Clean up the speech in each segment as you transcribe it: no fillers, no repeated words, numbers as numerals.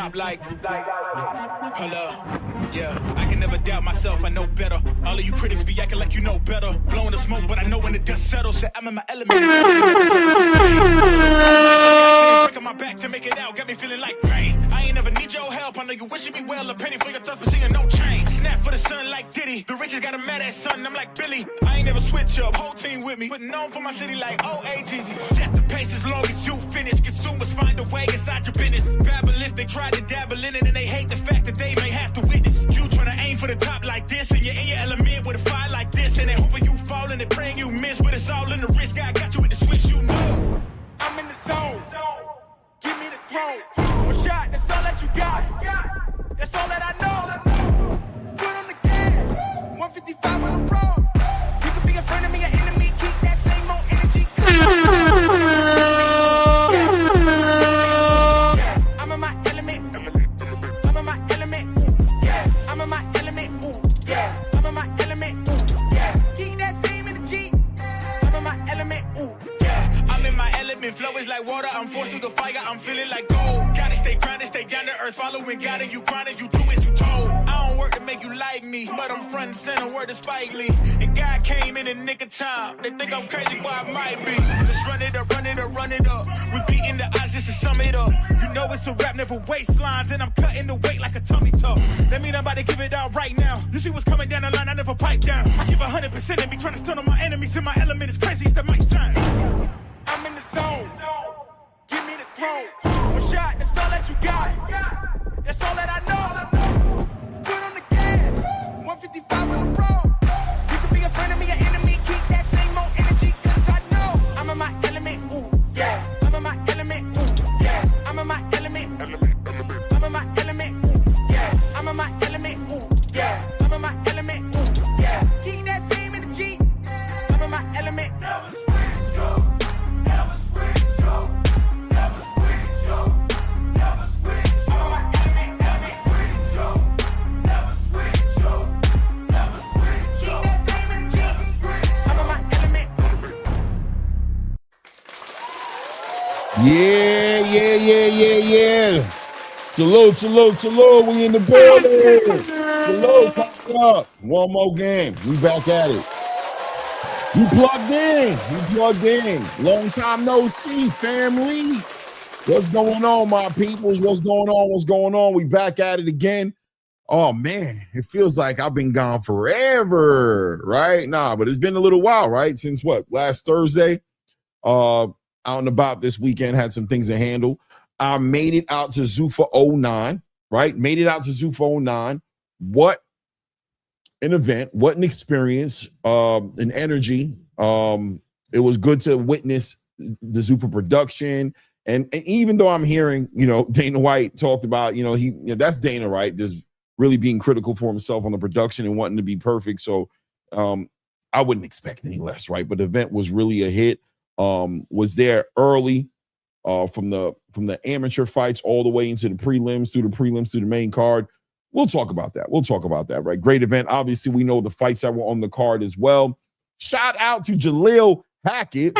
top like, hold up. Yeah, I can never doubt myself, I know better. All of you critics be acting like you know better. Blowing the smoke, but I know when the dust settles. That I'm in my element. Breaking my back to make it out, got me feeling like rain. I ain't never need your help, I know you wishing me well. A penny for your thoughts, but seeing no change. I snap for the sun like Diddy. The riches got a mad ass son, I'm like Billy. I ain't never switch up, whole team with me. But known for my city like OAGZ. Set the pace as long as you finish. Consumers find a way inside your business. Babble if they try to dabble in it, and they hate the fact that they may have to witness. You tryna aim for the top like this, and you're in your element with a fire like this, and they hoping you fall and they praying you miss, but it's all in the risk. I got you with the switch, you know. I'm in the zone. Give me the throne. One shot, that's all that you got. That's all that I know. Foot on the gas. 155 on the road. You could be a friend of me, an enemy. Keep that same old energy. I'm in my element. I'm in my element. I'm in my element. I'm in my element. Keep that same energy. I'm in my element. I'm in my element. Flow is like water. I'm forced through the fire. I'm feeling like gold. Gotta stay grounded, stay down to earth. Following God and you grinding, you do as you told. I don't work to make you like me, but I'm front and center, word to Spike Lee. And God came in the nick of time. They think I'm crazy, but I might be. Let's run it up, run it up, run it up. We beating the odds just to sum it up. You know it's a rap, never waistlines, and I'm cutting the weight like a tummy tuck. That mean I'm about to give it out right now. You see what's coming down the line, I never pipe down. I give 100% and be trying to stun on my enemies. In my element is crazy as that might sound. I'm in the zone. Give me the throne. One shot, that's all that you got. That's all that I know. Foot on the gas. 155 on the road. You could be a friend of me, an enemy. Keep that same old energy, cause I know I'm in my element. Ooh, yeah. I'm in my element. Ooh, yeah. I'm in my element. I'm in my element. Ooh, yeah. I'm in my element. Ooh, yeah. I'm in my element. Ooh, yeah. Keep that same energy. I'm in my element. Never switch up. Never switch up. Never switch up. Never switch up. Never switch up. Never switch up. Never switch up. Keep that same energy. I'm in my element. Yeah. Salute. We in the building. Salute, come up. One more game. We back at it. You plugged in. Long time no see, family. What's going on, my peoples? What's going on? We back at it again. Oh, man, it feels like I've been gone forever, right? Nah, but it's been a little while, right? Since what? Last Thursday. Out and about this weekend, had some things to handle. I made it out to Zuffa 09, right? Made it out to Zuffa 09. What an event, what an experience, an energy. It was good to witness the Zuffa production. And even though I'm hearing, Dana White talked about, that's Dana, right? Just really being critical for himself on the production and wanting to be perfect. So I wouldn't expect any less, right? But the event was really a hit. Was there early from the amateur fights all the way into the prelims, through the main card. We'll talk about that, right? Great event. Obviously, we know the fights that were on the card as well. Shout out to Jalil Hackett.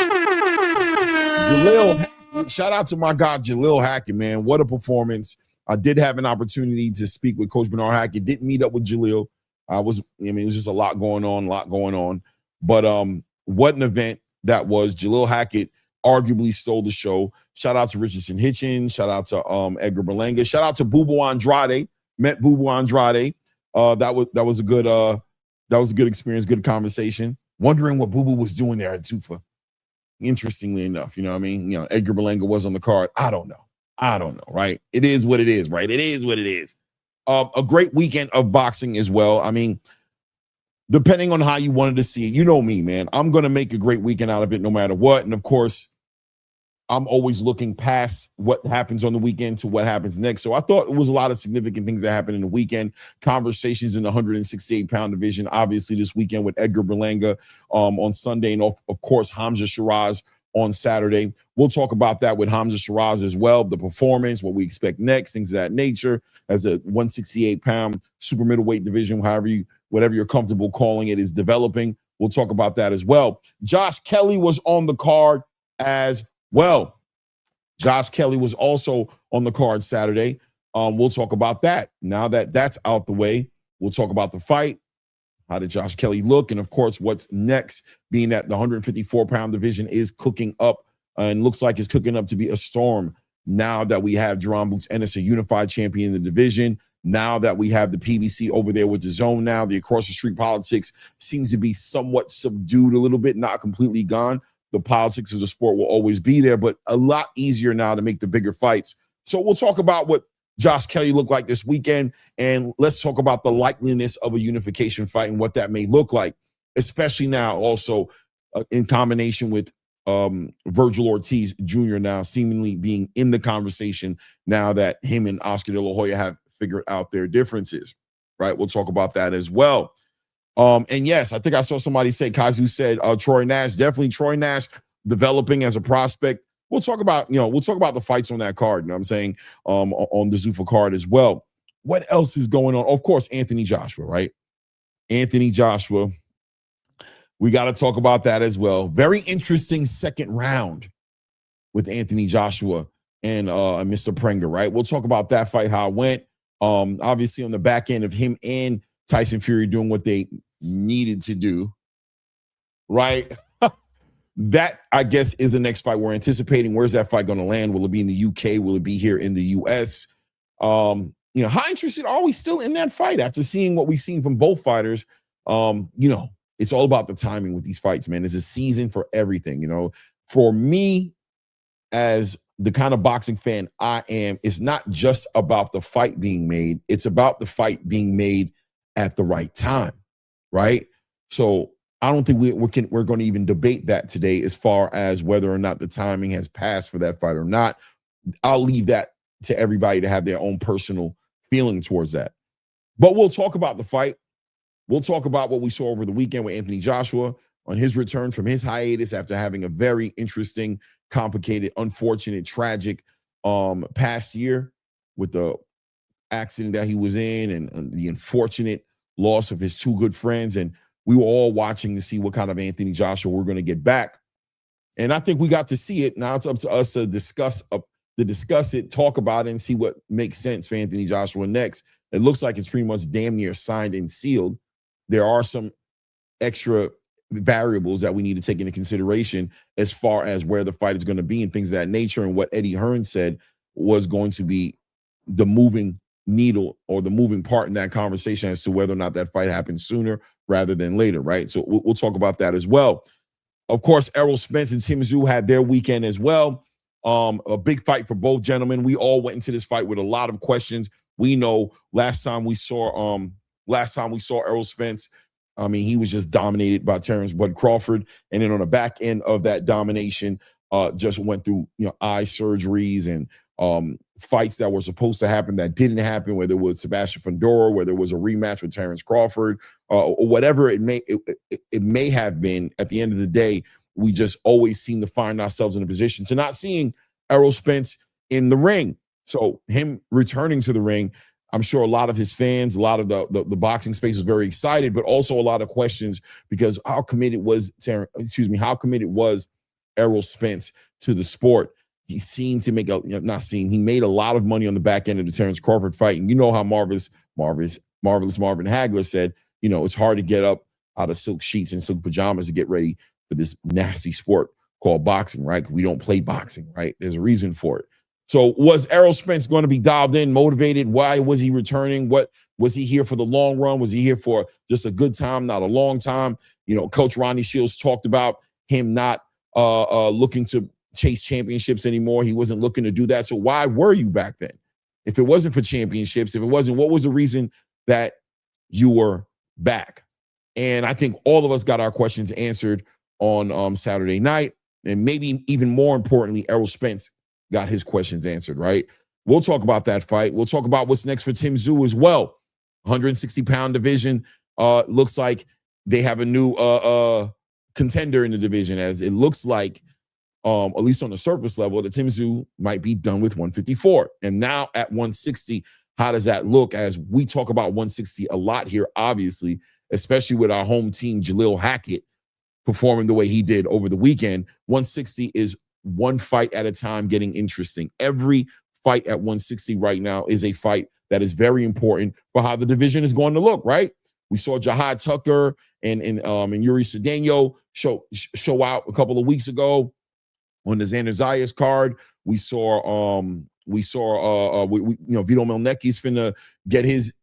Shout out to my guy, Jalil Hackett, man. What a performance. I did have an opportunity to speak with Coach Bernard Hackett. Didn't meet up with Jalil. It was just a lot going on. But what an event that was. Jalil Hackett arguably stole the show. Shout out to Richardson Hitchins. Shout out to Edgar Berlanga. Shout out to Bubu Andrade. Met Bubu Andrade. That was a good experience, good conversation. Wondering what Bubu was doing there at Zuffa. Interestingly enough, Edgar Berlanga was on the card. I don't know, right? It is what it is, right? It is what it is. A great weekend of boxing as well. I mean, depending on how you wanted to see it, you know me, man. I'm going to make a great weekend out of it no matter what. And of course, I'm always looking past what happens on the weekend to what happens next. So I thought it was a lot of significant things that happened in the weekend. Conversations in the 168-pound division, obviously this weekend with Edgar Berlanga on Sunday, and of course, Hamzah Sheeraz on Saturday. We'll talk about that with Hamzah Sheeraz as well, the performance, what we expect next, things of that nature, as a 168-pound super middleweight division, whatever you're comfortable calling it, is developing. We'll talk about that as well. Josh Kelly was on the card as well. Josh Kelly was also on the card Saturday. We'll talk about that. Now that that's out the way, we'll talk about the fight. How did Josh Kelly look? And of course, what's next, being that the 154-pound division is cooking up and looks like it's cooking up to be a storm now that we have Jerome Boots Ennis, a unified champion in the division. Now that we have the PBC over there with the zone now, the across the street politics seems to be somewhat subdued a little bit, not completely gone. The politics of the sport will always be there, but a lot easier now to make the bigger fights. So we'll talk about what Josh Kelly looked like this weekend, and let's talk about the likeliness of a unification fight and what that may look like, especially now also in combination with Virgil Ortiz Jr. now seemingly being in the conversation now that him and Oscar De La Hoya have figured out their differences, right? We'll talk about that as well. And yes, I think I saw somebody say, Kazu said, Troy Nash, definitely Troy Nash developing as a prospect. We'll talk about the fights on that card, you know what I'm saying, on the Zuffa card as well. What else is going on? Of course, Anthony Joshua, right? Anthony Joshua. We got to talk about that as well. Very interesting second round with Anthony Joshua and Mr. Prenger, right? We'll talk about that fight, how it went. Obviously, on the back end of him and Tyson Fury doing what they needed to do, right? That, I guess, is the next fight we're anticipating. Where's that fight going to land? Will it be in the UK? Will it be here in the US? How interested are we still in that fight after seeing what we've seen from both fighters? It's all about the timing with these fights, man. It's a season for everything, For me, as the kind of boxing fan I am, it's not just about the fight being made. It's about the fight being made at the right time, right? So I don't think we're going to even debate that today as far as whether or not the timing has passed for that fight or not. I'll leave that to everybody to have their own personal feeling towards that. But we'll talk about the fight. We'll talk about what we saw over the weekend with Anthony Joshua on his return from his hiatus after having a very interesting, complicated, unfortunate, tragic past year with the accident that he was in and the unfortunate loss of his two good friends. And we were all watching to see what kind of Anthony Joshua we're going to get back. And I think we got to see it. Now it's up to us to discuss it, talk about it, and see what makes sense for Anthony Joshua next. It looks like it's pretty much damn near signed and sealed. There are some extra variables that we need to take into consideration as far as where the fight is going to be and things of that nature. And what Eddie Hearn said was going to be the moving needle or the moving part in that conversation as to whether or not that fight happens sooner rather than later, right? So we'll talk about that as well. Of course, Errol Spence and Tim Tszyu had their weekend as well. A big fight for both gentlemen. We all went into this fight with a lot of questions. We know last time we saw Errol Spence, I mean, he was just dominated by Terrence Bud Crawford. And then on the back end of that domination, just went through, eye surgeries and fights that were supposed to happen that didn't happen, whether it was Sebastian Fundora, whether it was a rematch with Terrence Crawford, or whatever it may have been. At the end of the day, we just always seem to find ourselves in a position to not seeing Errol Spence in the ring. So him returning to the ring, I'm sure a lot of his fans, a lot of the boxing space was very excited, but also a lot of questions because how committed was Errol Spence to the sport? He seemed to make he made a lot of money on the back end of the Terrence Crawford fight. And you know how Marvelous Marvin Hagler said, it's hard to get up out of silk sheets and silk pajamas to get ready for this nasty sport called boxing, right? We don't play boxing, right? There's a reason for it. So was Errol Spence going to be dialed in, motivated? Why was he returning? What was he here for the long run? Was he here for just a good time, not a long time? Coach Ronnie Shields talked about him not looking to chase championships anymore. He wasn't looking to do that. So why were you back then? If it wasn't for championships, if it wasn't, what was the reason that you were back? And I think all of us got our questions answered on Saturday night. And maybe even more importantly, Errol Spence got his questions answered, right? We'll talk about that fight. We'll talk about what's next for Tim Tszyu as well. 160-pound division. Looks like they have a new contender in the division, as it looks like, at least on the surface level, that Tim Tszyu might be done with 154. And now at 160, how does that look? As we talk about 160 a lot here, obviously, especially with our home team, Jalil Hackett, performing the way he did over the weekend. 160 is one fight at a time getting interesting. Every fight at 160 right now is a fight that is very important for how the division is going to look, right? We saw Jahad Tucker and Yuri Cedeno show out a couple of weeks ago on the Xander Zayas card. We saw Vito Melnecki's finna get his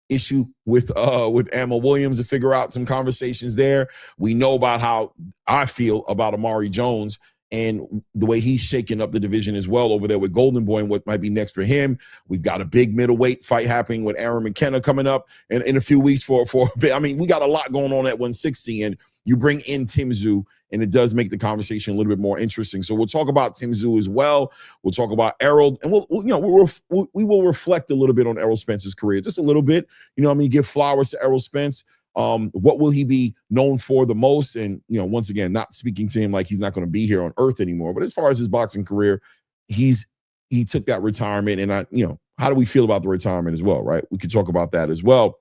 issue with Amma Williams to figure out some conversations there. We know about how I feel about Amari Jones and the way he's shaking up the division as well over there with Golden Boy and what might be next for him. We've got a big middleweight fight happening with Aaron McKenna coming up in a few weeks for I mean, we got a lot going on at 160, and you bring in Tim Tszyu, and it does make the conversation a little bit more interesting. So we'll talk about Tim Tszyu as well. We'll talk about Errol, and we will reflect a little bit on Errol Spence's career, just a little bit. Give flowers to Errol Spence. What will he be known for the most? And, once again, not speaking to him like he's not going to be here on earth anymore. But as far as his boxing career, he took that retirement. And how do we feel about the retirement as well, right? We could talk about that as well.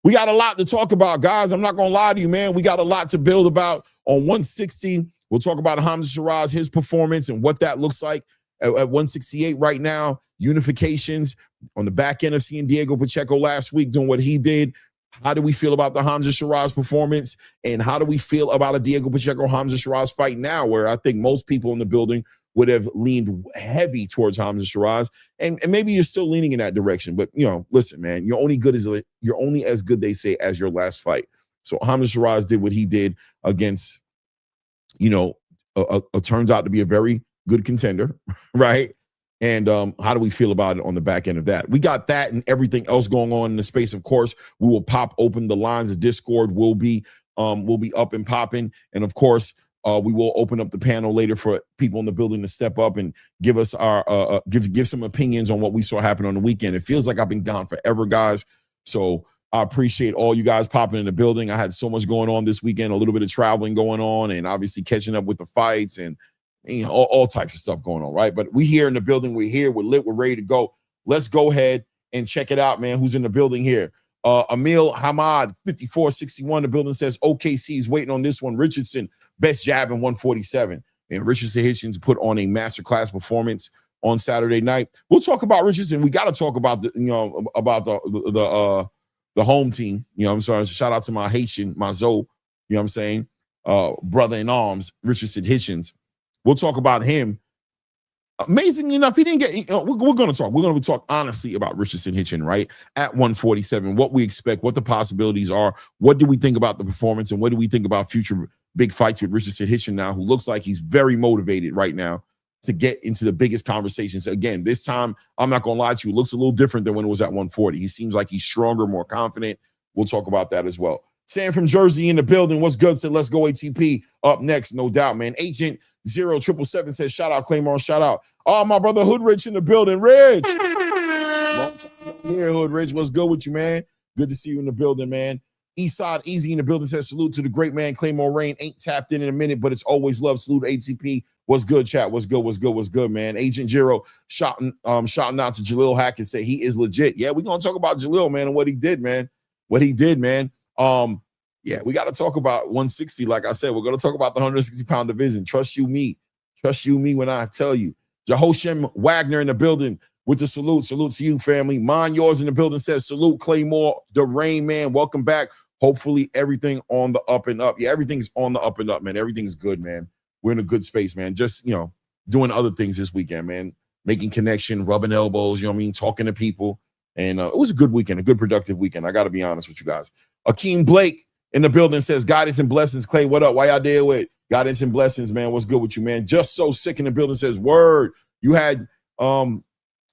We got a lot to talk about, guys. I'm not going to lie to you, man. We got a lot to build about on 160. We'll talk about Hamzah Sheeraz, his performance and what that looks like at 168 right now. Unifications on the back end of seeing Diego Pacheco last week doing what he did. How do we feel about the Hamzah Sheeraz performance? And how do we feel about a Diego Pacheco-Hamzah Sheeraz fight now, where I think most people in the building would have leaned heavy towards Hamzah Sheeraz, and maybe you're still leaning in that direction. But, listen, man, you're only as good, they say, as your last fight. So Hamzah Sheeraz did what he did against, turns out to be a very good contender, right? And how do we feel about it on the back end of that? We got that and everything else going on in the space. Of course, we will pop open the lines. The Discord will be up and popping. And of course, we will open up the panel later for people in the building to step up and give us our give some opinions on what we saw happen on the weekend. It feels like I've been gone forever, guys. So I appreciate all you guys popping in the building. I had so much going on this weekend, a little bit of traveling going on, and obviously catching up with the fights and all types of stuff going on, right? But we here in the building. We're here. We're lit. We're ready to go. Let's go ahead and check it out, man. Who's in the building here? Emil Hamad, 5461. The building says OKC is waiting on this one. Richardson, best jab in 147. And Richardson Hitchins put on a masterclass performance on Saturday night. We'll talk about Richardson. We got to talk about the home team. I'm sorry. Shout out to my Haitian, my Zoe. I'm saying, brother in arms, Richardson Hitchins. We'll talk about him. Amazingly enough, he didn't get. We're going to talk. We're going to talk honestly about Richardson Hitchins, right? At 147, what we expect, what the possibilities are, what do we think about the performance, and what do we think about future big fights with Richardson Hitchins now, who looks like he's very motivated right now to get into the biggest conversations. Again, this time, I'm not going to lie to you, it looks a little different than when it was at 140. He seems like he's stronger, more confident. We'll talk about that as well. Sam from Jersey in the building. What's good? Said, let's go ATP. Up next, no doubt, man. Agent 0777 says, shout out, Claymore, shout out. Oh, my brother Hood Rich in the building. Rich. Long time here, Hood Rich. What's good with you, man? Good to see you in the building, man. Eastside Easy in the building says, salute to the great man, Claymore Rain. Ain't tapped in a minute, but it's always love. Salute ATP. What's good, chat? What's good? What's good? What's good, man? Agent Jiro shouting out to Jalil Hackett, say he is legit. Yeah, we're going to talk about Jalil, man, and what he did, man. Yeah, we got to talk about 160. Like I said, we're going to talk about the 160-pound division. Trust you me when I tell you. Jehoshem Wagner in the building with the salute. Salute to you, family. Mine Yours in the building says, salute, Claymore, the Rain Man. Welcome back. Hopefully everything on the up and up. Yeah, everything's on the up and up, man. Everything's good, man. We're in a good space, man. Just, doing other things this weekend, man. Making connection, rubbing elbows, talking to people. And it was a good weekend, a good productive weekend. I got to be honest with you guys. Akeem Blake in the building says, guidance and blessings. Clay, what up? Why y'all deal with guidance and blessings, man? What's good with you, man? Just So Sick in the building says, word. You had your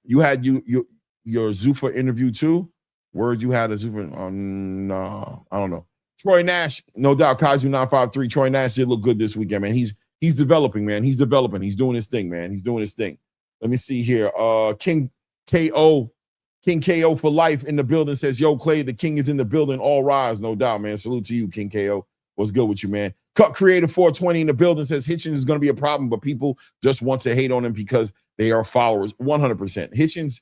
Zuffa interview too? Word, you had a Zuffa? No, I don't know. Troy Nash, no doubt. Kaiju 953. Troy Nash did look good this weekend, man. He's developing, man. He's developing. He's doing his thing, man. He's doing his thing. Let me see here. King KO for life in the building says, yo, Clay, the king is in the building. All rise, no doubt, man. Salute to you, King KO. What's good with you, man? Cut Creator 420 in the building says Hitchins is going to be a problem, but people just want to hate on him because they are followers. 100%. Hitchins,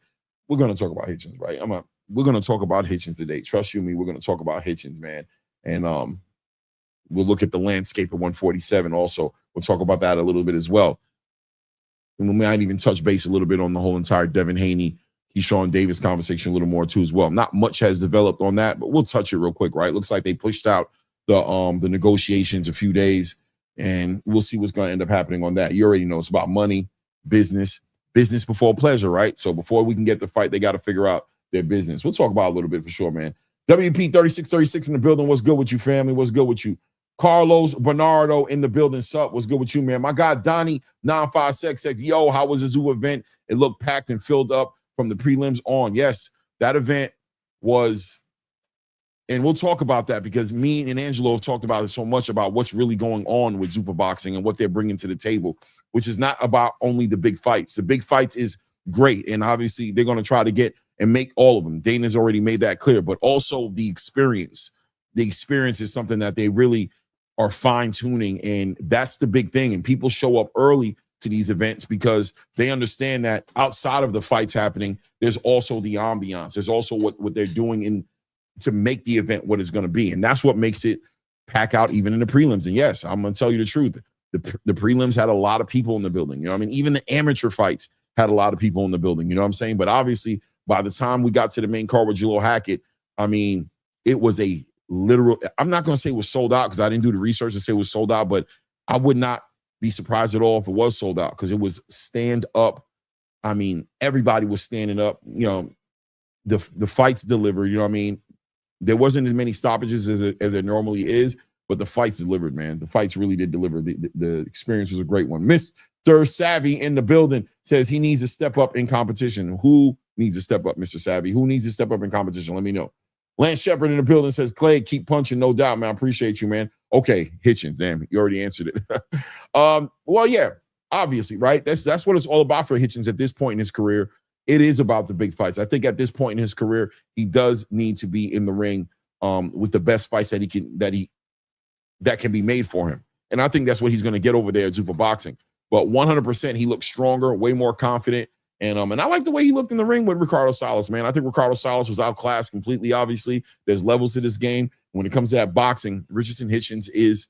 we're going to talk about Hitchins, right? We're going to talk about Hitchins today. Trust you me, we're going to talk about Hitchins, man. And we'll look at the landscape of 147 also. We'll talk about that a little bit as well. And we might even touch base a little bit on the whole entire Devin Haney, Keyshawn Davis conversation a little more too as well. Not much has developed on that, but we'll touch it real quick, right? Looks like they pushed out the negotiations a few days, and we'll see what's going to end up happening on that. You already know it's about money, business before pleasure, right? So before we can get the fight, they got to figure out their business. We'll talk about it a little bit for sure, man. WP 3636 in the building. What's good with you, family? What's good with you? Carlos Bernardo in the building. Sup? What's good with you, man? My guy Donnie 9566. Yo, how was the Zoo event? It looked packed and filled up from the prelims on. Yes, that event was, and we'll talk about that because me and Angelo have talked about it so much about what's really going on with Zuffa Boxing and what they're bringing to the table, which is not about only the big fights. The big fights is great, and obviously they're going to try to get and make all of them. Dana's already made that clear, but also the experience. The experience is something that they really are fine-tuning, and that's the big thing. And people show up early to these events because they understand that outside of the fights happening, there's also the ambiance. There's also what they're doing to make the event what it's going to be. And that's what makes it pack out even in the prelims. And yes, I'm going to tell you the truth. The prelims had a lot of people in the building. You know what I mean? Even the amateur fights had a lot of people in the building. You know what I'm saying? But obviously, by the time we got to the main card with Jalil Hackett, I mean, it was a literal, I'm not going to say it was sold out because I didn't do the research to say it was sold out, but I would not be surprised at all if it was sold out because it was stand up. I mean, everybody was standing up. You know, the fights delivered. You know what I mean? There wasn't as many stoppages as it normally is, but the fights delivered, man. The fights really did deliver. The experience was a great one. Mr. Savvy in the building says he needs to step up in competition. Who needs to step up, Mr. Savvy? Who needs to step up in competition? Let me know. Lance Shepard in the building says, Clay, keep punching, no doubt, man. I appreciate you, man. Okay, Hitchins, damn, you already answered it. Well, yeah, obviously, right? That's what it's all about for Hitchins at this point in his career. It is about the big fights. I think at this point in his career, he does need to be in the ring with the best fights that can be made for him. And I think that's what he's going to get over there at Zuffa Boxing. But 100%, he looks stronger, way more confident. And I like the way he looked in the ring with Ricardo Salas, man. I think Ricardo Salas was outclassed completely, obviously. There's levels to this game. When it comes to that boxing, Richardson Hitchins is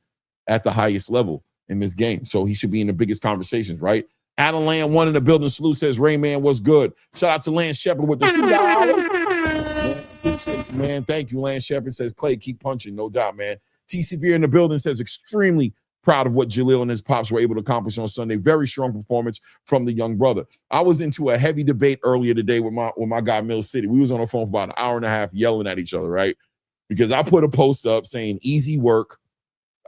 at the highest level in this game. So he should be in the biggest conversations, right? Adam Land, one in the building. Salute says, Rayman, what's good? Shout out to Lance Shepard with the $2. Man, thank you, Lance Shepard says, Clay, keep punching, no doubt, man. T. Severe in the building says, extremely proud of what Jalil and his pops were able to accomplish on Sunday. Very strong performance from the young brother. I was into a heavy debate earlier today with my guy, Mill City. We was on the phone for about an hour and a half yelling at each other, right? Because I put a post up saying easy work.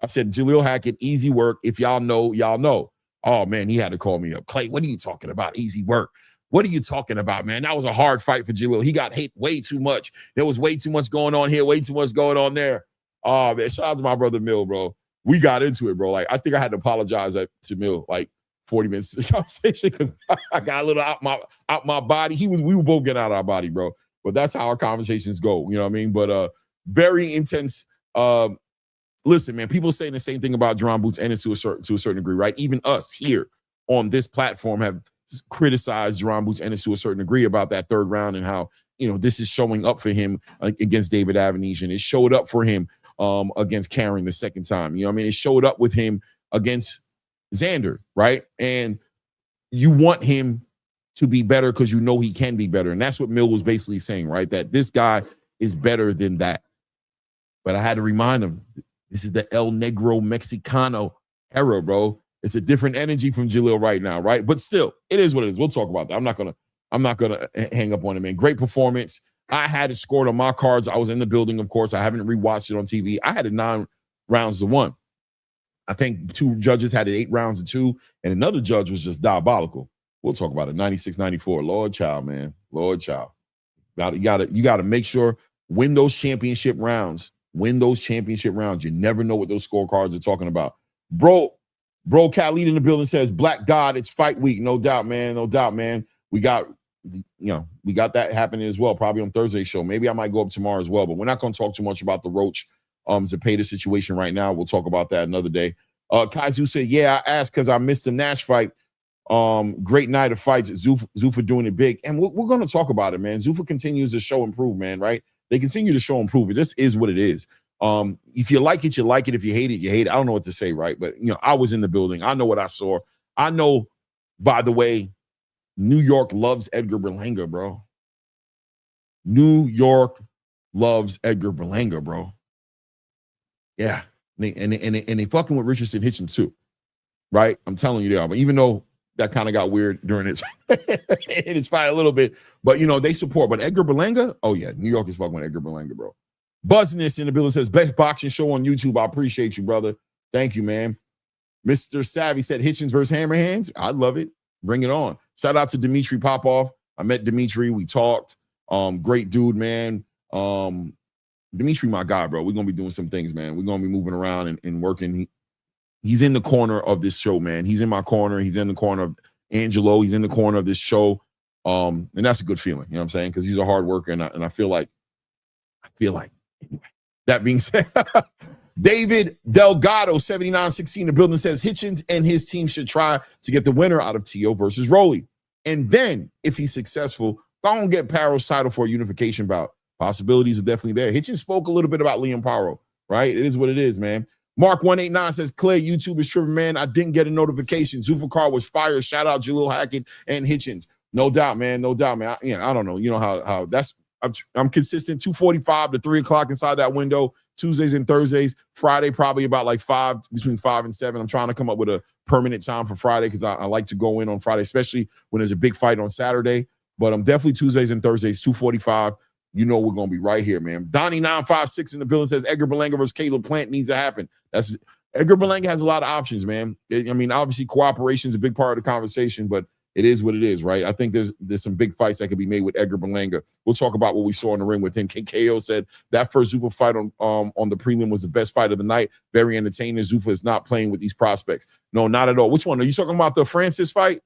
I said, Jalil Hackett, easy work. If y'all know, y'all know. Oh, man, he had to call me up. Clay, what are you talking about? Easy work. What are you talking about, man? That was a hard fight for Jalil. He got hit way too much. There was way too much going on here, way too much going on there. Oh, man, shout out to my brother Mill, bro. We got into it, bro. Like, I think I had to apologize to Mill, like 40 minutes of the conversation because I got a little out my body. We were both getting out of our body, bro. But that's how our conversations go. You know what I mean? But very intense. Listen, man, people saying the same thing about Jerron Boots Ennis to a certain degree, right? Even us here on this platform have criticized Jerron Boots Ennis to a certain degree about that third round and how, you know, this is showing up for him against David Avenesian. It showed up for him against Karen the second time. You know what I mean? It showed up with him against Xander, right? And you want him to be better because you know he can be better. And that's what Mill was basically saying, right? That this guy is better than that. But I had to remind him, this is the El Negro Mexicano era, bro. It's a different energy from Jalil right now, right? But still, it is what it is. We'll talk about that. I'm not gonna hang up on him, man. Great performance. I had it scored on my cards. I was in the building, of course. I haven't rewatched it on TV. I had it 9 rounds to 1. I think 2 judges had it 8 rounds to 2, and another judge was just diabolical. We'll talk about it. 96-94. Lord child, man. Lord child. You gotta make sure win those championship rounds. Win those championship rounds. You never know what those scorecards are talking about. Bro, Khalid in the building says, Black God, it's fight week. No doubt, man. No doubt, man. We got that happening as well, probably on Thursday's show. Maybe I might go up tomorrow as well, but we're not going to talk too much about the Roach Zepeda situation right now. We'll talk about that another day. Kaizu said, yeah, I asked because I missed the Nash fight. Great night of fights. Zuffa doing it big. And we're going to talk about it, man. Zuffa continues to show improve, man, right? They continue to show improve. It just is what it is. If you like it, you like it. If you hate it, you hate it. I don't know what to say, right? But, I was in the building. I know what I saw. I know By the way, New York loves Edgar Berlanga, bro. New York loves Edgar Berlanga, bro. Yeah. And they fucking with Richardson Hitchins too, right? I'm telling you they are. But even though that kind of got weird during its fight a little bit, but they support. But Edgar Berlanga, oh yeah, New York is fucking with Edgar Berlanga, bro. Buzzness in the building says best boxing show on YouTube. I appreciate you, brother. Thank you, man. Mr. Savvy said Hitchins versus Hammerhands. I love it. Bring it on. Shout out to Dimitri Popov. I met Dimitri. We talked. Great dude, man. Dimitri, my guy, bro. We're gonna be doing some things, man. We're gonna be moving around and working. He's in the corner of this show, man. He's in my corner. He's in the corner of Angelo. He's in the corner of this show. And that's a good feeling, you know what I'm saying? Because he's a hard worker, and I feel like anyway. That being said, David Delgado, 7916, the building says Hitchins and his team should try to get the winner out of Tio versus Rolly. And then, if he's successful, go and get Paro's title for a unification bout. Possibilities are definitely there. Hitchins spoke a little bit about Liam Paro, right? It is what it is, man. Mark189 says, Clay, YouTube is tripping, man. I didn't get a notification. Zulfikar was fired. Shout out Jalil Hackett and Hitchins. No doubt, man. No doubt, man. I don't know. You know how that's. I'm consistent 2:45 to 3 o'clock inside that window, Tuesdays and Thursdays. Friday, probably about like between 5 and 7. I'm trying to come up with a permanent time for Friday because I like to go in on Friday, especially when there's a big fight on Saturday. But I'm definitely Tuesdays and Thursdays, 2:45. We're going to be right here, man. Donnie956 in the building says Edgar Berlanga versus Caleb Plant needs to happen. Edgar Berlanga has a lot of options, man. Obviously, cooperation is a big part of the conversation, but it is what it is, right? I think there's some big fights that could be made with Edgar Berlanga. We'll talk about what we saw in the ring with him. KO said that first Zuffa fight on the prelim was the best fight of the night. Very entertaining. Zuffa is not playing with these prospects. No, not at all. Which one? Are you talking about the Francis fight?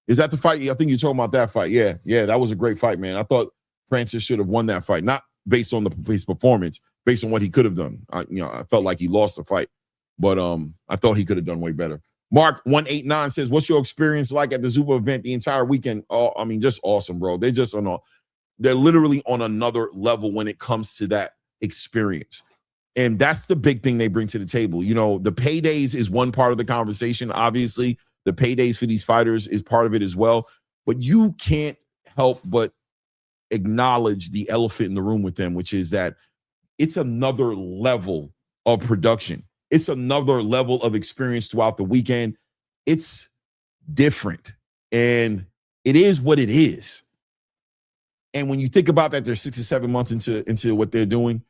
Is that the fight? I think you're talking about that fight. Yeah, that was a great fight, man. I thought Francis should have won that fight, not based on his performance, based on what he could have done. I felt like he lost the fight, but I thought he could have done way better. Mark189 says, what's your experience like at the Zuffa event the entire weekend? Oh, just awesome, bro. They're literally on another level when it comes to that experience. And that's the big thing they bring to the table. The paydays is one part of the conversation. Obviously, the paydays for these fighters is part of it as well. But you can't help but acknowledge the elephant in the room with them, which is that it's another level of production. It's another level of experience throughout the weekend. It's different. And it is what it is. And when you think about that, they're 6 or 7 months into what they're doing.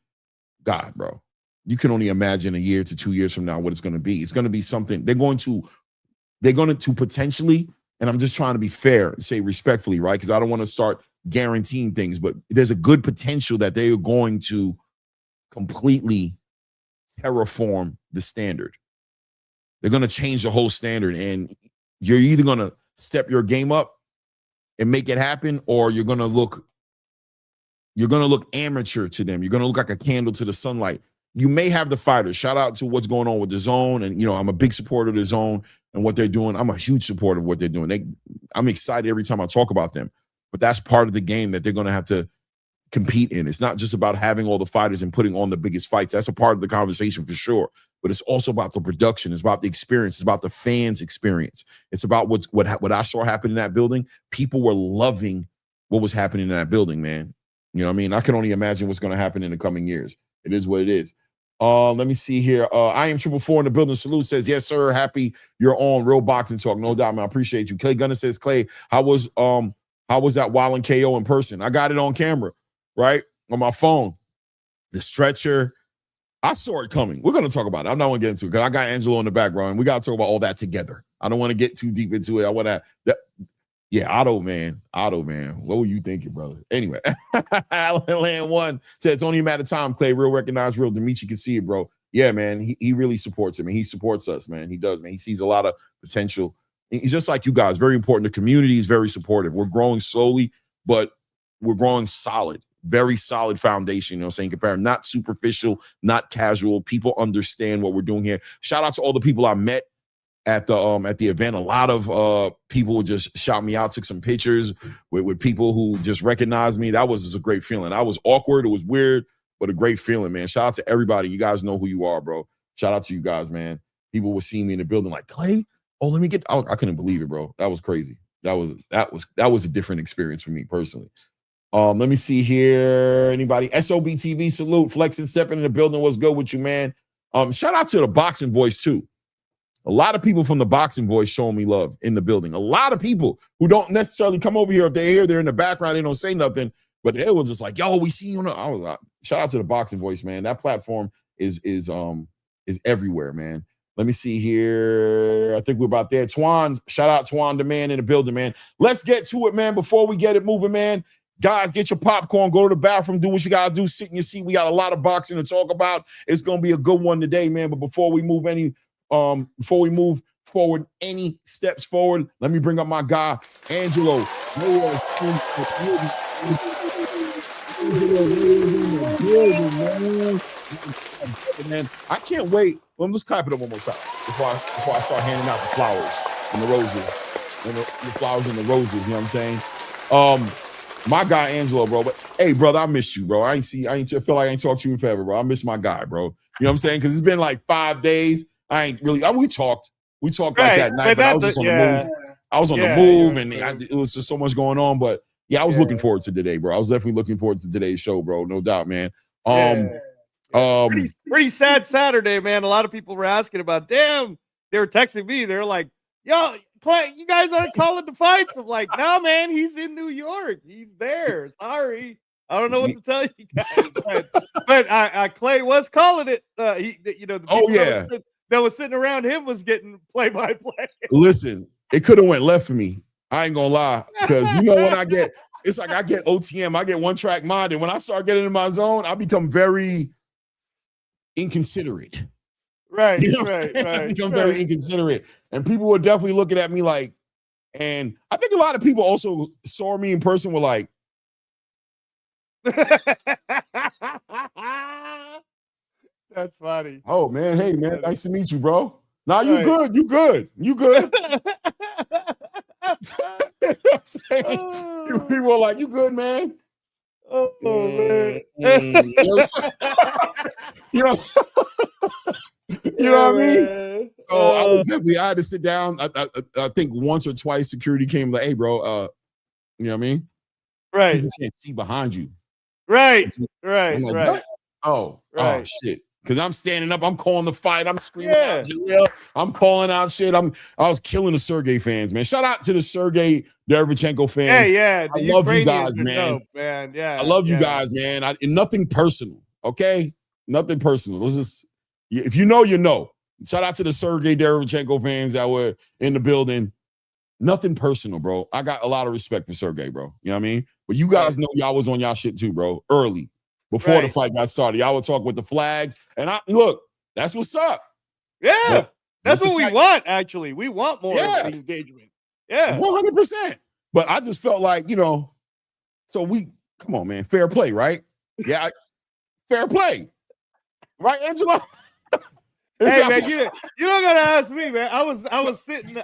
God, bro, you can only imagine a year to 2 years from now what it's going to be. It's going to be something they're going to potentially, and I'm just trying to be fair and say respectfully, right? Because I don't want to start guaranteeing things, but there's a good potential that they are going to completely terraform the standard. They're going to change the whole standard, and you're either going to step your game up and make it happen, or you're going to look amateur to them. You're going to look like a candle to the sunlight. You may have the fighters. Shout out to what's going on with the Zone, and I'm a big supporter of the Zone and what they're doing. I'm a huge supporter of what they're doing. I'm excited every time I talk about them, but that's part of the game that they're going to have to compete in. It's not just about having all the fighters and putting on the biggest fights. That's a part of the conversation for sure. But it's also about the production. It's about the experience. It's about the fans' experience. It's about what I saw happen in that building. People were loving what was happening in that building, man. You know what I mean? I can only imagine what's going to happen in the coming years. It is what it is. Let me see here. I am 444 in the building. Salute says, yes, sir. Happy you're on Real Boxing Talk. No doubt, man. I appreciate you. Clay Gunner says, Clay, how was that Wild and KO in person? I got it on camera, right? On my phone. The stretcher. I saw it coming. We're going to talk about it. I'm not going to get into it because I got Angelo in the background, and we got to talk about all that together. I don't want to get too deep into it. I want to, Otto, man. What were you thinking, brother? Anyway, Alan Land 1 said, it's only a matter of time, Clay. Real recognize real. Dimitri can see it, bro. Yeah, man. He really supports him, and he supports us, man. He does, man. He sees a lot of potential. He's just like you guys. Very important. The community is very supportive. We're growing slowly, but we're growing solid. Very solid foundation, comparing, not superficial, not casual. People understand what we're doing here. Shout out to all the people I met at the event. A lot of people would just shout me out, took some pictures with people who just recognized me. That was just a great feeling. I was awkward, it was weird, but a great feeling, man. Shout out to everybody. You guys know who you are, bro. Shout out to you guys, man. People were seeing me in the building like, Clay, Oh, let me get. Oh, I couldn't believe it, bro. That was crazy. That was a different experience for me personally. Let me see here. Anybody? SOB TV salute. Flexing, stepping in the building. What's good with you, man? Shout out to the Boxing Voice too. A lot of people from the Boxing Voice showing me love in the building. A lot of people who don't necessarily come over here. If they're here, they're in the background. They don't say nothing, but they was just like, "Yo, we see you." I was like, shout out to the Boxing Voice, man. That platform is everywhere, man. Let me see here. I think we're about there. Twan, shout out Twan, the man in the building, man. Let's get to it, man. Before we get it moving, man. Guys, get your popcorn, go to the bathroom, do what you gotta do, sit in your seat. We got a lot of boxing to talk about. It's gonna be a good one today, man. But before we move forward any steps forward, let me bring up my guy, Angelo. Man, I can't wait. Well, let's clap it up one more time before I start handing out the flowers and the roses and the flowers and the roses. You know what I'm saying? My guy Angelo, bro. But hey, brother, I miss you, bro. I feel like I ain't talked to you in forever, bro. I miss my guy, bro. You know what I'm saying? Because it's been like 5 days. I ain't really. We talked right, like that night, but I was just on the move. I was on the move, and it was just so much going on. But yeah, I was looking forward to today, bro. I was definitely looking forward to today's show, bro. No doubt, man. Pretty sad Saturday, man. A lot of people were asking about. Damn, they were texting me. They're like, "Yo, Clay, you guys aren't calling the fights." I'm like, "No, man, he's in New York. He's there. Sorry, I don't know what to tell you guys." But Clay was calling it. The people that was sitting around him was getting play-by-play. Listen, it could have went left for me. I ain't gonna lie, because when I get, it's like I get OTM, I get one track mind, and when I start getting in my zone, I become very inconsiderate. Right, right. I become very inconsiderate, and people were definitely looking at me like, and I think a lot of people also saw me in person were like, "That's funny." Oh man, hey man, nice to meet you, bro. Nah, you good, you good. People are like, "You good, man?" Oh man. You know what I mean? So I had to sit down. I think once or twice security came like, "Hey, bro, you know what I mean? Right. People can't see behind you." Right. Like, oh shit. Because I'm standing up, I'm calling the fight, I'm screaming out Jalil, I'm calling out shit. I was killing the Sergey fans, man. Shout out to the Sergey Derevchenko fans. I love you guys, man. Dope, man. Yeah, I love you guys, man. Nothing personal, okay? Nothing personal. Let's just, if you know, you know. Shout out to the Sergey Derevchenko fans that were in the building. Nothing personal, bro. I got a lot of respect for Sergey, bro. You know what I mean? But you guys know y'all was on y'all shit too, bro. Early. Before the fight got started, y'all would talk with the flags, and look, that's what's up. Yeah, that's what we want. Actually, we want more engagement. Yeah, 100%. But I just felt like, so come on, man, fair play, right? Yeah, fair play, right, Angela? Hey man, you don't gotta ask me, man. I was sitting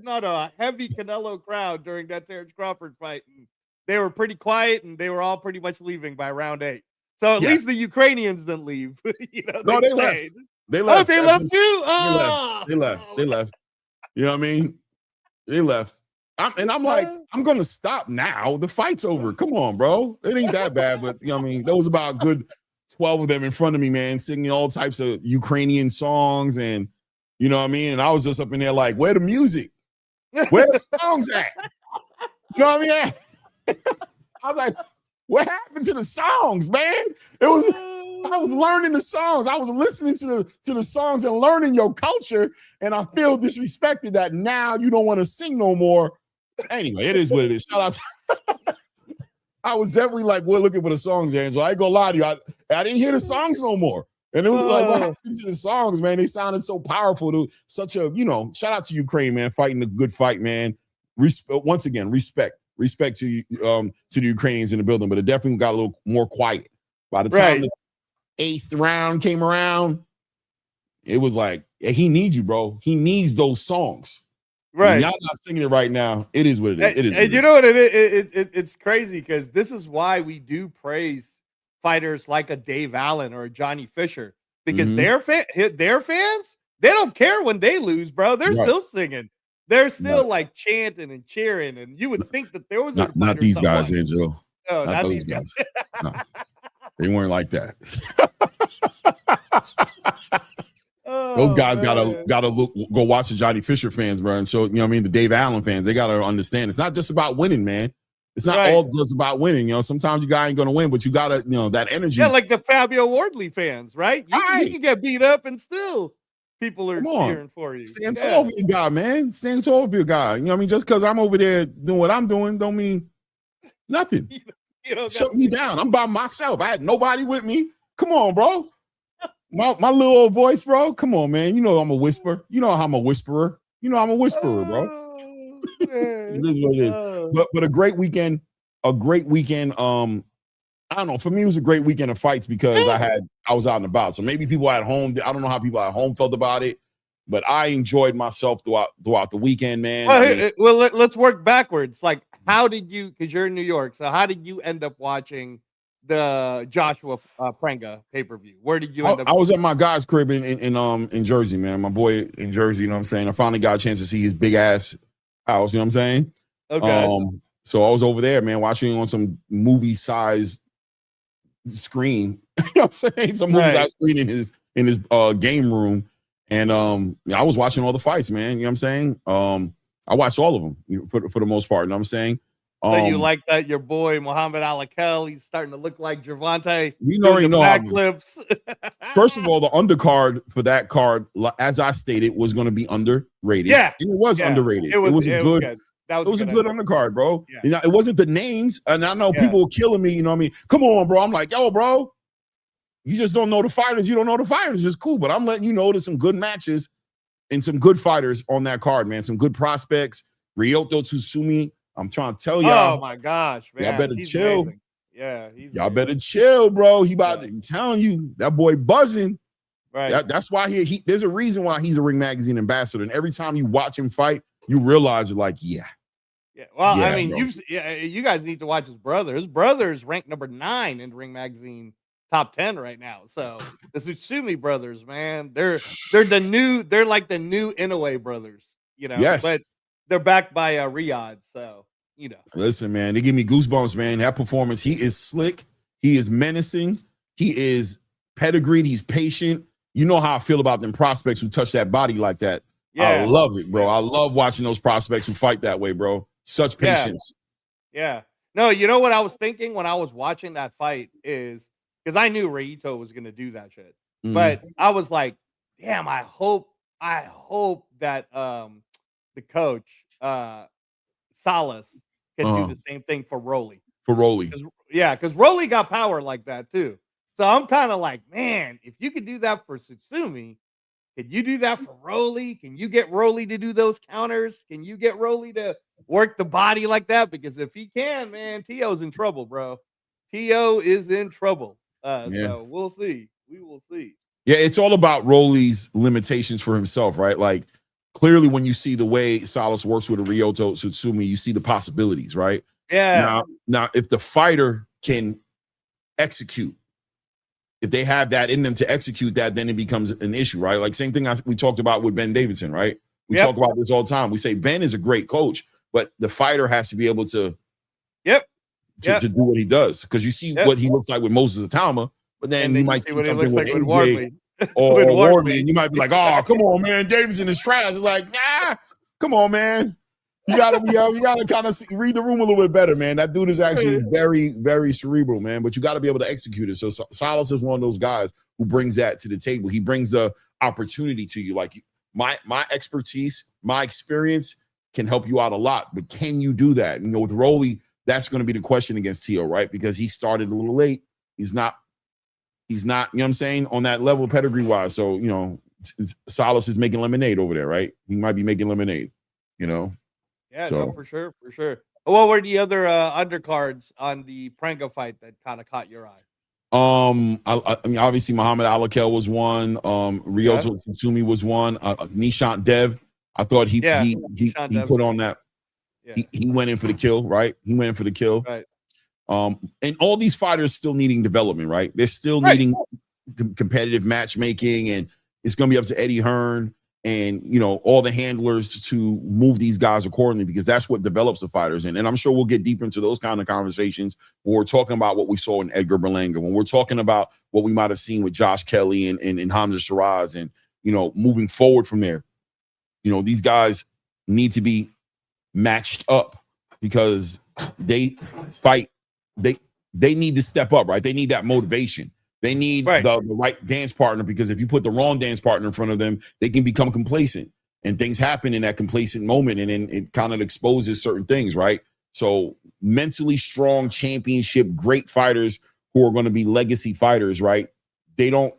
on a heavy Canelo crowd during that Terrence Crawford fight. And they were pretty quiet, and they were all pretty much leaving by round 8. So at least the Ukrainians didn't leave. They left. They left. Oh, they left too. They left. You know what I mean? They left. I'm like, I'm gonna stop now. The fight's over. Come on, bro. It ain't that bad, but what I mean, there was about a good 12 of them in front of me, man, singing all types of Ukrainian songs, and you know what I mean. And I was just up in there like, where the music? Where the songs at? You know what I mean? I was like, what happened to the songs, man? I was learning the songs. I was listening to the songs and learning your culture, and I feel disrespected that now you don't want to sing no more. Anyway, it is what it is. Shout out to I was definitely like, we're looking for the songs, Angela. I ain't gonna lie to you. I didn't hear the songs no more. And it was like, what happened to the songs, man? They sounded so powerful. Such a, shout out to Ukraine, man, fighting a good fight, man. Once again, respect to the Ukrainians in the building, but it definitely got a little more quiet. By the time the 8th round came around, it was like, he needs you, bro. He needs those songs. Right. Y'all not singing it right now. It is what it is. It is. And you know what it is? It's crazy because this is why we do praise fighters like a Dave Allen or a Johnny Fisher, because their fans, they don't care when they lose, bro. They're Right. still singing. They're still Right. like chanting and cheering. And you would think that there was a Not these guys, someone. Angel. No, Not not those these guys. No, they weren't like that. Those Oh, guys man. gotta go watch the Johnny Fisher fans, bro. And so, you know what I mean, the Dave Allen fans, they gotta understand it's not just about winning, man. It's not Right. all just about winning. You know, sometimes you guy ain't gonna win, but you gotta, you know, that energy. Yeah, like the Fabio Wardley fans, right? You Right. can get beat up and still people are Come on. cheering for you. Stand Yeah. tall for your guy, man. Stand tall for your guy. You know what I mean? Just because I'm over there doing what I'm doing don't mean nothing. You know, Shut me down. I'm by myself. I had nobody with me. Come on, bro. My little old voice, bro. Come on, man. You know I'm a whisper. You know I'm a whisperer. You know I'm a whisperer, bro. Oh, It is what it is. oh. But a great weekend. A great weekend. I don't know. For me, it was a great weekend of fights because I was out and about. So maybe people at home. I don't know how people at home felt about it, but I enjoyed myself throughout the weekend, man. Well, let's work backwards. Like, how did you? Because you're in New York, so how did you end up watching the Joshua Prenga pay-per-view? Where did you end up? I was at my guy's crib in Jersey, man. My boy in Jersey, you know what I'm saying? I finally got a chance to see his big ass house, you know what I'm saying? Okay. So I was over there, man, watching on some movie-sized screen. You know what I'm saying? Some movie-sized screen in his game room. And I was watching all the fights, man. You know what I'm saying? I watched all of them for the most part, you know what I'm saying? So you like that your boy Muhammad Alakel, he's starting to look like Gervonta. You already know. Backflips. First of all, the undercard for that card, as I stated, was going to be underrated. Yeah, and it was underrated. It was a good undercard, bro. Yeah. You know, it wasn't the names, and I know people were killing me. You know what I mean? Come on, bro. I'm like, yo, bro, you just don't know the fighters. You don't know the fighters. It's cool, but I'm letting you know there's some good matches and some good fighters on that card, man. Some good prospects. Ryoto Tsutsumi. I'm trying to tell y'all. Oh my gosh, man. Y'all better chill. Amazing. Yeah, y'all better chill, bro. I'm telling you, that boy buzzing. Right. That's why he there's a reason why he's a Ring Magazine ambassador. And every time you watch him fight, you realize you're like, yeah. Well, yeah, I mean, bro. you guys need to watch his brother. His brother's ranked number 9 in Ring Magazine top 10 right now. So the Tsutsumi brothers, man, they're like the new Inoue brothers, you know. Yes. But they're backed by Riyadh, so you know. Listen, man, they give me goosebumps, man. That performance, he is slick, he is menacing, he is pedigreed, he's patient. You know how I feel about them prospects who touch that body like that. Yeah. I love it, bro. I love watching those prospects who fight that way, bro. Such patience. Yeah. No, you know what I was thinking when I was watching that fight is because I knew Ryoto was going to do that shit, but I was like, damn, I hope that the coach Salas can do the same thing for Rolly. Because Rolly got power like that too. So I'm kind of like, man, if you could do that for Tsutsumi, could you do that for Rolly? Can you get Rolly to do those counters? Can you get Rolly to work the body like that? Because if he can, man, T.O.'s in trouble, bro. T.O. is in trouble. So we'll see. We will see. Yeah, it's all about Rolly's limitations for himself, right? Like, clearly when you see the way Salas works with a Ryoto Tsutsumi, you see the possibilities, right? Yeah. Now, if the fighter can execute, if they have that in them to execute that, then it becomes an issue, right? Like same thing we talked about with Ben Davidson, right? We talk about this all the time. We say Ben is a great coach, but the fighter has to be able to do what he does. Because you see what he looks like with Moses Atama, but then you might see what something with AJ or Wardley, and you might be like, oh, come on, man, Davidson is trash. It's like, nah, come on, man. You gotta kind of read the room a little bit better, man. That dude is actually very, very cerebral, man. But you got to be able to execute it. So Salas is one of those guys who brings that to the table. He brings the opportunity to you. Like my expertise, my experience can help you out a lot. But can you do that? You know, with Rolly, that's going to be the question against T.O., right? Because he started a little late. He's not. You know what I'm saying, on that level pedigree wise. So you know, Salas is making lemonade over there, right? He might be making lemonade. You know. Yeah, no, for sure. What were the other undercards on the Prenga fight that kind of caught your eye? I mean, obviously Muhammad Alakel was one. Ryoto Tsutsumi was one. Nishant Dev, I thought he put on that. Yeah. He went in for the kill, right? He went in for the kill. Right. And all these fighters still needing development, right? They're still needing competitive matchmaking and it's going to be up to Eddie Hearn and, you know, all the handlers to move these guys accordingly, because that's what develops the fighters. And I'm sure we'll get deeper into those kind of conversations when we're talking about what we saw in Edgar Berlanga, when we're talking about what we might have seen with Josh Kelly and Hamzah Sheeraz, and, you know, moving forward from there. You know, these guys need to be matched up because they fight. They need to step up, right? They need that motivation. They need the right dance partner, because if you put the wrong dance partner in front of them, they can become complacent, and things happen in that complacent moment, and then it kind of exposes certain things, right? So mentally strong, championship, great fighters who are going to be legacy fighters, right? They don't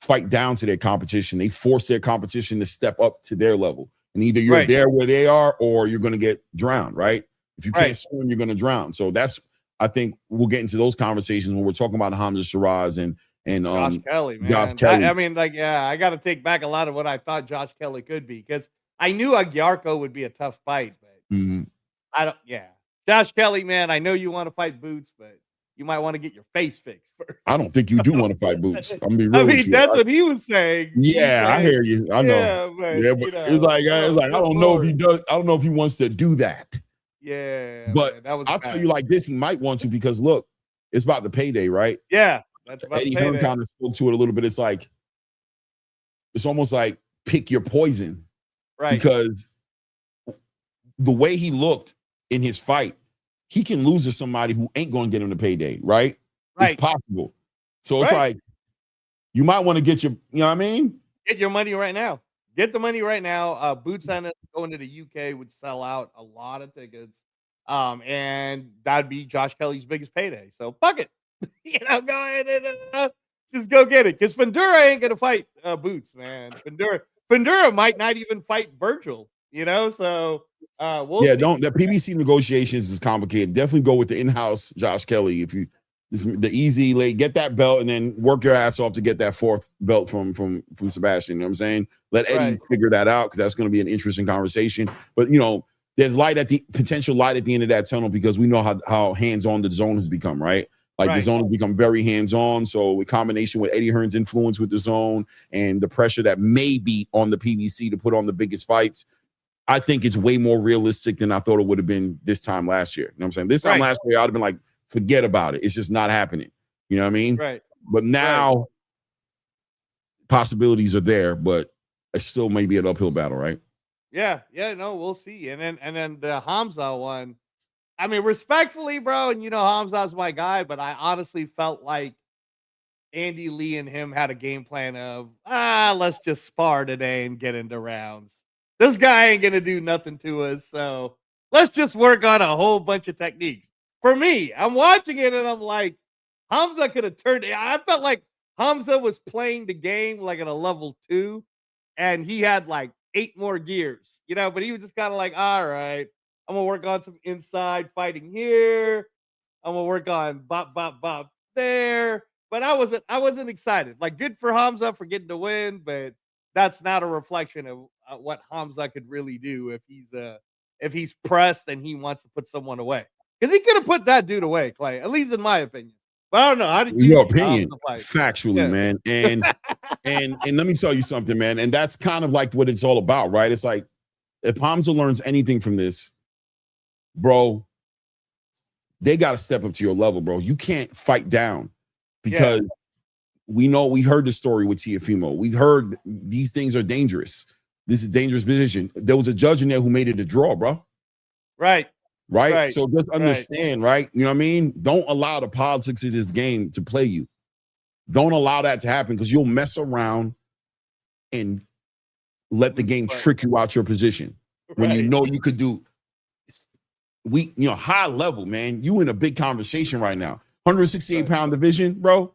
fight down to their competition. They force their competition to step up to their level. And either you're there where they are, or you're going to get drowned, right? If you can't swim, you're going to drown. So that's, I think we'll get into those conversations when we're talking about Hamzah Sheeraz and Josh Kelly, man. Josh Kelly. I mean, like, yeah, I got to take back a lot of what I thought Josh Kelly could be, because I knew Aguiarco would be a tough fight, but I don't. Yeah, Josh Kelly, man. I know you want to fight Boots, but you might want to get your face fixed first. I don't think you do want to fight Boots. I'm be real. I mean, that's what he was saying. Yeah, I hear you. I know. Yeah, but, yeah, but it's like I don't know if he does. I don't know if he wants to do that. Yeah, but man, that was I'll tell you like this: he might want to, because look, it's about the payday, right? Yeah, that's about Eddie Hearn kind of spoke to it a little bit. It's like, it's almost like pick your poison, right? Because the way he looked in his fight, he can lose to somebody who ain't going to get him the payday, right? It's possible. So it's like, you might want to get your, you know what I mean? Get your money right now. Get the money right now. Boots on it going to the UK would sell out a lot of tickets. And that'd be Josh Kelly's biggest payday. So fuck it. You know, go ahead and just go get it. Because Fundura ain't gonna fight Boots, man. Fundura might not even fight Virgil, you know. So we'll see. Don't, the PBC negotiations is complicated. Definitely go with the in-house Josh Kelly. If you the easy late, get that belt and then work your ass off to get that fourth belt from Sebastian. You know what I'm saying? Let Eddie figure that out, because that's going to be an interesting conversation. But you know, there's potential light at the end of that tunnel, because we know how hands-on the zone has become, right? Like the zone has become very hands-on. So in combination with Eddie Hearn's influence with the zone and the pressure that may be on the PBC to put on the biggest fights, I think it's way more realistic than I thought it would have been this time last year. You know what I'm saying? This time last year, I'd have been like, forget about it. It's just not happening. You know what I mean? Right. But now possibilities are there, but it's still maybe an uphill battle, right? Yeah, no, we'll see. And then the Hamzah one, I mean, respectfully, bro, and you know Hamzah's my guy, but I honestly felt like Andy Lee and him had a game plan of, let's just spar today and get into rounds. This guy ain't gonna do nothing to us, so let's just work on a whole bunch of techniques. For me, I'm watching it and I'm like, Hamzah could have turned it. I felt like Hamzah was playing the game like at a level 2, and he had like 8 more gears, you know, but he was just kind of like, all right, I'm gonna work on some inside fighting here. I'm gonna work on bop there. But I wasn't excited. Like, good for Hamzah for getting the win, but that's not a reflection of what Hamzah could really do if he's pressed and he wants to put someone away. Because he could have put that dude away, Clay, at least in my opinion. But I don't know. How did you your opinion? Factually, man. And and let me tell you something, man. And that's kind of like what it's all about, right? It's like, if Hamzah learns anything from this, bro, they got to step up to your level, bro. You can't fight down, because we heard the story with Teofimo. We heard these things are dangerous. This is a dangerous position. There was a judge in there who made it a draw, bro. Right. So just understand, right? You know what I mean? Don't allow the politics of this game to play you. Don't allow that to happen, because you'll mess around and let the game trick you out your position when you know you could do. High level, man. You in a big conversation right now. 168-pound division, bro.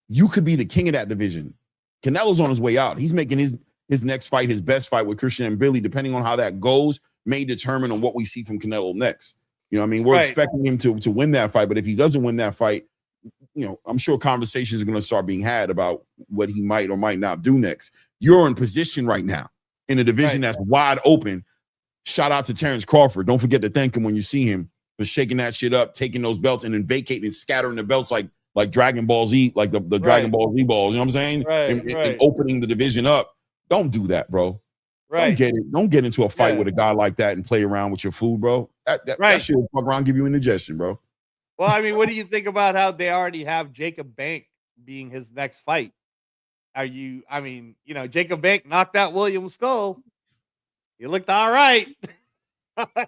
You could be the king of that division. Canelo's on his way out. He's making his next fight, his best fight with Christian and Billy, depending on how that goes, may determine on what we see from Canelo next. You know what I mean? We're expecting him to win that fight, but if he doesn't win that fight, you know, I'm sure conversations are going to start being had about what he might or might not do next. You're in position right now in a division that's wide open. Shout out to Terrence Crawford. Don't forget to thank him when you see him for shaking that shit up, taking those belts and then vacating and scattering the belts like Dragon Ball Z, like the Dragon Ball Z balls. You know what I'm saying? And opening the division up Don't do that, bro. Right. Don't get into a fight Yeah. with a guy like that and play around with your food, bro. That Right. shit will fuck around, give you indigestion, bro. Well, I mean, what do you think about how they already have Jacob Bank being his next fight? I mean, Jacob Bank knocked out William Skull. He looked all right. My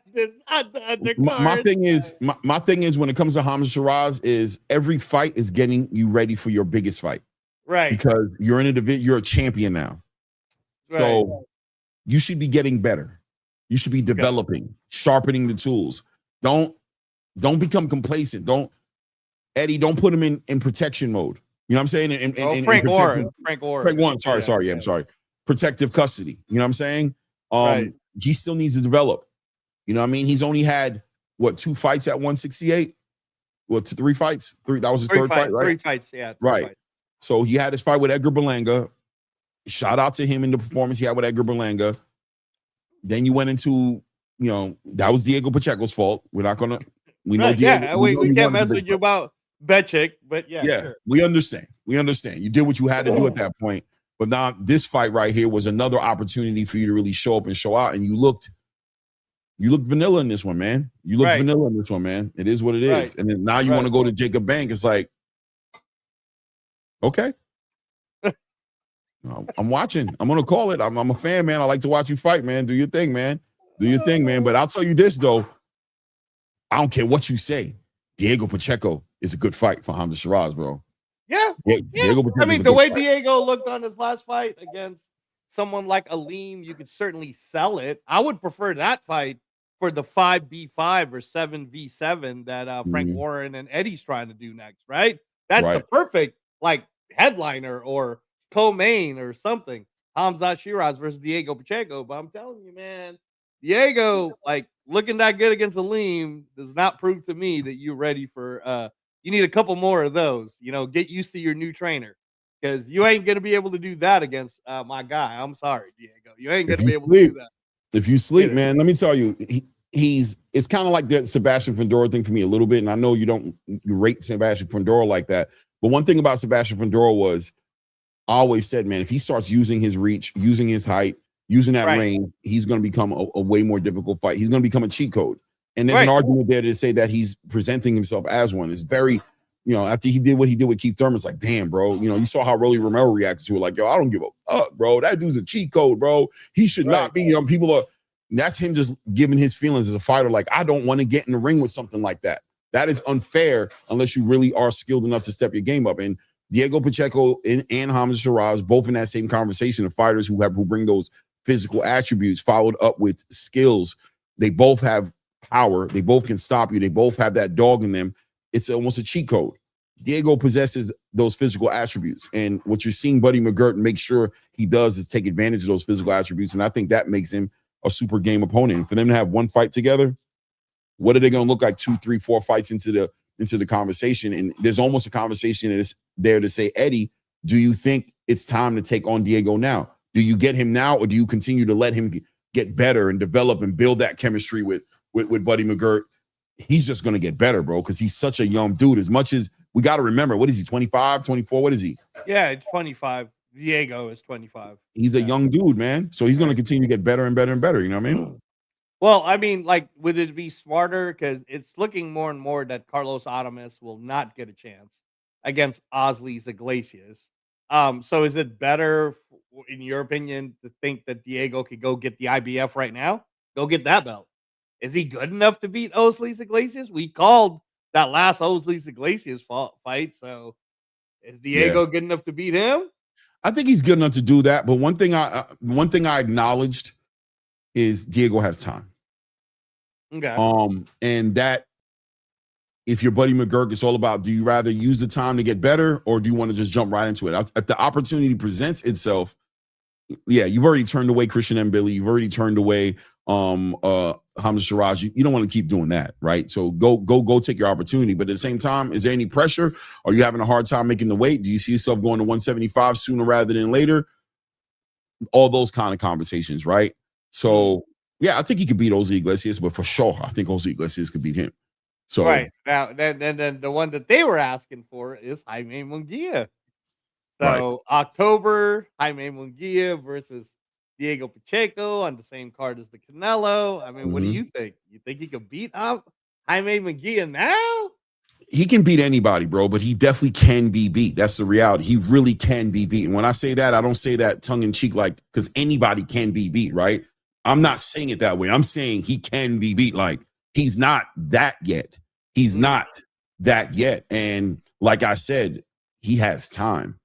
thing is when it comes to Hamzah Sheeraz is every fight is getting you ready for your biggest fight. Right. Because you're in a division, you're a champion now. So Right. you should be getting better. You should be developing, sharpening the tools. Don't become complacent. Don't put him in protection mode. You know what I'm saying? Frank Warren. Frank Warren. Sorry. I'm sorry. Protective custody. You know what I'm saying? Right. He still needs to develop. You know what I mean? He's only had 2 fights at 168? 3 fights? That was his third fight, right? 3 fights, yeah. Right. Fights. So he had his fight with Edgar Berlanga. Shout out to him in the performance he had with Edgar Berlanga. Then you went into, that was Diego Pacheco's fault. We know Diego. Yeah, we can't mess with you about Bechik, but yeah. Sure. We understand. You did what you had to do at that point. But now this fight right here was another opportunity for you to really show up and show out. And you looked vanilla in this one, man. Vanilla in this one, man. It is what it is. Right. And then now you want to go to Jacob Bank. It's like, okay. I'm watching. I'm going to call it. I'm a fan, man. I like to watch you fight, man. Do your thing, man. But I'll tell you this, though. I don't care what you say. Diego Pacheco is a good fight for Hamzah Sheeraz, bro. Yeah. Diego Pacheco, I mean, the way Diego looked on his last fight against someone like Aleem, you could certainly sell it. I would prefer that fight for the 5v5 or 7v7 that Frank Warren and Eddie's trying to do next, right? That's the perfect headliner or co-main or something. Hamzah Sheeraz versus Diego Pacheco. But I'm telling you, man, Diego, looking that good against Aleem does not prove to me that you're ready for you need a couple more of those. Get used to your new trainer. Because you ain't gonna be able to do that against my guy. I'm sorry, Diego. You ain't gonna be able to do that. If you sleep, man, let me tell you, it's kind of like the Sebastian Fundora thing for me a little bit. And I know you rate Sebastian Fundora like that. But one thing about Sebastian Fundora was I always said, man, if he starts using his reach, using his height, using that range, he's going to become a way more difficult fight. He's going to become a cheat code. And there's an argument there to say that he's presenting himself as one. It's very, after he did what he did with Keith Thurman, it's like, damn, bro, you saw how Rolly Romero reacted to it. Like, yo, I don't give a fuck, bro. That dude's a cheat code, bro. He should not be. That's him just giving his feelings as a fighter. Like, I don't want to get in the ring with something like that. That is unfair unless you really are skilled enough to step your game up. And Diego Pacheco and Hamzah Sheeraz, both in that same conversation of fighters who bring those physical attributes followed up with skills. They both have power. They both can stop you. They both have that dog in them. It's almost a cheat code. Diego possesses those physical attributes. And what you're seeing Buddy McGirt make sure he does is take advantage of those physical attributes. And I think that makes him a super game opponent. And for them to have one fight together, what are they going to look like 2, 3, 4 fights into the conversation? And there's almost a conversation that is there to say, Eddie, do you think it's time to take on Diego now? Do you get him now, or do you continue to let him get better and develop and build that chemistry with Buddy McGirt? He's just going to get better, bro, because he's such a young dude. As much as we got to remember, what is he, 25, 24? What is he? Yeah, it's 25. Diego is 25. He's a young dude, man. So he's going to continue to get better and better and better. You know what I mean? Well, I mean, would it be smarter? Because it's looking more and more that Carlos Adames will not get a chance against Osleys Iglesias. So is it better, in your opinion, to think that Diego could go get the IBF right now? Go get that belt. Is he good enough to beat Osleys Iglesias? We called that last Osleys Iglesias fight. So is Diego good enough to beat him? I think he's good enough to do that. But one thing I acknowledged is Diego has time. Okay. And that if you're Buddy McGirt, it's all about, do you rather use the time to get better, or do you want to just jump right into it? If the opportunity presents itself, you've already turned away Christian Mbili. You've already turned away Hamzah Sheeraz. You don't want to keep doing that, right? So go take your opportunity. But at the same time, is there any pressure? Are you having a hard time making the weight? Do you see yourself going to 175 sooner rather than later? All those kind of conversations, right? So yeah, I think he could beat Jose Iglesias, but for sure, I think Jose Iglesias could beat him. So right now, then the one that they were asking for is Jaime Munguia. So October, Jaime Munguia versus Diego Pacheco on the same card as the Canelo. I mean, what do Mhm. you think? You think he could beat up Jaime Munguia now? He can beat anybody, bro, but he definitely can be beat. That's the reality. He really can be beat. And when I say that, I don't say that tongue in cheek, like, because anybody can be beat, right? I'm not saying it that way. I'm saying he can be beat. Like, he's not that yet. He's not that yet. And like I said, he has time.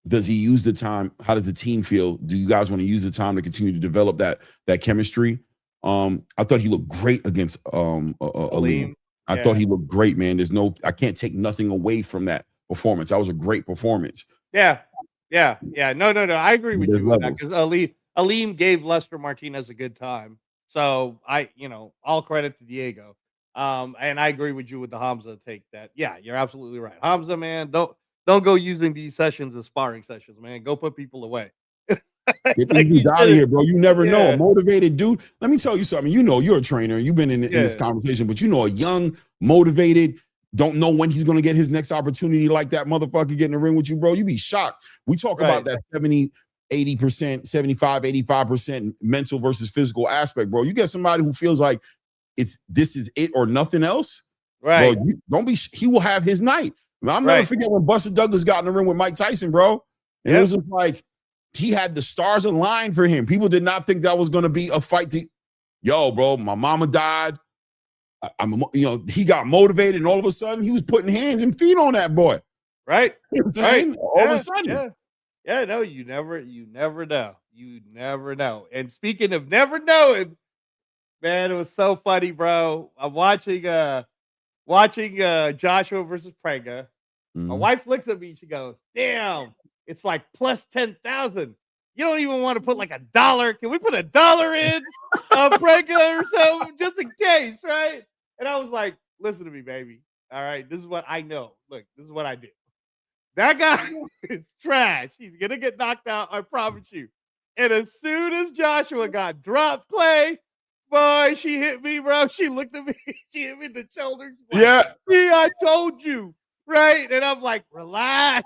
Does he use the time? How does the team feel? Do you guys want to use the time to continue to develop that chemistry? I thought he looked great against Aleem. I thought he looked great, man. I can't take nothing away from that performance. That was a great performance. Yeah. No. I agree with There's you on that levels. because Aleem gave Lester Martinez a good time. So all credit to Diego. And I agree with you with the Hamzah take that. Yeah, you're absolutely right. Hamzah, man, don't go using these sessions as sparring sessions, man. Go put people away. Get these Like dudes you out of did. here, bro. You never know. A Yeah. motivated dude. Let me tell you something. You know, you're a trainer. You've been in this Yeah. conversation, but you know, a young, motivated, don't know when he's going to get his next opportunity like that motherfucker get in the ring with you, bro. You be shocked. We talk about Right. that 70, 80%, 75, 85% mental versus physical aspect, bro. You get somebody who feels like this is it or nothing else, Right. bro. Don't be. He will have his night. I'll never Right. forget when Buster Douglas got in the ring with Mike Tyson, bro. And it was just like he had the stars aligned for him. People did not think that was going to be a fight. Bro, my mama died. He got motivated, and all of a sudden he was putting hands and feet on that boy. Right. You know what I'm saying? All of a sudden. Yeah, no, you never know. You never know. And speaking of never knowing, man, it was so funny, bro. I'm watching Joshua versus Pranga. My wife looks at me, she goes, "Damn, it's like plus 10,000. You don't even want to put like $1. Can we put $1 in Pranga or something just in case, right?" And I was like, "Listen to me, baby. All right, this is what I know. Look, this is what I do. That guy is trash. He's gonna get knocked out, I promise you." And as soon as Joshua got dropped, Clay, boy, she hit me, bro. She looked at me, she hit me in the shoulder. Like, Yeah. "See, I told you." Right. And I'm like, relax.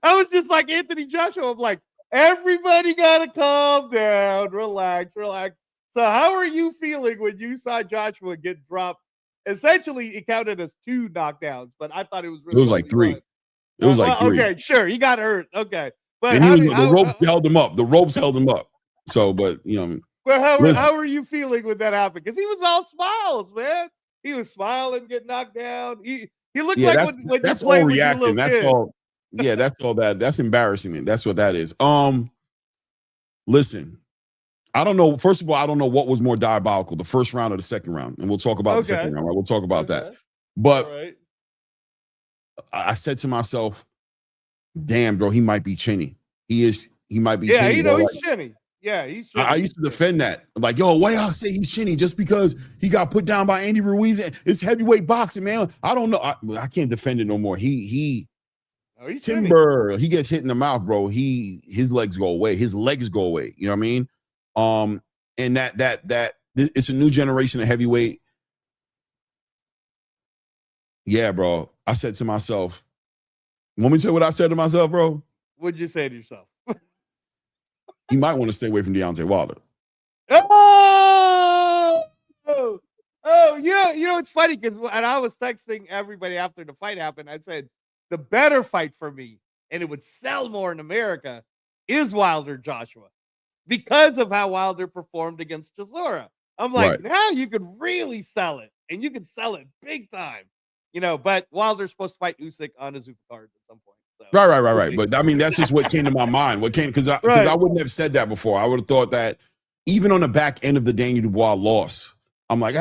I was just like Anthony Joshua. I'm like, everybody gotta calm down, relax. So how are you feeling when you saw Joshua get dropped? Essentially, it counted as 2 knockdowns, but I thought it was really It was like 3. one. It was like 3. Okay, sure. He got hurt. Okay. But And the ropes held him up. The ropes held him up. So, but how are you feeling when that happened? Because he was all smiles, man. He was smiling, getting knocked down. He looked like when that's you play all with your reacting. little That's kid. all. Yeah, that's all that. That's embarrassment. That's what that is. Listen, I don't know. First of all, I don't know what was more diabolical, the first round or the second round. And we'll talk about the second round, right? We'll talk about that. But I said to myself, damn, bro, he might be chinny. He might be chinny. Yeah, he's chinny. Yeah, he's chinny. I used to defend that. Like, yo, why y'all say he's chinny just because he got put down by Andy Ruiz? It's heavyweight boxing, man. I don't know. I can't defend it no more. He's timber. Chinny. He gets hit in the mouth, bro. His legs go away. His legs go away. You know what I mean? And that it's a new generation of heavyweight. Yeah, bro. I said to myself, want me to tell you what I said to myself, bro? What'd you say to yourself? You might want to stay away from Deontay Wilder. It's funny because when I was texting everybody after the fight happened, I said the better fight for me, and it would sell more in America, is Wilder Joshua because of how Wilder performed against Chisora. I'm like, now you could really sell it, and you can sell it big time, But Wilder's supposed to fight Usyk on a Zuffa card at some point. So. Right. But I mean, that's just what came to my mind. Because I wouldn't have said that before. I would have thought that even on the back end of the Daniel Dubois loss, I'm like,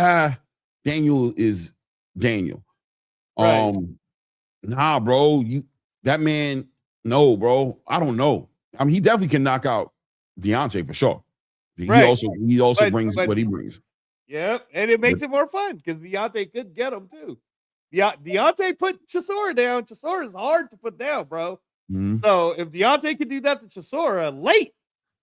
Daniel is Daniel. Right. Nah, bro, that man, no, bro. I don't know. I mean, he definitely can knock out Deontay for sure. He also brings what he brings. Yep, and it makes it more fun because Deontay could get him too. Deontay put Chisora down. Chisora is hard to put down, bro. Mm-hmm. So if Deontay could do that to Chisora late,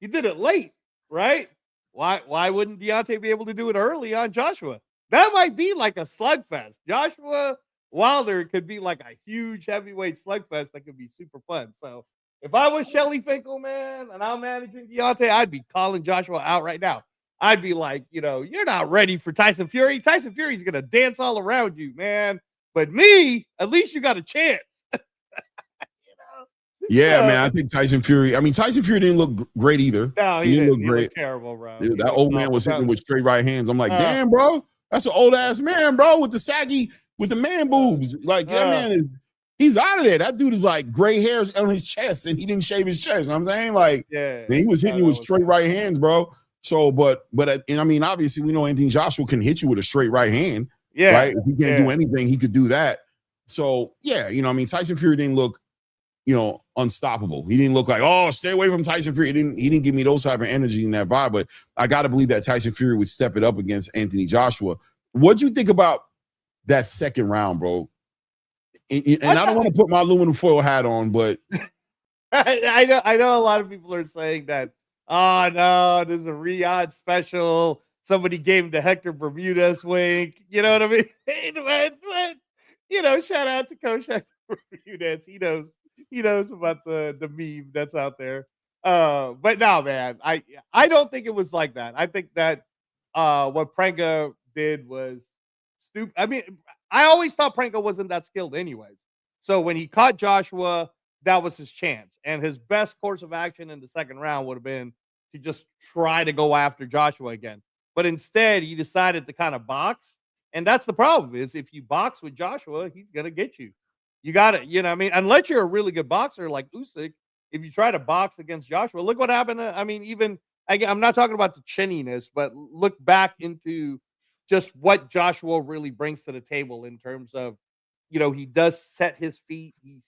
he did it late, right? Why wouldn't Deontay be able to do it early on Joshua? That might be like a slugfest. Joshua Wilder could be like a huge heavyweight slugfest that could be super fun. So if I was Shelly Finkel, man, and I'm managing Deontay, I'd be calling Joshua out right now. I'd be like, you're not ready for Tyson Fury. Tyson Fury's gonna dance all around you, man. But me, at least you got a chance. Yeah, man. I think Tyson Fury didn't look great either. No, he didn't look great. Looked terrible, bro. Dude, that old man was hitting with straight right hands. I'm like, damn, bro, that's an old ass man, bro, with the man boobs. Like that man he's out of there. That dude is like gray hairs on his chest, and he didn't shave his chest. You know what I'm saying? Like, man, he was hitting you with straight right hands, bro. So, but I mean, obviously, we know Anthony Joshua can hit you with a straight right hand. Yeah, right. If he can't do anything, he could do that. So, yeah, Tyson Fury didn't look, unstoppable. He didn't look like, oh, stay away from Tyson Fury. He didn't give me those type of energy in that vibe. But I got to believe that Tyson Fury would step it up against Anthony Joshua. What'd you think about that second round, bro? And I don't want to put my aluminum foil hat on, but I know a lot of people are saying that. Oh no, this is a Riyadh special. Somebody gave him the Hector Bermudez wink. You know what I mean? Shout out to Coach Hector Bermudez. He knows about the meme that's out there. But no, man, I don't think it was like that. I think that what Pranka did was stupid. I mean, I always thought Pranka wasn't that skilled anyways. So when he caught Joshua, that was his chance. And his best course of action in the second round would have been to just try to go after Joshua again. But instead, he decided to kind of box. And that's the problem is if you box with Joshua, he's going to get you. You got to, unless you're a really good boxer like Usyk, if you try to box against Joshua, look what happened. I'm not talking about the chinniness, but look back into just what Joshua really brings to the table in terms of, he does set his feet. He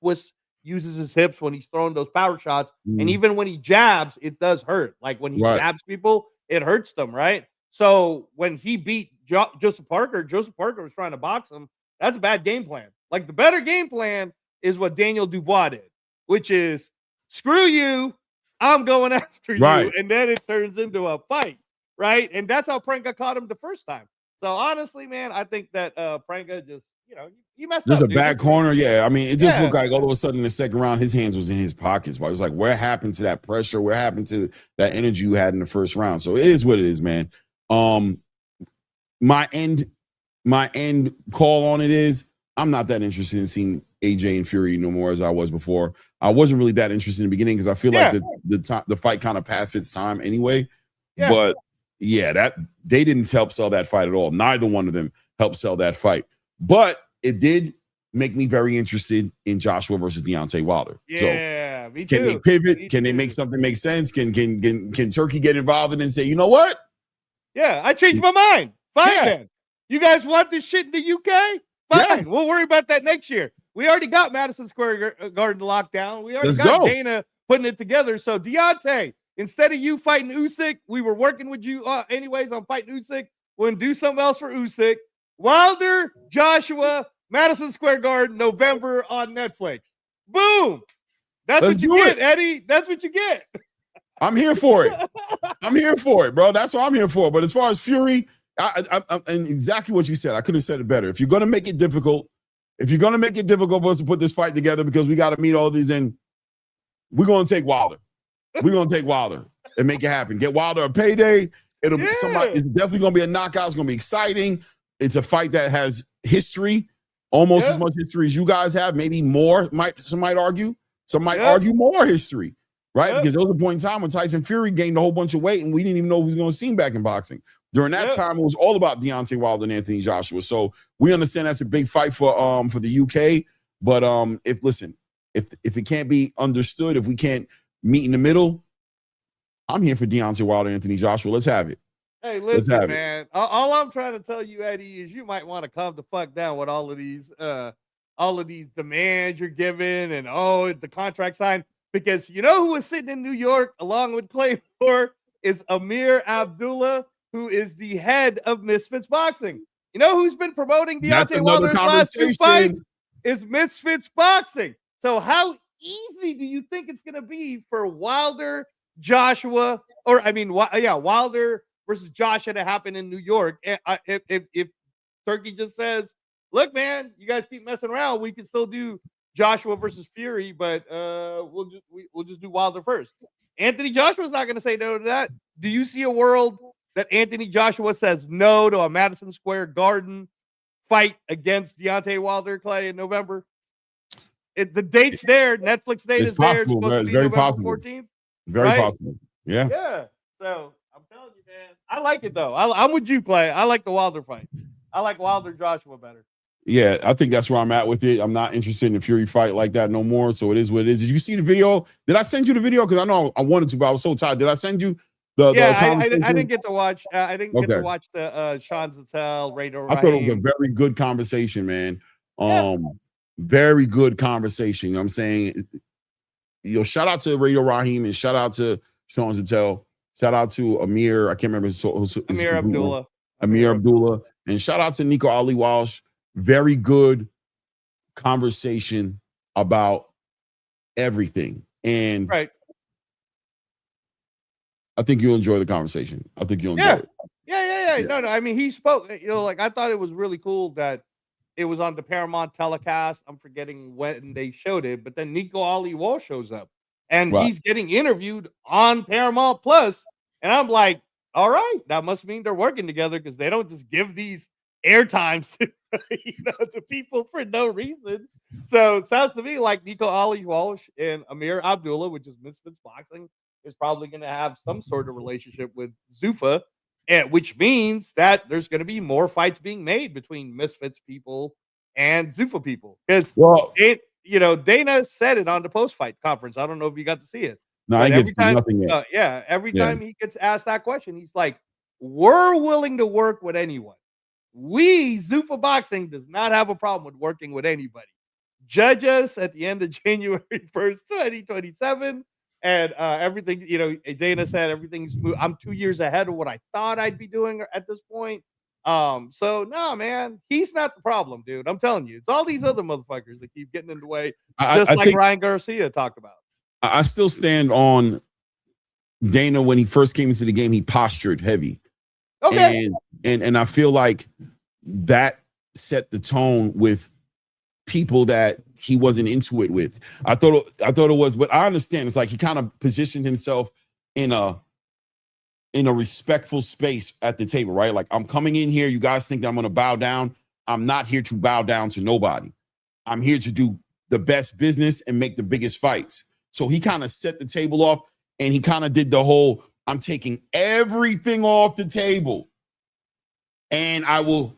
twists, uses his hips when he's throwing those power shots. And even when he jabs, it does hurt. Like when he jabs people, it hurts them, right? So when he beat Joseph Parker was trying to box him. That's a bad game plan. Like the better game plan is what Daniel Dubois did, which is screw you, I'm going after you. And then it turns into a fight, right? And that's how Pranka caught him the first time. So honestly, man, I think that Pranka just, he messed up. Just a bad corner. Yeah. I mean, it just looked like all of a sudden in the second round, his hands was in his pockets. But it was like, what happened to that pressure? What happened to that energy you had in the first round? So it is what it is, man. My end call on it is I'm not that interested in seeing AJ and Fury no more as I was before. I wasn't really that interested in the beginning because I feel like the fight kind of passed its time anyway. Yeah. But yeah, that they didn't help sell that fight at all. Neither one of them helped sell that fight. But it did make me very interested in Joshua versus Deontay Wilder. Yeah, so, me too. Can they pivot? Can they make something make sense? Can Turkey get involved and say, you know what? Yeah, I changed my mind. Fine, then. You guys want this shit in the UK? Fine. We'll worry about that next year. We already got Madison Square Garden locked down. We already got Dana putting it together. So Deontay, instead of you fighting Usyk, we were working with you anyways on fighting Usyk. We're going to do something else for Usyk. Wilder, Joshua, Madison Square Garden, November on Netflix. Boom. That's what you get, Eddie. That's what you get. I'm here for it. I'm here for it, bro. That's what I'm here for. But as far as Fury, and exactly what you said, I could have said it better. If you're going to make it difficult for us to put this fight together because we got to meet all these in, we're going to take Wilder. We're going to take Wilder and make it happen. Get Wilder a payday. It'll be somebody. It's definitely going to be a knockout. It's going to be exciting. It's a fight that has history, almost as much history as you guys have, maybe more. Some might argue. Some might argue more history, right? Because there was a point in time when Tyson Fury gained a whole bunch of weight, and we didn't even know if we was going to see him back in boxing. During that time, it was all about Deontay Wilder and Anthony Joshua. So we understand that's a big fight for the UK. But if it can't be understood, if we can't meet in the middle, I'm here for Deontay Wilder, Anthony Joshua. Let's have it. Hey, listen, man. All I'm trying to tell you, Eddie, is you might want to calm the fuck down with all of these demands you're giving and the contract signed. Because you know who was sitting in New York along with Claymore is Amir Abdullah, who is the head of Misfits Boxing. You know who's been promoting Deontay Wilder's last two fights? Is Misfits Boxing. So how easy do you think it's going to be for Wilder, Joshua, Wilder versus Joshua to happen in New York? If Turkey just says, look, man, you guys keep messing around. We can still do Joshua versus Fury, but we'll just do Wilder first. Anthony Joshua's not going to say no to that. Do you see a world that Anthony Joshua says no to a Madison Square Garden fight against Deontay Wilder, Clay, in November? The date's there. Netflix date is there. It's supposed to be very November possible. 14th. Very right? possible. Yeah. Yeah. So I'm telling you, man, I like it though. I'm with you, Clay. I like the Wilder fight. I like Wilder Joshua better. Yeah, I think that's where I'm at with it. I'm not interested in a Fury fight like that no more. So it is what it is. Did you see the video? Did I send you the video? Because I know I wanted to, but I was so tired. Did I send you the? I didn't get to watch. I didn't get to watch the Sean Zattel, Radar. I thought it was a very good conversation, man. Very good conversation. You know what I'm saying, shout out to Radio Raheem and shout out to Sean Zattel. Shout out to Amir. I can't remember his Amir Abdullah. Amir Abdullah. And shout out to Nico Ali Walsh. Very good conversation about everything. And right. I think you'll enjoy the conversation. I think you'll enjoy it. Yeah. No. I mean, he spoke, like I thought it was really cool that it was on the Paramount telecast. I'm forgetting when they showed it, but then Nico Ali Walsh shows up and he's getting interviewed on Paramount Plus. And I'm like, all right, that must mean they're working together because they don't just give these airtimes to, to people for no reason. So it sounds to me like Nico Ali Walsh and Amir Abdullah, which is Misfits Boxing, is probably going to have some sort of relationship with Zuffa, which means that there's going to be more fights being made between Misfits people and Zuffa people. Because Dana said it on the post-fight conference. I don't know if you got to see it. No, I didn't get nothing yet. Every time he gets asked that question, he's like, we're willing to work with anyone. We, Zuffa Boxing, does not have a problem with working with anybody. Judge us at the end of January 1st, 2027. And everything, Dana said everything's moved. I'm 2 years ahead of what I thought I'd be doing at this point. So no, man, he's not the problem, dude. I'm telling you, it's all these other motherfuckers that keep getting in the way, just like think Ryan Garcia talked about. I still stand on Dana. When he first came into the game, he postured heavy. Okay. And I feel like that set the tone with people that he wasn't into it with. I thought it was, but I understand. It's like he kind of positioned himself in a respectful space at the table, right? Like, I'm coming in here. You guys think that I'm going to bow down. I'm not here to bow down to nobody. I'm here to do the best business and make the biggest fights. So he kind of set the table off, and he kind of did the whole, I'm taking everything off the table, and I will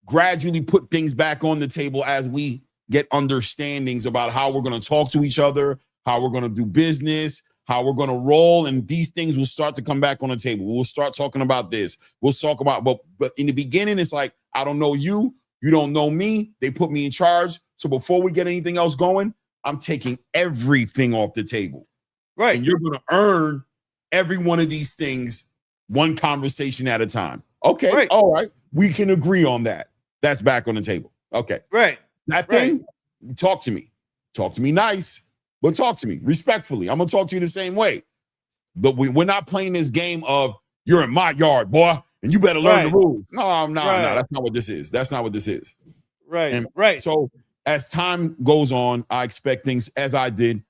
gradually put things back on the table as we get understandings about how we're going to talk to each other, how we're going to do business, how we're going to roll, and these things will start to come back on the table. We'll start talking about this. We'll talk about, but in the beginning, it's like, I don't know you, you don't know me. They put me in charge. So before we get anything else going, I'm taking everything off the table. Right. And you're going to earn every one of these things one conversation at a time. Okay. Right. All right. We can agree on that. That's back on the table. Okay. Right. That thing, talk to me. Talk to me nice, but talk to me respectfully. I'm going to talk to you the same way. But we're not playing this game of you're in my yard, boy, and you better learn the rules. No, that's not what this is. That's not what this is. Right. And right. So as time goes on, I expect things, as I did,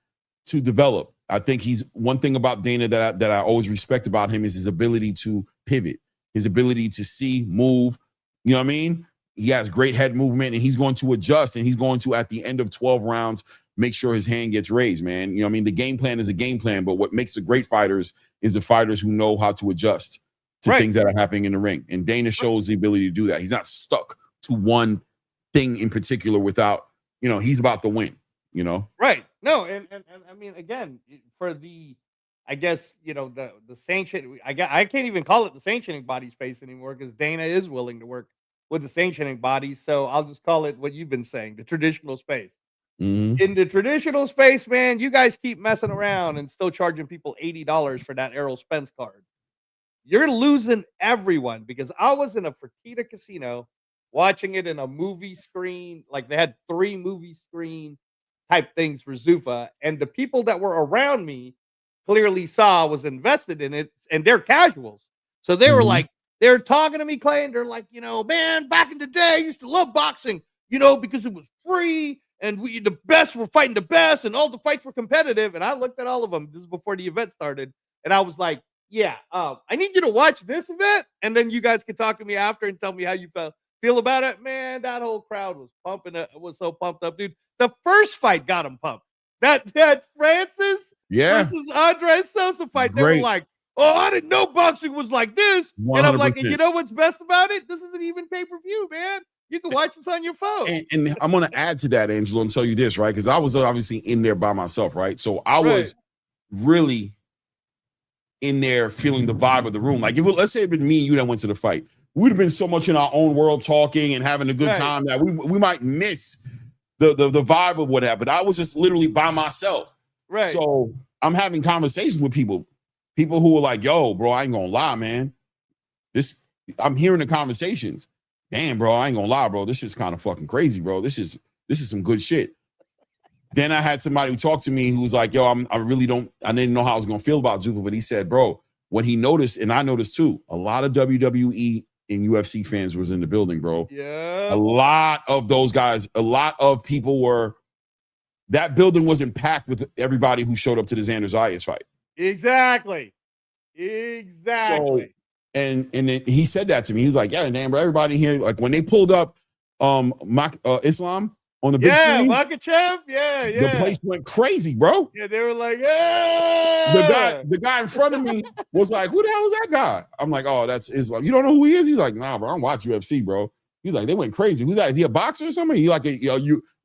to develop. I think he's one thing about Dana that I always respect about him is his ability to pivot, his ability to see, move. You know what I mean? He has great head movement, and he's going to adjust, and he's going to, at the end of 12 rounds, make sure his hand gets raised, man. You know what I mean? The game plan is a game plan, but what makes the great fighters is the fighters who know how to adjust to things that are happening in the ring. And Dana shows the ability to do that. He's not stuck to one thing in particular without, he's about to win, Right. No, and I mean, again, for the, I guess, the sanction, I can't even call it the sanctioning body space anymore because Dana is willing to work with the sanctioning bodies. So I'll just call it what you've been saying, the traditional space. Mm-hmm. In the traditional space, man, you guys keep messing around and still charging people $80 for that Errol Spence card. You're losing everyone because I was in a Fertitta casino watching it in a movie screen. Like they had 3 movie screen type things for Zuffa, and the people that were around me clearly saw I was invested in it, and they're casuals. So they were like, they're talking to me, Clay, and they're like, man, back in the day, I used to love boxing. because it was free and the best were fighting the best and all the fights were competitive. And I looked at all of them. This is before the event started. And I was like, yeah, I need you to watch this event. And then you guys can talk to me after and tell me how you feel about it. Man, that whole crowd was was so pumped up, dude. The first fight got him pumped. That Francis versus Andre Sosa fight, they were like, oh, I didn't know boxing was like this. 100%. And I'm like, and you know what's best about it? This isn't even pay-per-view, man. You can watch this on your phone. And I'm going to add to that, Angelo, and tell you this, right? Because I was obviously in there by myself, right? So I was really in there feeling the vibe of the room. Like, let's say it had been me and you that went to the fight. We'd have been so much in our own world talking and having a good time that we might miss the vibe of whatever. But I was just literally by myself. Right. So I'm having conversations with people who are like, yo, bro, I ain't gonna lie, man. I'm hearing the conversations. Damn, bro, I ain't gonna lie, bro. This is kind of fucking crazy, bro. This is some good shit. Then I had somebody who talked to me who was like, yo, I didn't know how I was gonna feel about Zuffa, but he said, bro, what he noticed, and I noticed too, a lot of WWE and UFC fans was in the building, bro. Yeah. A lot of those guys, a lot of people that building wasn't packed with everybody who showed up to the Xander Zayas fight. Exactly. So, and then he said that to me. He's like, yeah, damn, bro, everybody here, like when they pulled up Islam on the big screen. Makhachev, The place went crazy, bro. Yeah, they were like, yeah. The guy in front of me was like, who the hell is that guy? I'm like, oh, that's Islam. You don't know who he is? He's like, nah, bro, I'm watching UFC, bro. He's like, they went crazy. Who's that? Is he a boxer or something? He like,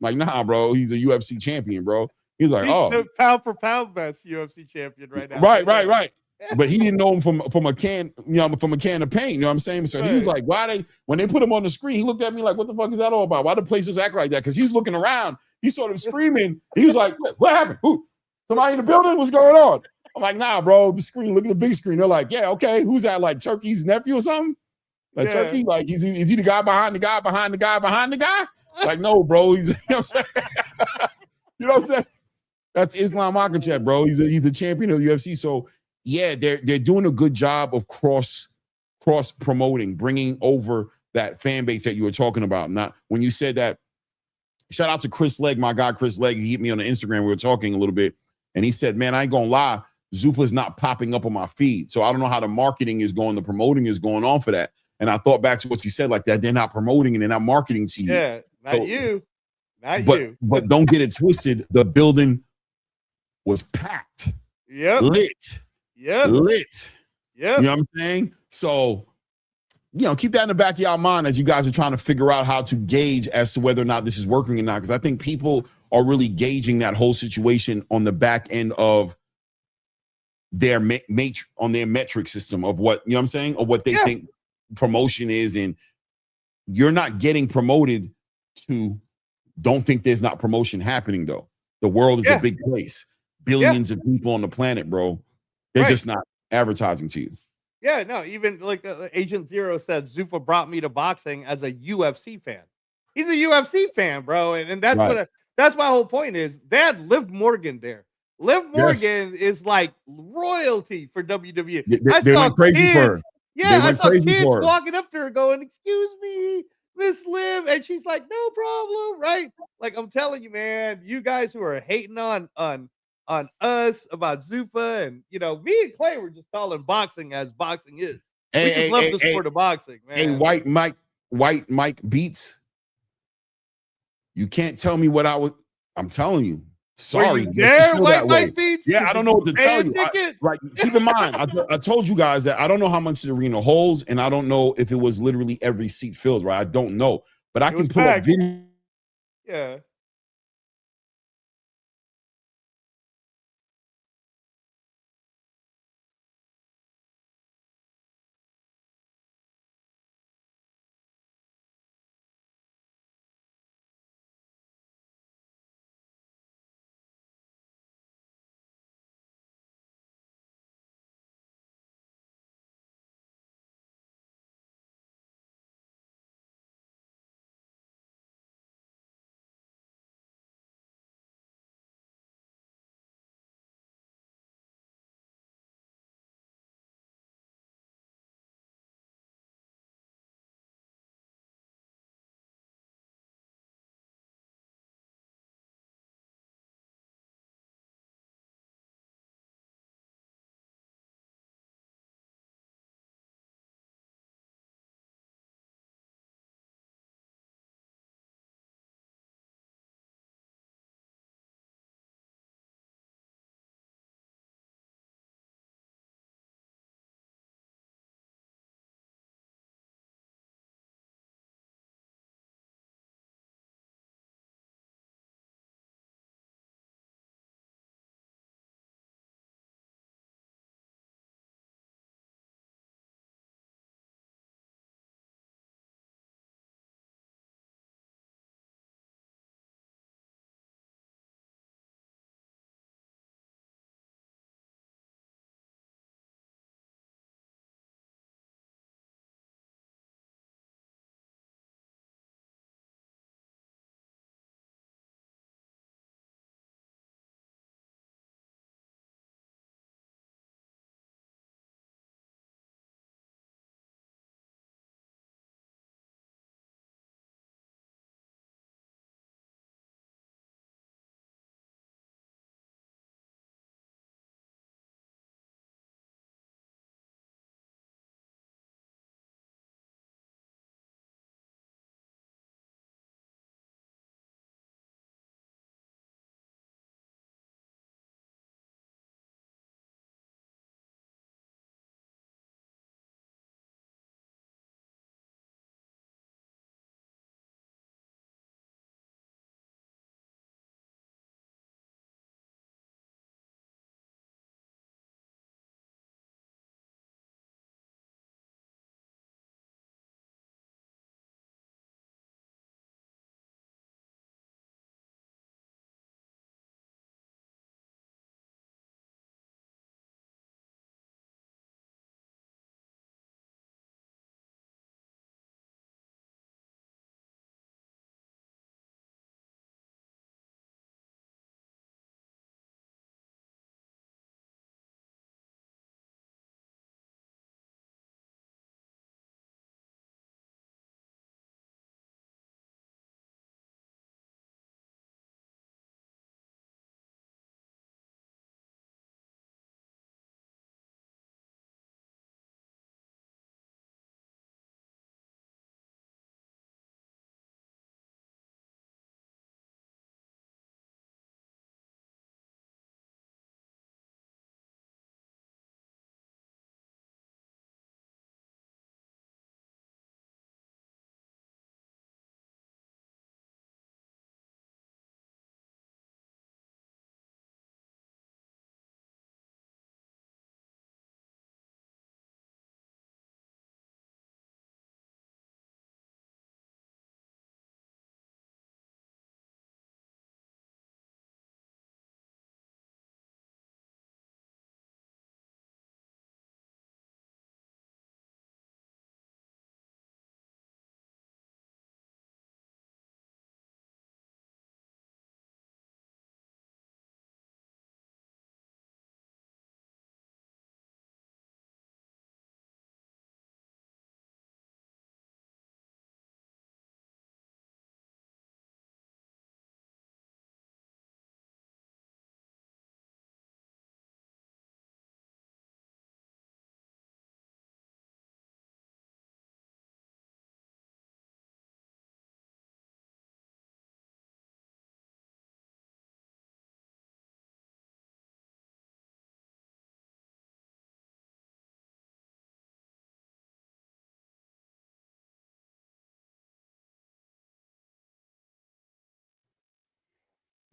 like, nah, bro, he's a UFC champion, bro. He's like, he's the pound for pound best UFC champion right now. Right. But he didn't know him from a can, from a can of paint. You know what I'm saying? So he was like, when they put him on the screen, he looked at me like, what the fuck is that all about? Why the place just act like that? Because he's looking around. He saw them screaming. He was like, what happened? Who? Somebody in the building? What's going on? I'm like, nah, bro, the screen, look at the big screen. They're like, yeah, okay. Who's that? Like Turkey's nephew or something? Like Turkey? Like, is he the guy behind the guy behind the guy behind the guy? Like, no, bro. He's, you know what I'm saying? You know what I'm saying? That's Islam Makhachev, bro. He's a champion of the UFC. So yeah, they're doing a good job of cross promoting, bringing over that fan base that you were talking about. Not when you said that. Shout out to Chris Legg, my guy Chris Legg. He hit me on the Instagram. We were talking a little bit, and he said, "Man, I ain't gonna lie, Zuffa's not popping up on my feed, so I don't know how the marketing is going, the promoting is going on for that." And I thought back to what you said, like that they're not promoting and they're not marketing to you. Yeah, not you. But don't get it twisted. The building was packed. Yep. Lit. Yep. Lit. Yep. You know what I'm saying? So, keep that in the back of your mind as you guys are trying to figure out how to gauge as to whether or not this is working or not. Because I think people are really gauging that whole situation on the back end of their metric system of what, you know what I'm saying? Of what they think promotion is. And you're not getting promoted to don't think there's not promotion happening, though. The world is a big place. Billions of people on the planet, bro. They're just not advertising to you. Yeah, no, even like Agent Zero said, Zuffa brought me to boxing as a UFC fan. He's a UFC fan, bro. And that's that's my whole point is they had Liv Morgan there. Liv Morgan is like royalty for WWE. They went crazy for her. Yeah, I saw kids walking up to her going, "Excuse me, Miss Liv," and she's like, "No problem," right? Like I'm telling you, man, you guys who are hating on us about Zuffa, and me and Clay were just calling boxing as boxing is. We just love the sport of boxing, man. Hey, White Mike Beats. You can't tell me what I'm telling you. Sorry. Were you there, White Mike Beats? Yeah, I don't know what to tell you. Keep in mind, I told you guys that I don't know how much the arena holds, and I don't know if it was literally every seat filled, right? I don't know. But I can pull up video. Yeah.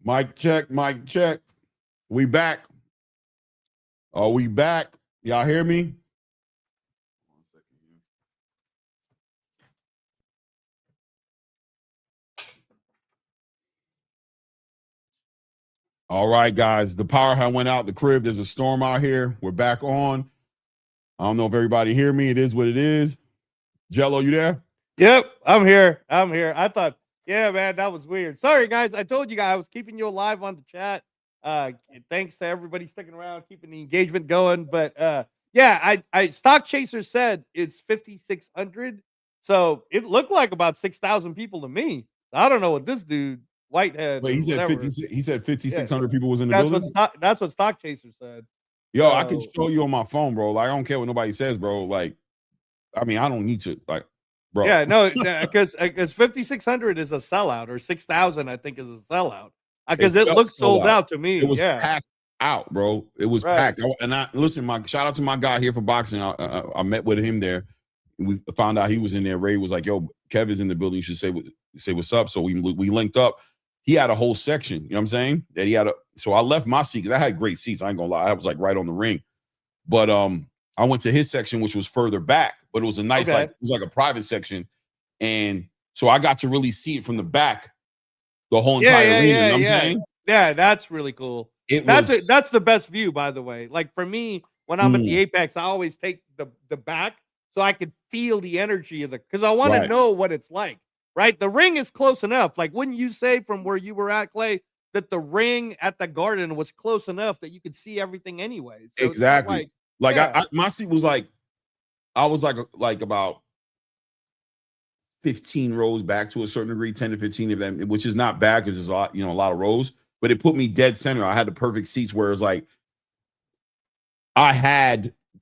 Mic check, mic check. We back. Are we back? Y'all hear me? All right, guys. The power went out the crib. There's a storm out here. We're back on. I don't know if everybody hear me. It is what it is. Jello, you there? Yep, I'm here. I thought, yeah, man, that was weird. Sorry, guys. I told you guys I was keeping you alive on the chat. Thanks to everybody sticking around, keeping the engagement going. But yeah, I Stock Chaser said it's 5,600. So it looked like about 6,000 people to me. I don't know what this dude Whitehead. Wait, he said 50. He said 5,600 people was in the building. That's what Stock Chaser said. Yo, I can show you on my phone, bro. Like, I don't care what nobody says, bro. Like, I mean, I don't need to, like, bro. Yeah, no, because 5,600 is a sellout, or 6,000, I think, is a sellout. Because it looks sold out to me. It was packed out, bro. It was packed. Listen, shout out to my guy here for boxing. I met with him there. We found out he was in there. Ray was like, "Yo, Kev is in the building. You should say what's up." So we linked up. He had a whole section. You know what I'm saying? That he had So I left my seat because I had great seats. I ain't gonna lie. I was like right on the ring. But I went to his section, which was further back. But it was a nice, it was like a private section, and so I got to really see it from the back. The whole entire arena, you know what I'm saying? Yeah, that's really cool. That's the best view, by the way. Like for me, when I'm at the Apex, I always take the back so I could feel the energy of because I want to know what it's like. Right? The ring is close enough. Like, wouldn't you say from where you were at, Clay, that the ring at the Garden was close enough that you could see everything anyway? So exactly. My seat was like, I was like about 15 rows back to a certain degree, 10 to 15 of them, which is not bad because there's a lot of rows, but it put me dead center. I had the perfect seats where it's like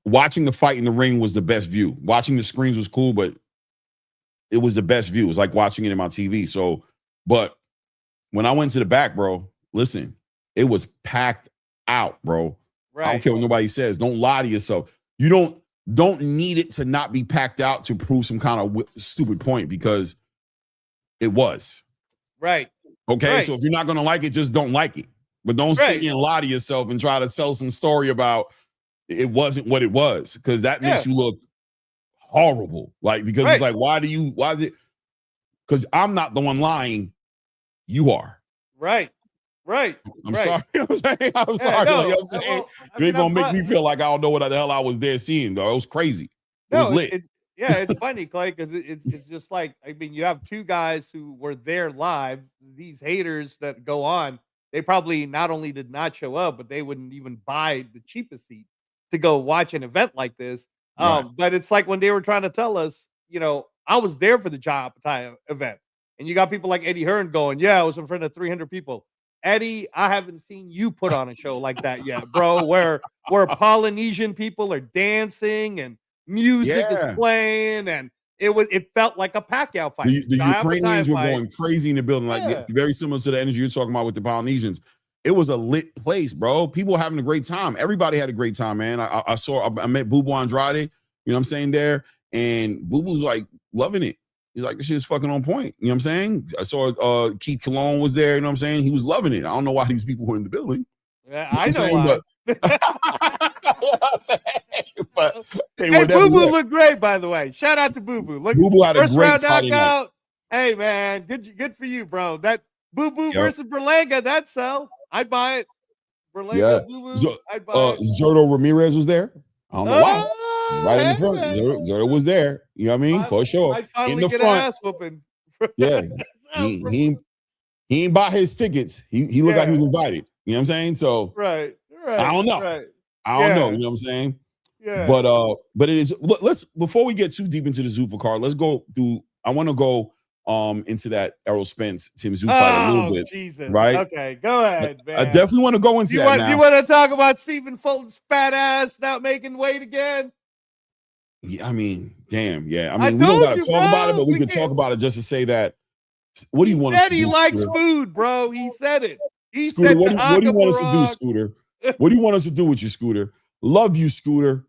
watching the fight in the ring was the best view. Watching the screens was cool, but it was the best view. It was like watching it in my TV. So, but when I went to the back, bro, listen, it was packed out, bro. Right. I don't care what nobody says. Don't lie to yourself. You don't need it to not be packed out to prove some kind of stupid point because it was. Right. Okay. Right. So if you're not going to like it, just don't like it. But don't sit here and lie to yourself and try to sell some story about it wasn't what it was, because that makes you look horrible. Like, because it's like, why is it? Because I'm not the one lying. You are. Right. I'm sorry. I'm sorry. I'm sorry. You know what I'm saying? You ain't gonna make me feel like I don't know what the hell I was there seeing, though. It was crazy. It was lit. It's funny, Clay, because it's just like, I mean, you have two guys who were there live. These haters that go on, they probably not only did not show up, but they wouldn't even buy the cheapest seat to go watch an event like this. But it's like when they were trying to tell us, I was there for the John Apatow event, and you got people like Eddie Hearn going, "Yeah, I was in front of 300 people." Eddie, I haven't seen you put on a show like that yet, bro. Where Polynesian people are dancing and music is playing, and it felt like a Pacquiao fight. The Ukrainians were going crazy in the building, like very similar to the energy you're talking about with the Polynesians. It was a lit place, bro. People were having a great time. Everybody had a great time, man. I met Boo Boo Andrade, you know what I'm saying, there, and Boo Boo's like loving it. He's like, this shit's fucking on point. You know what I'm saying? I saw Keith Cologne was there, you know what I'm saying? He was loving it. I don't know why these people were in the building. Yeah, I know why. But hey, Boo Boo looked great, by the way. Shout out to Boo Boo. Boo Boo had a great Friday knockout. Hey, man, good for you, bro. That Boo Boo versus Berlanga, that sell. I'd buy it. Berlanga, Boo Boo, I'd buy it. Zurdo Ramirez was there. I don't know why. Right in the front. Zurdo was there. You know what I mean? For sure. In the front. Ass whooping. Yeah. He ain't bought his tickets. He looked like he was invited. You know what I'm saying? So right. I don't know. I don't know. You know what I'm saying? Yeah. But it is. Let's, before we get too deep into the Zuffa card, let's go through. I want to go into that Errol Spence Tim Tszyu fight a little bit. Jesus. Right? Okay, go ahead, man. I definitely want to go into that now. You want to talk about Stephen Fulton's fat ass not making weight again? Yeah, I mean, damn, yeah. I mean, we don't got to talk about it, but we could talk about it just to say that. What do you want us to do? He likes food, bro. He said it. He Scooter, said, what do you want us to do, Scooter? What do you want us to do with you, Scooter? Love you, Scooter.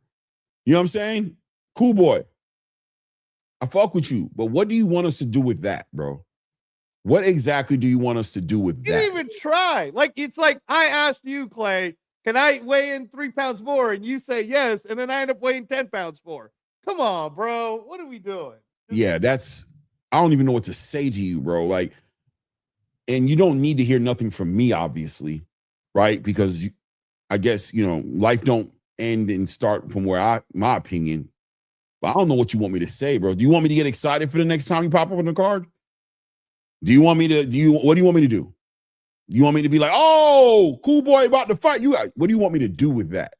You know what I'm saying? Cool boy. I fuck with you, but what do you want us to do with that, bro? What exactly do you want us to do with You that? didn't even try. Like, it's like I asked you, Clay, can I weigh in 3 pounds more? And you say yes, and then I end up weighing 10 pounds more. Come on, bro. What are we doing? Yeah, I don't even know what to say to you, bro. Like, and you don't need to hear nothing from me, obviously, right? Because I guess, life don't end and start from where my opinion. But I don't know what you want me to say, bro. Do you want me to get excited for the next time you pop up on the card? What do you want me to do? You want me to be like, oh, cool boy about to fight? What do you want me to do with that?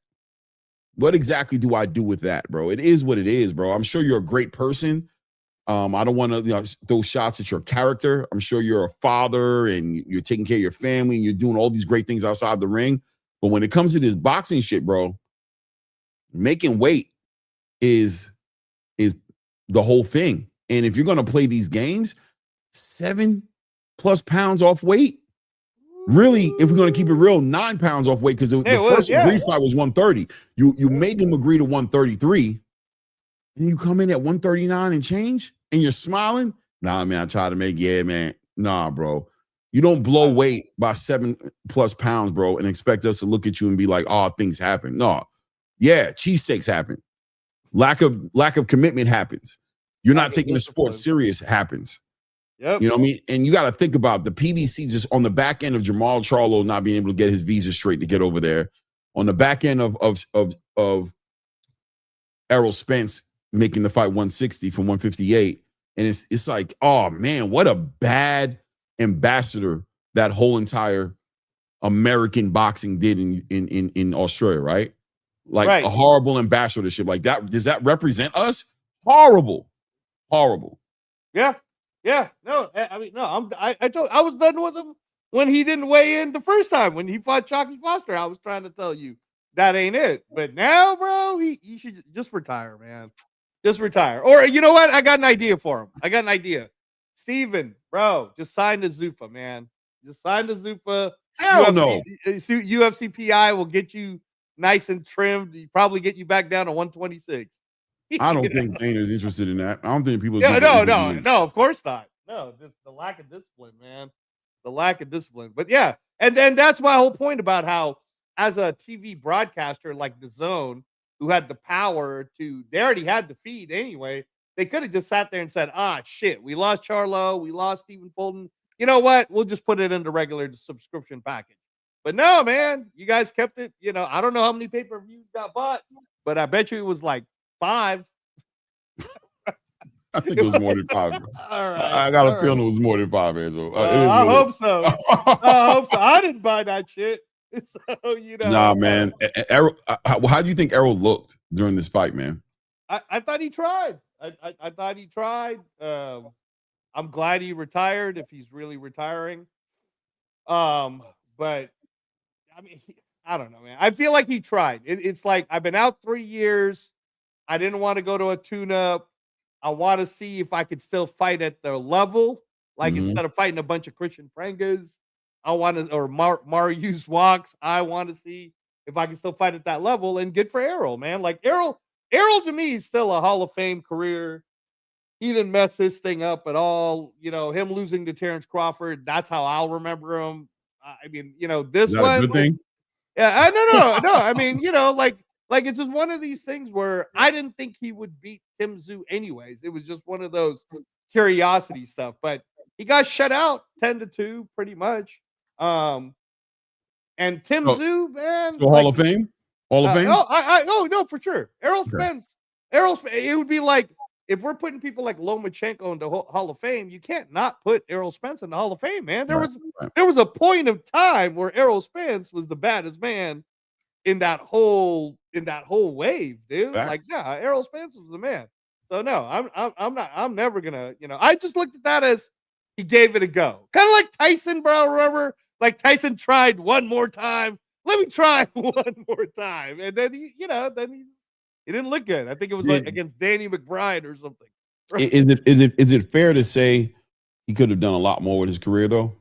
What exactly do I do with that, bro? It is what it is, bro. I'm sure you're a great person. I don't want to throw shots at your character. I'm sure you're a father and you're taking care of your family and you're doing all these great things outside the ring. But when it comes to this boxing shit, bro, making weight is the whole thing. And if you're going to play these games, 7+ pounds off weight. Really, if we're going to keep it real, 9 pounds off weight, because the first agreed fight was 130. You made them agree to 133, and you come in at 139 and change, and you're smiling. Nah, man, I try to make, man. Nah, bro. You don't blow weight by 7+ pounds, bro, and expect us to look at you and be like, oh, things happen. No. Yeah, cheesesteaks happen. Lack of commitment happens. You're not taking the sport serious happens. Yep. You know what I mean? And you got to think about the PBC just on the back end of Jamal Charlo not being able to get his visa straight to get over there. On the back end of Errol Spence making the fight 160 from 158. And it's like, oh man, what a bad ambassador that whole entire American boxing did in Australia, right? Like a horrible ambassadorship like that. Does that represent us? Horrible. Yeah. Yeah, no, I mean, no, I was done with him when he didn't weigh in the first time when he fought Chalky Foster. I was trying to tell you that ain't it. But now, bro, he should just retire, man. Just retire. Or you know what? I got an idea for him. Steven, bro, just sign the Zuffa, man. Just sign the Zuffa. Hell no. UFC PI will get you nice and trimmed. Probably get you back down to 126. I don't think Dana's interested in that. I don't think people. No, of course not. No, just the lack of discipline, man. The lack of discipline. But yeah, and then that's my whole point about how, as a TV broadcaster like the Zone, who had the power they already had the feed anyway. They could have just sat there and said, shit, we lost Charlo, we lost Stephen Fulton. You know what? We'll just put it in the regular subscription package. But no, man, you guys kept it. I don't know how many pay-per-views got bought, but I bet you it was like 5. I think it was more than 5. All right, I got a feeling it was more than 5, Angelo. I hope so. I didn't buy that shit. So, Nah, man. Errol, how do you think Errol looked during this fight, man? I thought he tried. I thought he tried. I'm glad he retired if he's really retiring. But I mean, I don't know, man. I feel like he tried. It's like I've been out 3 years. I didn't want to go to a tune-up. I want to see if I could still fight at their level. Like instead of fighting a bunch of Christian Prengas, I want to, or Marius Walks, I want to see if I can still fight at that level. And good for Errol, man. Like Errol to me is still a Hall of Fame career. He didn't mess this thing up at all. Him losing to Terrence Crawford, that's how I'll remember him. I mean, this Is that one. a good thing? Yeah, no. I mean, like it's just one of these things where I didn't think he would beat Tim Tszyu anyways. It was just one of those curiosity stuff. But he got shut out 10-2 pretty much. And Tim Tszyu, man. So Hall of Fame? Hall of Fame? No, for sure. Errol Spence. It would be like if we're putting people like Lomachenko into Hall of Fame, you can't not put Errol Spence in the Hall of Fame, man. There was a point of time where Errol Spence was the baddest man in that whole wave, dude. Fact. Like, yeah, Errol Spence was the man. So no, I'm never gonna, I just looked at that as he gave it a go. Kind of like Tyson, bro. Remember? Like Tyson tried one more time. Let me try one more time. And then he didn't look good. I think it was like against Danny McBride or something. Is it fair to say he could have done a lot more with his career though?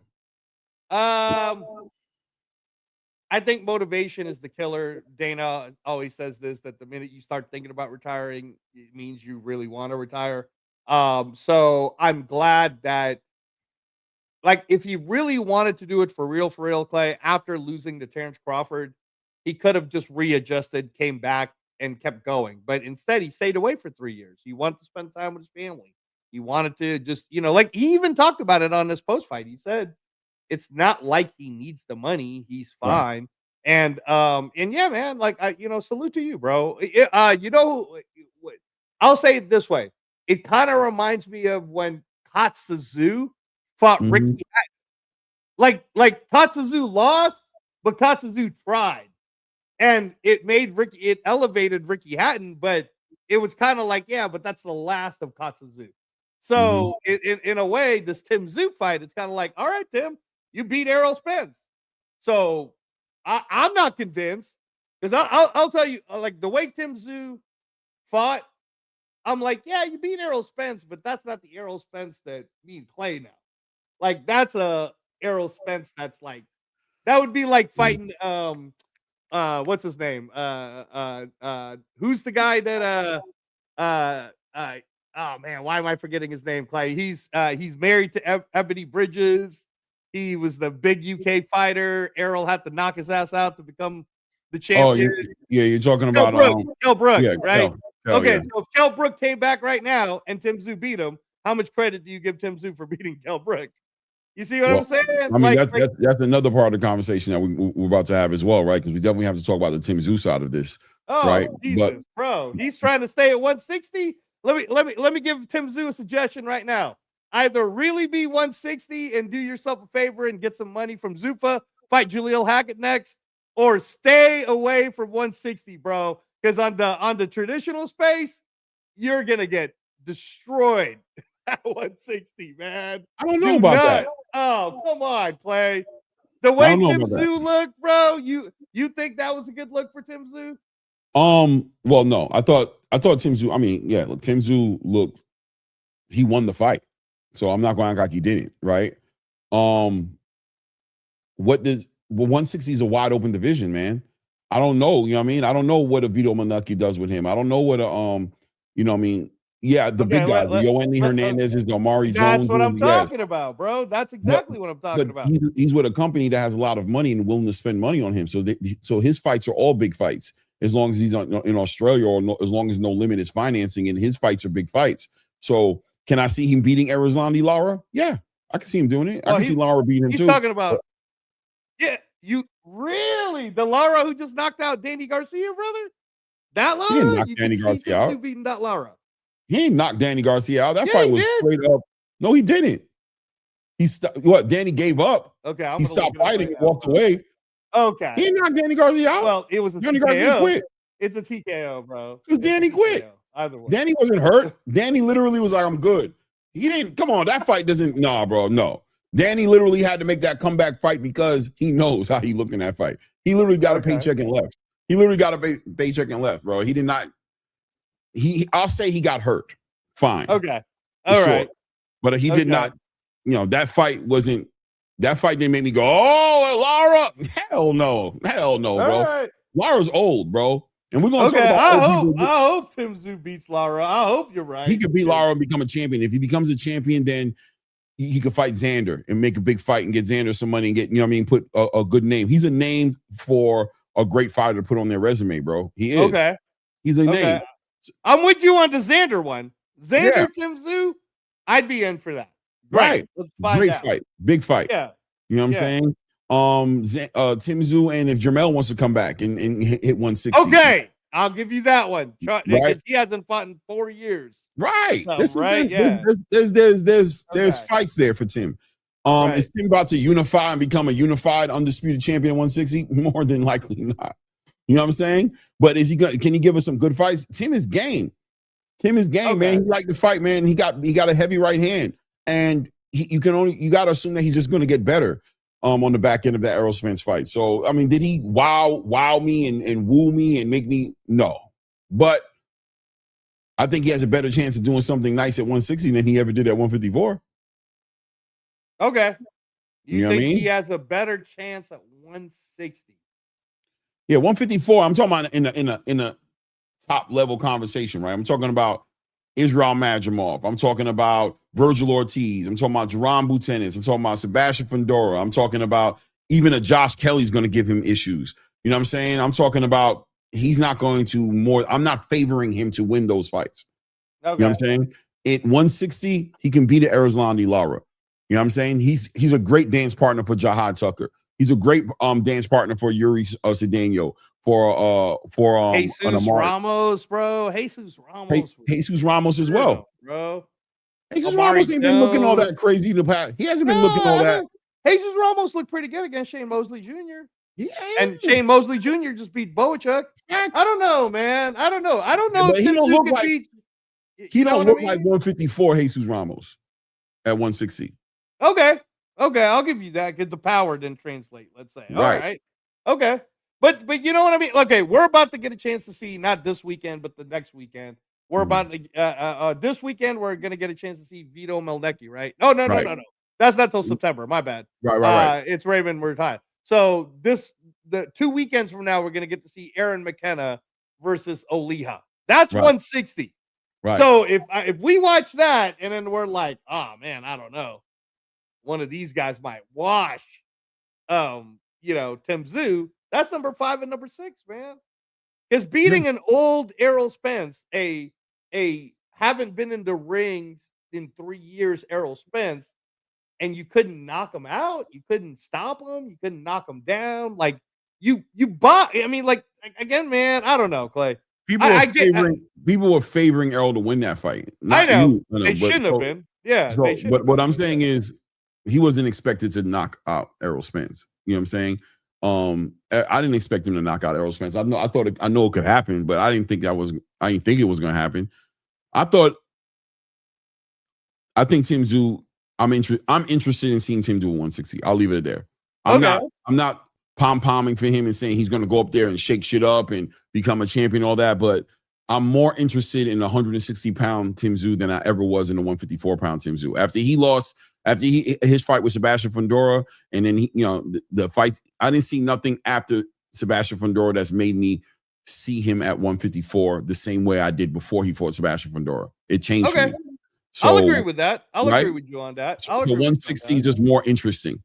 I think motivation is the killer. Dana always says this, that the minute you start thinking about retiring, it means you really want to retire. So I'm glad that like if he really wanted to do it for real, Clay, after losing to Terrence Crawford, he could have just readjusted, came back, and kept going. But instead, he stayed away for 3 years. He wanted to spend time with his family. He wanted to just, like he even talked about it on this post fight. He said it's not like he needs the money. He's fine. Right. And yeah, man, like salute to you, bro. I'll say it this way. It kind of reminds me of when Katsuzu fought Ricky Hatton. Like Katsuzu lost, but Katsuzu tried. And it elevated Ricky Hatton, but it was kind of like, yeah, but that's the last of Katsuzu. So in a way, this Tim Tszyu fight, it's kind of like, all right, Tim, you beat Errol Spence. So I'm not convinced, because I'll tell you, like the way Tim Tszyu fought, I'm like, yeah, you beat Errol Spence, but that's not the Errol Spence that me and Clay know. Like that's a Errol Spence that's like, that would be like fighting what's his name? Who's the guy that oh man, why am I forgetting his name, Clay? He's married to Ebony Bridges. He was the big UK fighter. Errol had to knock his ass out to become the champion. Oh, you're talking about Kell Brook, right? Kell, okay, so if Kell Brook came back right now and Tim Tszyu beat him, how much credit do you give Tim Tszyu for beating Kell Brook? You see what I'm saying? I mean, that's another part of the conversation that we're about to have as well, right? Because we definitely have to talk about the Tim Tszyu side of this, right? Jesus, bro, he's trying to stay at 160. Let me give Tim Tszyu a suggestion right now. Either really be 160 and do yourself a favor and get some money from Zuffa, fight Jalil Hackett next, or stay away from 160, bro. Because on the traditional space, you're gonna get destroyed at 160, man. I don't know about that. Oh, come on, Clay. The way Tim Tszyu looked, bro, you think that was a good look for Tim Tszyu? Well, no. I thought Tim Tszyu, I mean, yeah, look, Tim Tszyu looked, he won the fight. So I'm not going to act like he didn't, right? 160 is a wide open division, man. I don't know, you know what I mean? I don't know what a Vito Manaki does with him. I don't know what you know what I mean? Yeah, the big guys, the Yoandy Hernandez, the Amari Jones. That's what I'm talking about, bro. That's exactly what I'm talking about. He's with a company that has a lot of money and willing to spend money on him. So his fights are all big fights, as long as he's in Australia, or as long as No Limit is financing, and his fights are big fights. So can I see him beating Erizlandi Lara? Yeah, I can see him doing it. I can see Lara beating him too. He's talking about, you really, the Lara who just knocked out Danny Garcia, brother? That Lara? He didn't knock Danny Garcia out. Beating that Lara. He ain't knocked Danny Garcia out. That fight was straight up. No, he didn't. Danny gave up. Okay, he stopped fighting and walked away. Okay. He didn't knock Danny Garcia out. Well, it was a Danny TKO. Garcia quit. It's a TKO, bro. Because Danny quit. Either way. Danny wasn't hurt. Danny literally was like, I'm good. He didn't. Come on, that fight doesn't. Nah, bro, no. Danny literally had to make that comeback fight because he knows how he looked in that fight. He literally got a paycheck and left. He literally got a paycheck and left, bro. He did not. I'll say he got hurt. Fine. Okay. All right. But he did not. That fight didn't make me go, oh, Lara. Hell no, bro. Right. Lara's old, bro. And we're gonna talk about. I hope Tim Tszyu beats Lara. I hope you're right. He could beat Lara and become a champion. If he becomes a champion, then he could fight Xander and make a big fight and get Xander some money and get, put a good name. He's a name for a great fighter to put on their resume, bro. He is. Okay. He's a name. I'm with you on the Xander one. Xander, Tim Tszyu, I'd be in for that. Right. Let's find Great out. fight. Big fight. Yeah. You know what I'm saying? Tim Tszyu, and if Jermell wants to come back and hit 160. Okay. I'll give you that one. Right. He hasn't fought in 4 years. Right. So, There's fights there for Tim. Is Tim about to unify and become a unified undisputed champion at 160? More than likely not. You know what I'm saying? But can he give us some good fights? Tim is game. Man. He liked to fight, man. He got a heavy right hand. And you gotta assume that he's just gonna get better on the back end of that Errol Spence fight. So I mean, did he wow me and woo me and make me? No. But I think he has a better chance of doing something nice at 160 than he ever did at 154. Okay. You know think what I mean? he has a better chance at 160? Yeah, 154. I'm talking about in a top level conversation, right? I'm talking about Israel Madrimov. I'm talking about Virgil Ortiz. I'm talking about Jerome Butenis. I'm talking about Sebastian Fundora. I'm talking about even a Josh Kelly's going to give him issues. You know what I'm saying? I'm talking about he's not going to more. I'm not favoring him to win those fights. Okay. You know what I'm saying? At 160, he can beat Erislandy Lara. You know what I'm saying? He's a great dance partner for Jahad Tucker. He's a great dance partner for Yuri Cedeno. For Jesus Ramos, bro. Jesus Ramos. Jesus Ramos as well, bro. Jesus Ramos ain't been looking all that crazy in the past. He hasn't been looking all that. Jesus Ramos looked pretty good against Shane Mosley Jr. Yeah. And Shane Mosley Jr. just beat Boachuk. I don't know, man. I don't know. If he don't look like he don't look like 154 Jesus Ramos at 160. Okay, I'll give you that because the power didn't translate. Let's say, all right, okay. But you know what I mean? Okay, we're about to get a chance to see not this weekend, but the next weekend. We're about to this weekend. We're gonna get a chance to see Vito Melnecki, right? No. That's not till September. My bad. Right. It's Raymond Murtai. So the 2 weekends from now, we're gonna get to see Aaron McKenna versus Oliha. That's 160. Right. So if we watch that and then we're like, oh man, I don't know, one of these guys might wash, Tim Tszyu. That's number 5 and number 6, man. Because beating an old Errol Spence, a haven't been in the rings in 3 years, Errol Spence, and you couldn't knock him out, you couldn't stop him, you couldn't knock him down. Like you bought. I mean, like again, man. I don't know, Clay. People were favoring Errol to win that fight. I know they shouldn't have been. Yeah. So, but what I'm saying is, he wasn't expected to knock out Errol Spence. You know what I'm saying? I didn't expect him to knock out Errol Spence. I know it could happen, but I didn't think it was going to happen. I think Tim Tszyu. I'm interested in seeing Tim do 160. I'll leave it there. I'm not pom-pomming for him and saying he's going to go up there and shake shit up and become a champion, all that. But I'm more interested in 160-pound Tim Tszyu than I ever was in the 154-pound Tim Tszyu. After his fight with Sebastian Fundora, and then the fight, I didn't see nothing after Sebastian Fundora that's made me see him at 154 the same way I did before he fought Sebastian Fundora. It changed me. So, I'll agree with that. I'll agree with you on that. So 160 is just more interesting.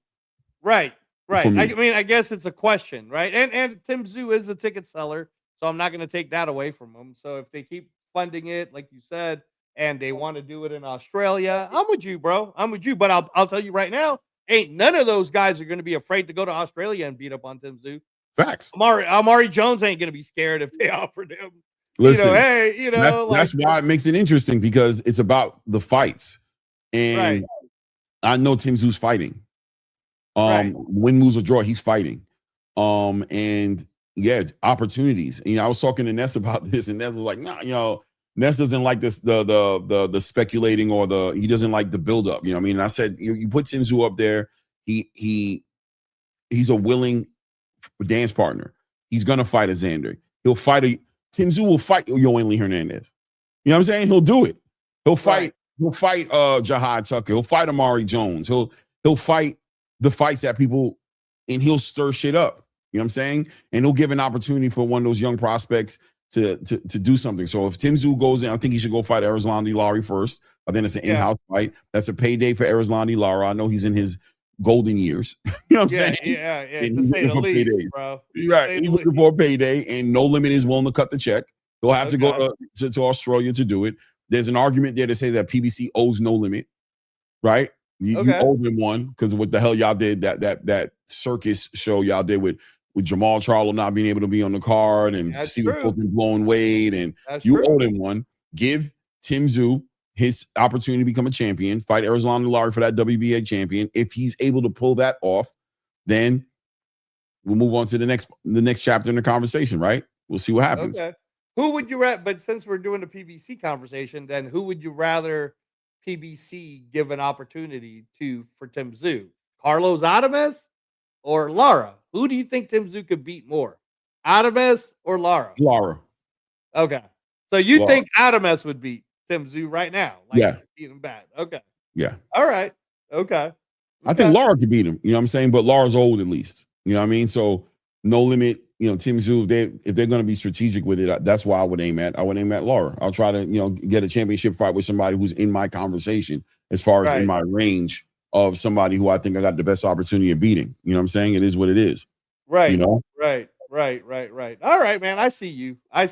Right. I mean, I guess it's a question, right? And Tim Tszyu is a ticket seller, so I'm not going to take that away from him. So if they keep funding it, like you said, and they want to do it in Australia, I'm with you, bro. I'm with you. But I'll tell you right now, ain't none of those guys are going to be afraid to go to Australia and beat up on Tim Tszyu. Facts. Amari Jones ain't going to be scared if they offered him. Listen, that's why it makes it interesting, because it's about the fights. And I know Tim Tszyu's fighting. Win, lose, or draw, he's fighting. And yeah, opportunities. I was talking to Ness about this, and Ness was like, nah, Ness doesn't like this, the speculating, or he doesn't like the buildup. You know what I mean? And I said, you put Tim Tszyu up there, he's a willing dance partner. He's gonna fight a Xander. Tim Tszyu will fight Yoeli Hernandez. You know what I'm saying? He'll do it. He'll fight Jahad Tucker. He'll fight Amari Jones. He'll fight the fights that people, and he'll stir shit up. You know what I'm saying? And he'll give an opportunity for one of those young prospects to do something. So if Tim Tszyu goes in, I think he should go fight Erislandy Lara first. I think it's an in-house fight. That's a payday for Erislandy Lara. I know he's in his golden years. You know what I'm saying? Yeah. And to say the least, payday, bro. Right. He's looking for a payday, and No Limit is willing to cut the check. He'll have to go to Australia to do it. There's an argument there to say that PBC owes No Limit, right? You owe them one because of what the hell y'all did, that circus show y'all did with Jamal Charlo not being able to be on the card, and Stephen Fulton blowing weight, and you owe them one. Give Tim Tszyu his opportunity to become a champion, fight Erislandy Lara for that WBA champion. If he's able to pull that off, then we'll move on to the next chapter in the conversation, right? We'll see what happens. Okay. Who would you rather, but since we're doing the PBC conversation, then who would you rather PBC give an opportunity for Tim Tszyu? Carlos Adames or Lara? Who do you think Tim Tszyu could beat more? Adames or Lara? Lara. Okay. So you think Adames would beat Tim Tszyu right now? Beat him bad. Okay. Yeah. All right. Okay. I think Lara could beat him. You know what I'm saying? But Lara's old at least. You know what I mean? So No Limit, Tim Tszyu, if they're going to be strategic with it, that's why I would aim at Lara. I'll try to, get a championship fight with somebody who's in my conversation as far as in my range of somebody who I think I got the best opportunity of beating. You know what I'm saying? It is what it is. Right. Right. All right, man. I see you. I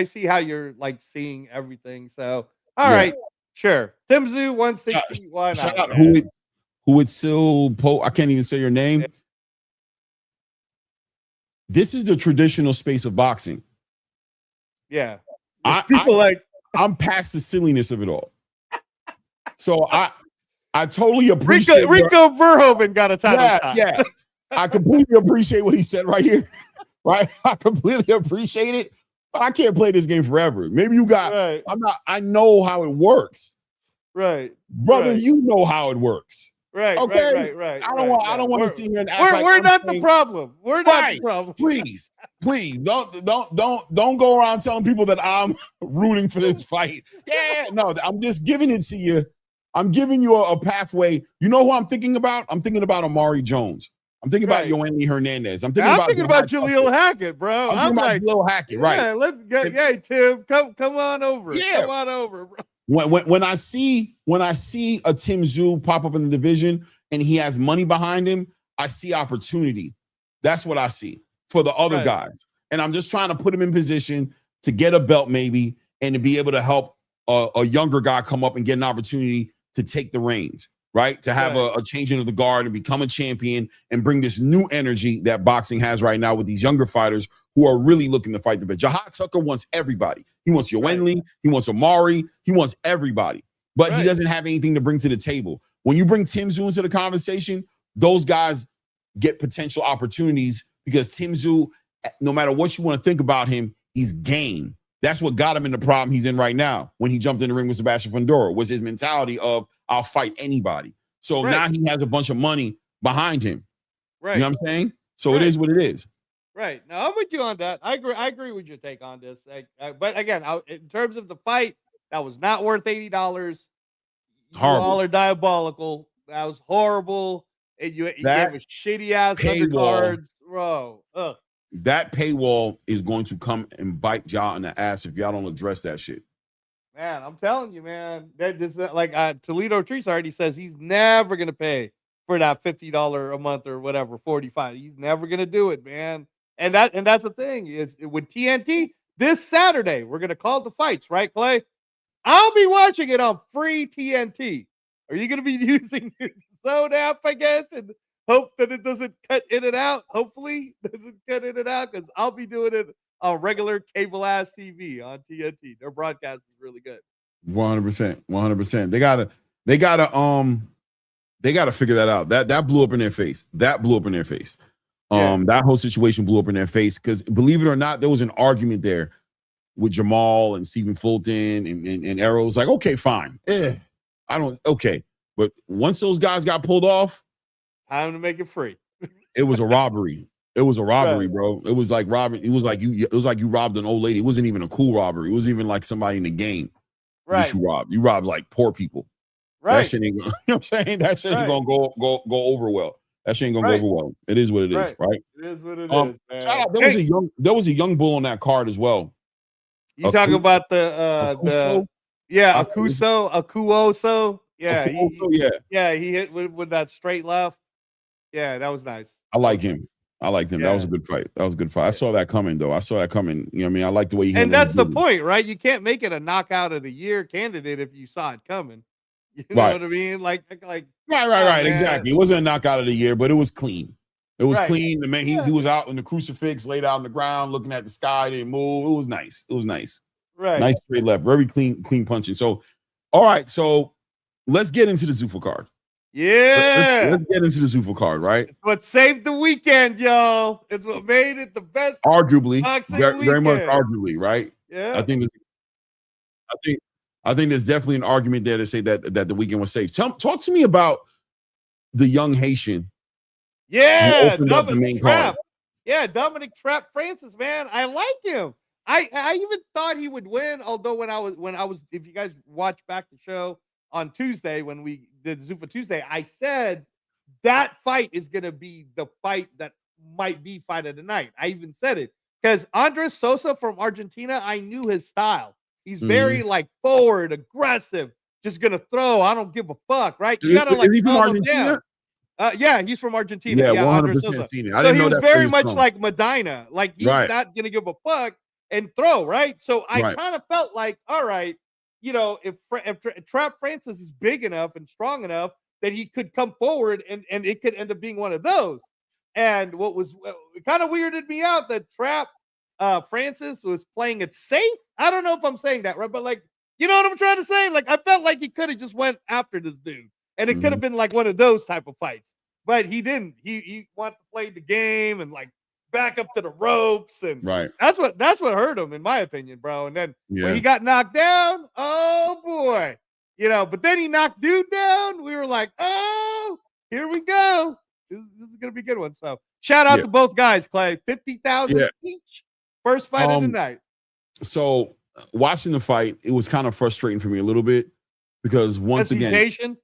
see how you're like seeing everything. So, all right, sure. Tim Tszyu 160. Why not? Shout out who it's still I can't even say your name. Yeah. This is the traditional space of boxing. Yeah. I'm past the silliness of it all. So I totally appreciate Rico Verhoeven got a title shot. Yeah. I completely appreciate what he said right here. Right? I completely appreciate it. But I can't play this game forever. Maybe you got I know how it works. Right. Brother, you know how it works. Right. Okay. Right. I don't want to see here and act like we're not the problem. We're not the problem. Please don't go around telling people that I'm rooting for this fight. Yeah, no, I'm just giving it to you. I'm giving you a pathway. You know who I'm thinking about? I'm thinking about Amari Jones. I'm thinking about Yoeli Hernandez. I'm thinking about Jalil Hackett, bro. I'm thinking about Jalil Hackett, right? Yeah, let's get Tim. Come on over. Yeah. Come on over, bro. When I see a Tim Tszyu pop up in the division and he has money behind him, I see opportunity. That's what I see for the other guys. And I'm just trying to put him in position to get a belt maybe and to be able to help a younger guy come up and get an opportunity to take the reins, right? To have a changing of the guard and become a champion and bring this new energy that boxing has right now with these younger fighters who are really looking to fight the best. Jahad Tucker wants everybody. He wants Yoeli. He wants Amari. He wants everybody. But he doesn't have anything to bring to the table. When you bring Tim Tszyu into the conversation, those guys get potential opportunities because Tim Tszyu, no matter what you want to think about him, he's game. That's what got him in the problem he's in right now. When he jumped in the ring with Sebastian Fundora, was his mentality of I'll fight anybody. So now he has a bunch of money behind him. Right. You know what I'm saying? So it is what it is. Right. Now I'm with you on that. I agree with your take on this. But again, in terms of the fight, that was not worth $80. You all are diabolical. That was horrible. And you gave a shitty ass undercards, bro. Ugh. That paywall is going to come and bite y'all in the ass if y'all don't address that shit. Man, I'm telling you, man. That just like Toledo Trees already says he's never gonna pay for that $50 a month or whatever, $45. He's never gonna do it, man. And that's the thing is with TNT this Saturday we're gonna call the fights, right, Clay? I'll be watching it on free TNT. Are you gonna be using your Zone app, I guess, and hope that it doesn't cut in and out? Hopefully, it doesn't cut in and out because I'll be doing it on regular cable ass TV on TNT. Their broadcast is really good. 100%. They gotta figure that out. That blew up in their face. That whole situation blew up in their face because believe it or not, there was an argument there with Jamal and Stephen Fulton and Arrows. Like, okay, fine. But once those guys got pulled off, time to make it free. It was a robbery. It was a robbery, bro. It was like robbing. It was like you robbed an old lady. It wasn't even a cool robbery. It wasn't even like somebody in the game. Right. You robbed. You robbed like poor people. Right. That shit ain't gonna, you know what I'm saying? That shit ain't gonna go over well. That shit ain't gonna go over well. It is what it is, right? It is what it is, man. Shout out. There was a young bull on that card as well. You talking about Akuso? Akuoso. Yeah, he hit with that straight left. Yeah, that was nice. I like him. Yeah. That was a good fight. I saw that coming, though. You know what I mean? I like the way he handled it. And that's the point, right? You can't make it a knockout of the year candidate if you saw it coming. You know what I mean? Like right. Exactly. It wasn't a knockout of the year, but it was clean. It was clean. The man, he was out in the crucifix, laid out on the ground, looking at the sky, didn't move. It was nice. Right. Nice straight left. Very clean punching. So, all right. So let's get into the Zuffa card. Yeah. Let's get into the Zuffa card, right? It's what saved the weekend, y'all. It's what made it the best. Arguably. Very much arguably, right? Yeah. I think there's definitely an argument there to say that the weekend was safe. Talk to me about the young Haitian. Yeah, Dominic Trapp. Yeah, Dominic Trapp Francis, man. I like him. I even thought he would win, although when I was if you guys watch back the show on Tuesday when we did Zuffa Tuesday, I said that fight is gonna be the fight that might be fight of the night. I even said it because Andres Sosa from Argentina, I knew his style. He's very like forward, aggressive, just gonna throw. I don't give a fuck, right? You gotta like is he from calm him Argentina? down. Yeah, he's from Argentina. Yeah, Yeah, Andres 100% Sosa. seen it. I So didn't he know was that very was much from. like Medina. Like he's Right. not gonna give a fuck and throw, right? So I Right. kind of felt like, all right, you know, if Trap Francis is big enough and strong enough that he could come forward and it could end up being one of those. And what was kind of weirded me out that Trap Francis was playing it safe. I don't know if I'm saying that right, but like, you know what I'm trying to say? Like, I felt like he could have just went after this dude, and it could have been like one of those type of fights, but he didn't. He wanted to play the game and like back up to the ropes, and Right. that's what hurt him, in my opinion, bro. And then Yeah. when he got knocked down, oh boy, you know. But then he knocked dude down. We were like, oh, here we go. This is gonna be a good one. So shout out to both guys, Clay. 50,000 each. First fight of the night. So watching the fight, it was kind of frustrating for me a little bit because once again, Asian?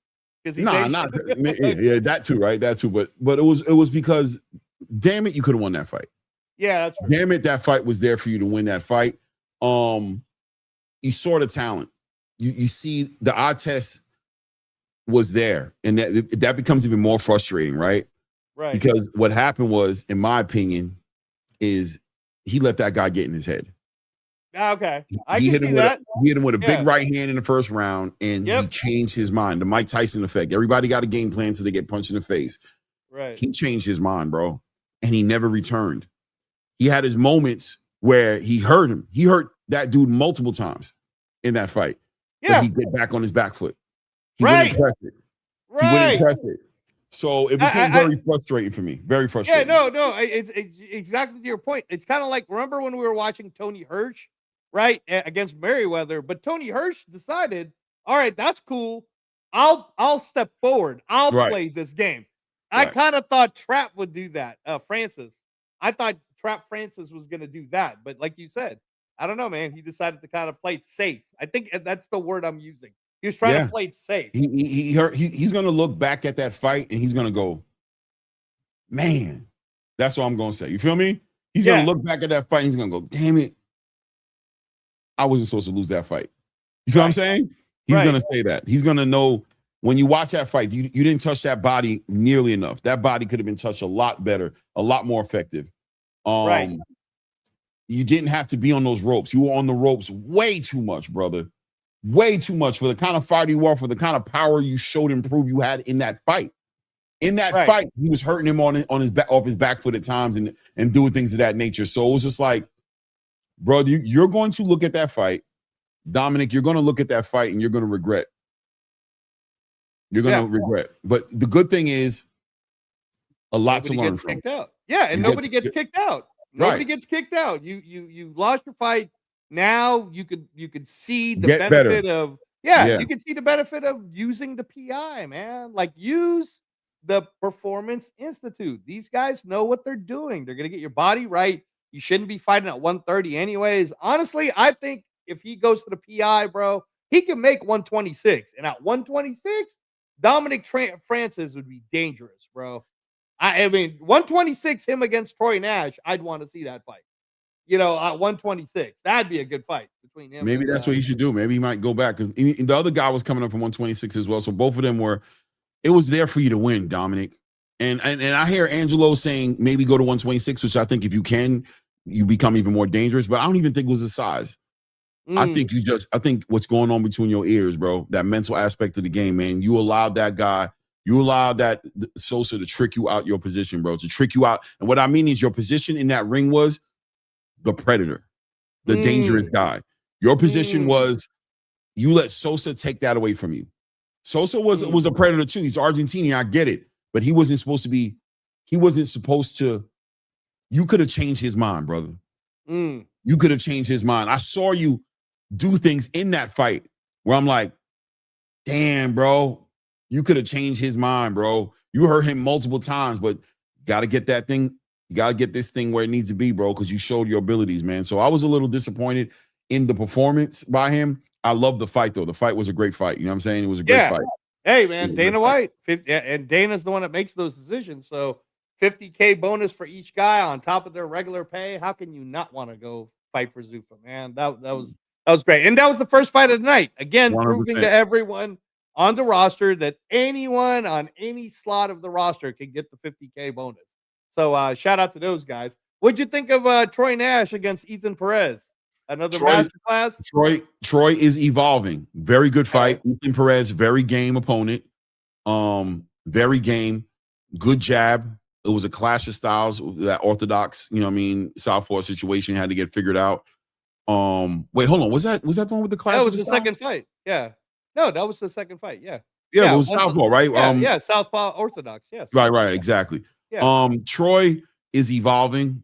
nah, not yeah, that too, right? That too, but it was because, damn it, you could have won that fight. Yeah, that's true. Damn it, that fight was there for you to win that fight. You saw the talent. You see the eye test was there, and that becomes even more frustrating, right? Right. Because what happened was, in my opinion, is he let that guy get in his head. Okay. He hit him with a Yeah. big right hand in the first round, and he changed his mind. The Mike Tyson effect. Everybody got a game plan so they get punched in the face. Right. He changed his mind, bro, and he never returned. He had his moments where he hurt him. He hurt that dude multiple times in that fight. Yeah. But he get back on his back foot. He wouldn't press it. He wouldn't press it. So it became very frustrating for me. Very frustrating. Yeah, no. It's exactly to your point. It's kind of like, remember when we were watching Tony Hirsch, right, against Merriweather? But Tony Hirsch decided, all right, that's cool. I'll step forward. I'll play this game. I kind of thought Trap would do that. Francis. I thought Trap Francis was going to do that. But like you said, I don't know, man. He decided to kind of play it safe. I think that's the word I'm using. He was trying to play it safe. He's going to look back at that fight and he's going to go, man, that's what I'm going to say. You feel me? He's going to look back at that fight and he's going to go, damn it, I wasn't supposed to lose that fight. You feel what I'm saying? He's going to say that. He's going to know when you watch that fight, you didn't touch that body nearly enough. That body could have been touched a lot better, a lot more effective. You didn't have to be on those ropes. You were on the ropes way too much, brother. Way too much for the kind of fighter you are, for the kind of power you showed and proved you had in that fight. In that fight, he was hurting him on his back, off his back foot at times, and doing things of that nature. So it was just like, bro, you're going to look at that fight, Dominic. You're going to look at that fight and you're going to regret. You're going to regret. But the good thing is, a lot to learn from. Yeah, and nobody gets kicked out. Nobody gets kicked out. You lost your fight. Now you could see the benefit of you can see the benefit of using the PI, man. Like, use the Performance Institute. These guys know what they're doing. They're gonna get your body right. You shouldn't be fighting at 130 anyways. Honestly, I think if he goes to the PI, bro, he can make 126. And at 126, Dominic Francis would be dangerous, bro. I mean, 126, him against Troy Nash, I'd want to see that fight. You know, at 126, that'd be a good fight between him. Maybe that's what he should do. Maybe he might go back, because the other guy was coming up from 126 as well. So both of them it was there for you to win, Dominic. And I hear Angelo saying maybe go to 126, which I think if you can, you become even more dangerous. But I don't even think it was the size. I think what's going on between your ears, bro, that mental aspect of the game, man. You allowed that Sosa to trick you out your position, bro, to trick you out. And what I mean is, your position in that ring was the predator, the dangerous guy. Your position was, you let Sosa take that away from you. Sosa was a predator too. He's Argentinian, I get it, but he wasn't supposed to. You could have changed his mind, brother. You could have changed his mind. I saw you do things in that fight where I'm like, damn, bro, you could have changed his mind, bro. You hurt him multiple times, but you got to get that thing. You got to get this thing where it needs to be, bro, because you showed your abilities, man. So I was a little disappointed in the performance by him. I love the fight, though. The fight was a great fight. You know what I'm saying? It was a great fight. Hey, man, Dana White. And Dana's the one that makes those decisions. So $50K bonus for each guy on top of their regular pay. How can you not want to go fight for Zuffa, man? That was great. And that was the first fight of the night. Again, 100%. proving to everyone on the roster that anyone on any slot of the roster can get the $50K bonus. So shout out to those guys. What'd you think of Troy Nash against Ethan Perez? Another masterclass? Troy is evolving. Very good fight. Ethan Perez, very game opponent. Very game. Good jab. It was a clash of styles, that orthodox, southpaw situation had to get figured out. Wait, hold on. Was that the one with the clash? That was the second fight. Yeah. No, that was the second fight. Yeah. Yeah, it was southpaw, right? Yeah, southpaw orthodox. Yes. Right, exactly. Yeah. Troy is evolving.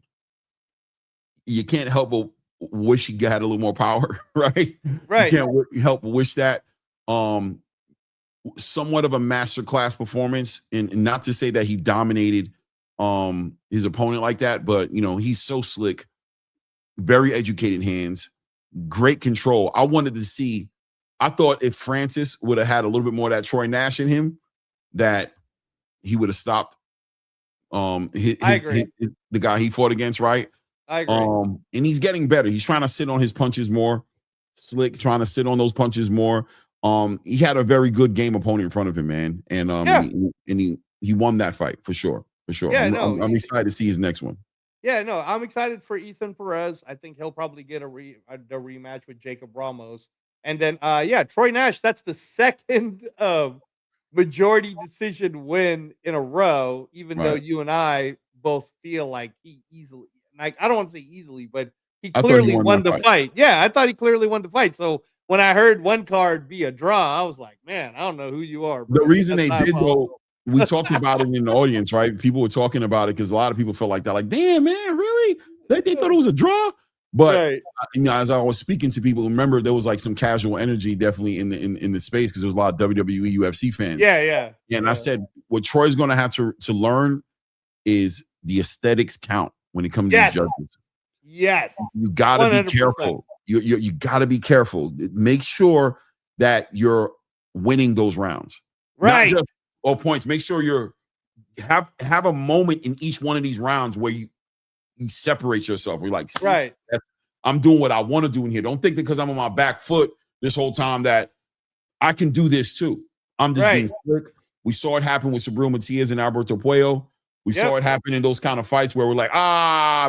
You can't help but wish he had a little more power, right? Right. You can't help but wish that. Somewhat of a masterclass performance, and not to say that he dominated his opponent like that, but he's so slick, very educated hands, great control. I thought if Francis would have had a little bit more of that Troy Nash in him, that he would have stopped the guy he fought against, right? I agree. And he's getting better. He's trying to sit on his punches more, slick, trying to sit on those punches more. He had a very good game opponent in front of him, man. And he won that fight for sure. Yeah, I'm excited to see his next one. Yeah, no, I'm excited for Ethan Perez. I think he'll probably get a rematch with Jacob Ramos. And then Troy Nash, that's the second majority decision win in a row, even though you and I both feel like he easily, I don't want to say easily, but he clearly won the fight. Yeah, I thought he clearly won the fight. So when I heard one card be a draw, I was like, man, I don't know who you are, bro. The reason they did, though, we talked about it in the audience, right? People were talking about it because a lot of people felt like that. Like, damn, man, really? They thought it was a draw? But as I was speaking to people, remember there was like some casual energy definitely in the space because there was a lot of WWE, UFC fans. Yeah. And I said, what Troy's going to have to learn is the aesthetics count when it comes to these judges. Yes. You got to be careful. You got to be careful. Make sure that you're winning those rounds. Right. Not just all points. Make sure you're have a moment in each one of these rounds where you separate yourself. You're like, right. I'm doing what I want to do in here. Don't think that because I'm on my back foot this whole time that I can do this too. I'm just being slick. We saw it happen with Sabril Matias and Alberto Puello. We saw it happen in those kind of fights where we're like,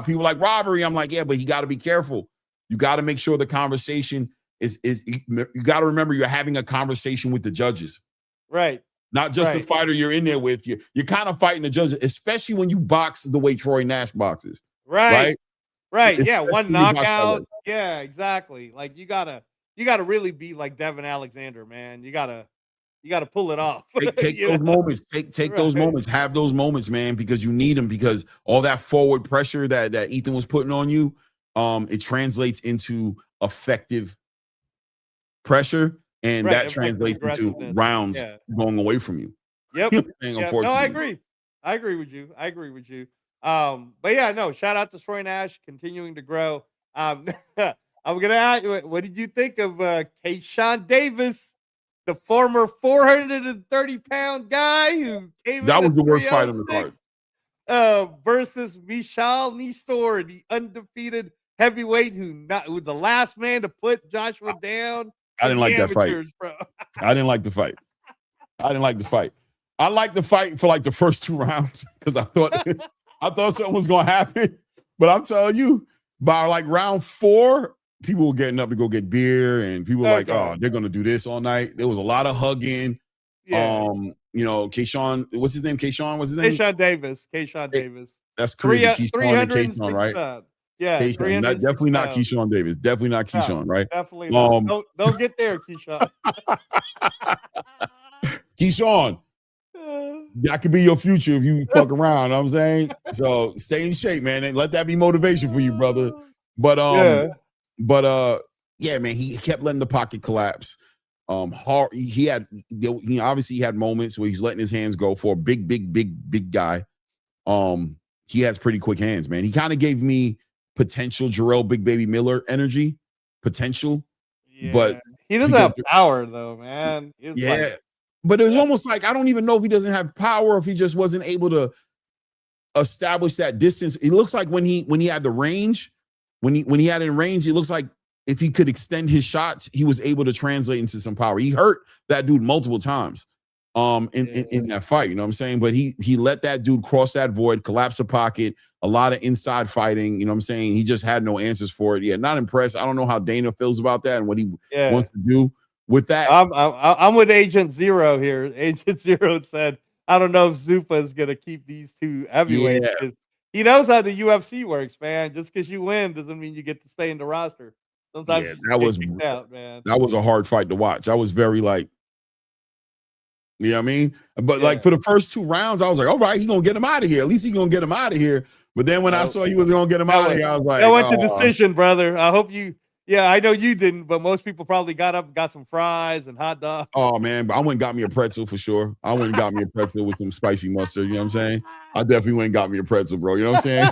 people like robbery. I'm like, yeah, but you got to be careful. You got to make sure the conversation is you got to remember you're having a conversation with the judges. Right. Not just the fighter you're in there with. You're kind of fighting the judges, especially when you box the way Troy Nash boxes. Right. Yeah, one knockout. Yeah, exactly. Like you gotta really be like Devin Alexander, man. You gotta pull it off. Take those moments. Take those moments. Have those moments, man, because you need them. Because all that forward pressure that Ethan was putting on you, it translates into effective pressure, and that translates into rounds going away from you. Yep. No, I agree. I agree with you. But yeah, no, shout out to Troy Nash continuing to grow. I'm gonna ask you, what did you think of Keyshawn Davis, the former 430-pound guy who came that was the worst fight on the card. Versus Michal Nistor, the undefeated heavyweight who the last man to put Joshua down. I didn't like that fight. Bro. I didn't like the fight. I liked the fight for like the first 2 rounds because I thought something was gonna happen. But I'm telling you, by like round 4, people were getting up to go get beer, and people were like, "Oh, they're gonna do this all night." There was a lot of hugging. Yeah. Keyshawn, what's his name? Keyshawn, what's his name? Keyshawn Davis. That's crazy. Keyshawn and Keyshawn, right? Yeah, Keyshawn, definitely not Keyshawn Davis. Definitely not Keyshawn, right? Definitely not. Don't get there, Keyshawn. Keyshawn, that could be your future if you fuck around. You know what I'm saying, so stay in shape, man, and let that be motivation for you, brother. But man, he kept letting the pocket collapse. He obviously had moments where he's letting his hands go for a big guy. He has pretty quick hands, man. He kind of gave me potential Jarrell Big Baby Miller energy, potential. Yeah. But he doesn't have power though, man. But it was almost like I don't even know if he doesn't have power, if he just wasn't able to establish that distance. It looks like when he had the range, when he had it in range, it looks like if he could extend his shots, he was able to translate into some power. He hurt that dude multiple times in that fight, you know what I'm saying? But he let that dude cross that void, collapse the pocket, a lot of inside fighting, you know what I'm saying? He just had no answers for it. Yeah, not impressed. I don't know how Dana feels about that and what he wants to do with that. I'm with Agent Zero here. Agent Zero said, I don't know if Zupa is gonna keep these two heavyweights because he knows how the UFC works, man. Just because you win doesn't mean you get to stay in the roster. Sometimes that was kicked out, man. That was a hard fight to watch. I was very like, you know what I mean? But like for the first 2 rounds, I was like, all right, he's gonna get him out of here. At least he's gonna get him out of here. But then when I saw he was gonna get him out of here, I was like, that went to decision, brother. I hope you. Yeah, I know you didn't, but most people probably got up and got some fries and hot dogs. Oh man, but I went and got me a pretzel for sure. I went and got me a pretzel with some spicy mustard. You know what I'm saying? I definitely went and got me a pretzel, bro. You know what I'm saying?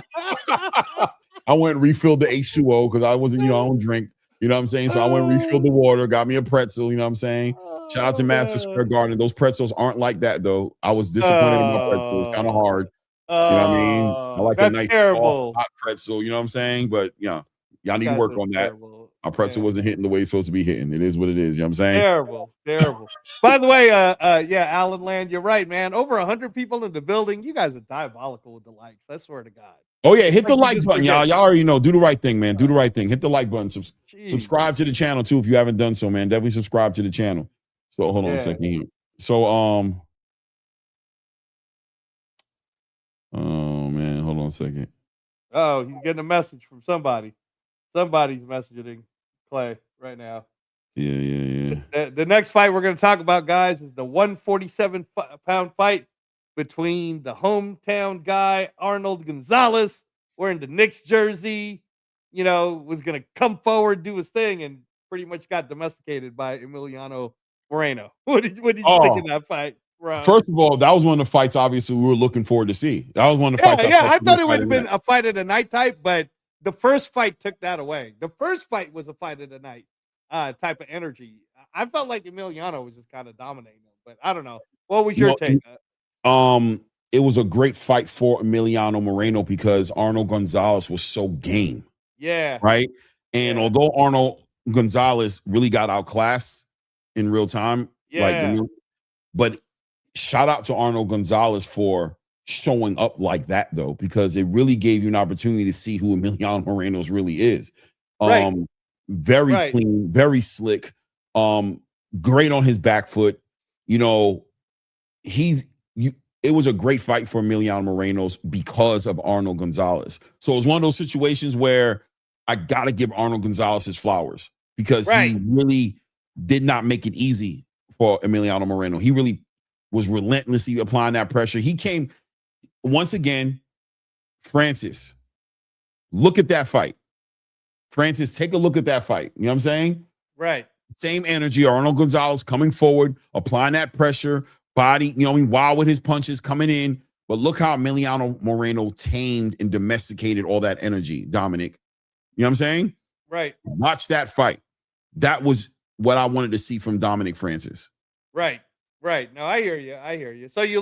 I went and refilled the H2O because I wasn't, I don't drink. You know what I'm saying? So I went and refilled the water, got me a pretzel. You know what I'm saying? Shout out to Madison Square Garden. Those pretzels aren't like that though. I was disappointed in my pretzel. It's kind of hard. You know what I mean? I like a nice hot pretzel. You know what I'm saying? But y'all need to work on that. Terrible. My pretzel wasn't hitting the way it's supposed to be hitting. It is what it is. You know what I'm saying? Terrible. By the way, Alan Land, you're right, man. Over 100 people in the building. You guys are diabolical with the likes. I swear to God. Oh yeah, hit the like button, y'all. Y'all already know. Do the right thing, man. Do the right thing. Hit the like button. Subscribe to the channel too if you haven't done so, man. Definitely subscribe to the channel. So hold on a second here. So oh man, hold on a second. Oh, he's getting a message from somebody. Somebody's messaging Clay right now. Yeah. The next fight we're going to talk about, guys, is the 147-pound fight between the hometown guy, Arnold Gonzalez, wearing the Knicks jersey, was going to come forward, do his thing, and pretty much got domesticated by Emiliano Moreno. What did you think of that fight, Rob? First of all, that was one of the fights, obviously, we were looking forard to see. That was one of the fights. I thought it would have been a fight of the night type, but the first fight took that away. The first fight was a fight of the night type of energy. I felt like Emiliano was just kind of dominating him, but I don't know. What was your take? It was a great fight for Emiliano Moreno because Arnold Gonzalez was so game. Yeah. Right? And although Arnold Gonzalez really got outclassed in real time, but shout out to Arnold Gonzalez for showing up like that though, because it really gave you an opportunity to see who Emiliano Moreno's really is. Very clean, very slick, great on his back foot. It was a great fight for Emiliano Moreno's because of Arnold Gonzalez. So it was one of those situations where I gotta give Arnold Gonzalez his flowers because he really did not make it easy for Emiliano Moreno. He really was relentlessly applying that pressure. He came once again, Francis, look at that fight. Francis, take a look at that fight. You know what I'm saying? Right. Same energy. Arnold Gonzalez coming forward, applying that pressure, body, wild with his punches coming in. But look how Emiliano Moreno tamed and domesticated all that energy, Dominic. You know what I'm saying? Right. Watch that fight. That was what I wanted to see from Dominic Francis. Right. No, I hear you. So you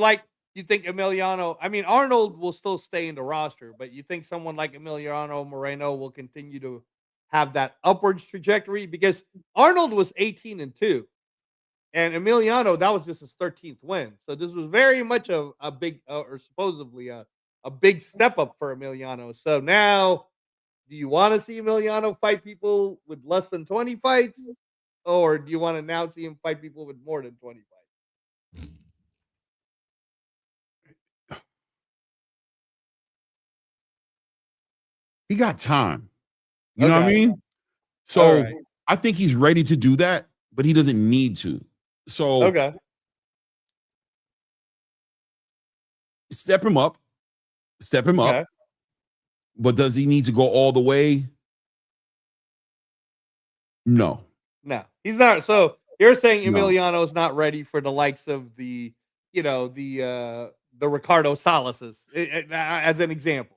think Emiliano, Arnold will still stay in the roster, but you think someone like Emiliano Moreno will continue to have that upwards trajectory? Because Arnold was 18-2, and Emiliano, that was just his 13th win. So this was very much a big, or supposedly a big step up for Emiliano. So now, do you want to see Emiliano fight people with less than 20 fights? Or do you want to now see him fight people with more than 20 fights? He got time. You know what I mean? So I think he's ready to do that, but he doesn't need to. So step him up. But does he need to go all the way? No, he's not. So you're saying Emiliano is not ready for the likes of the Ricardo Salases, as an example.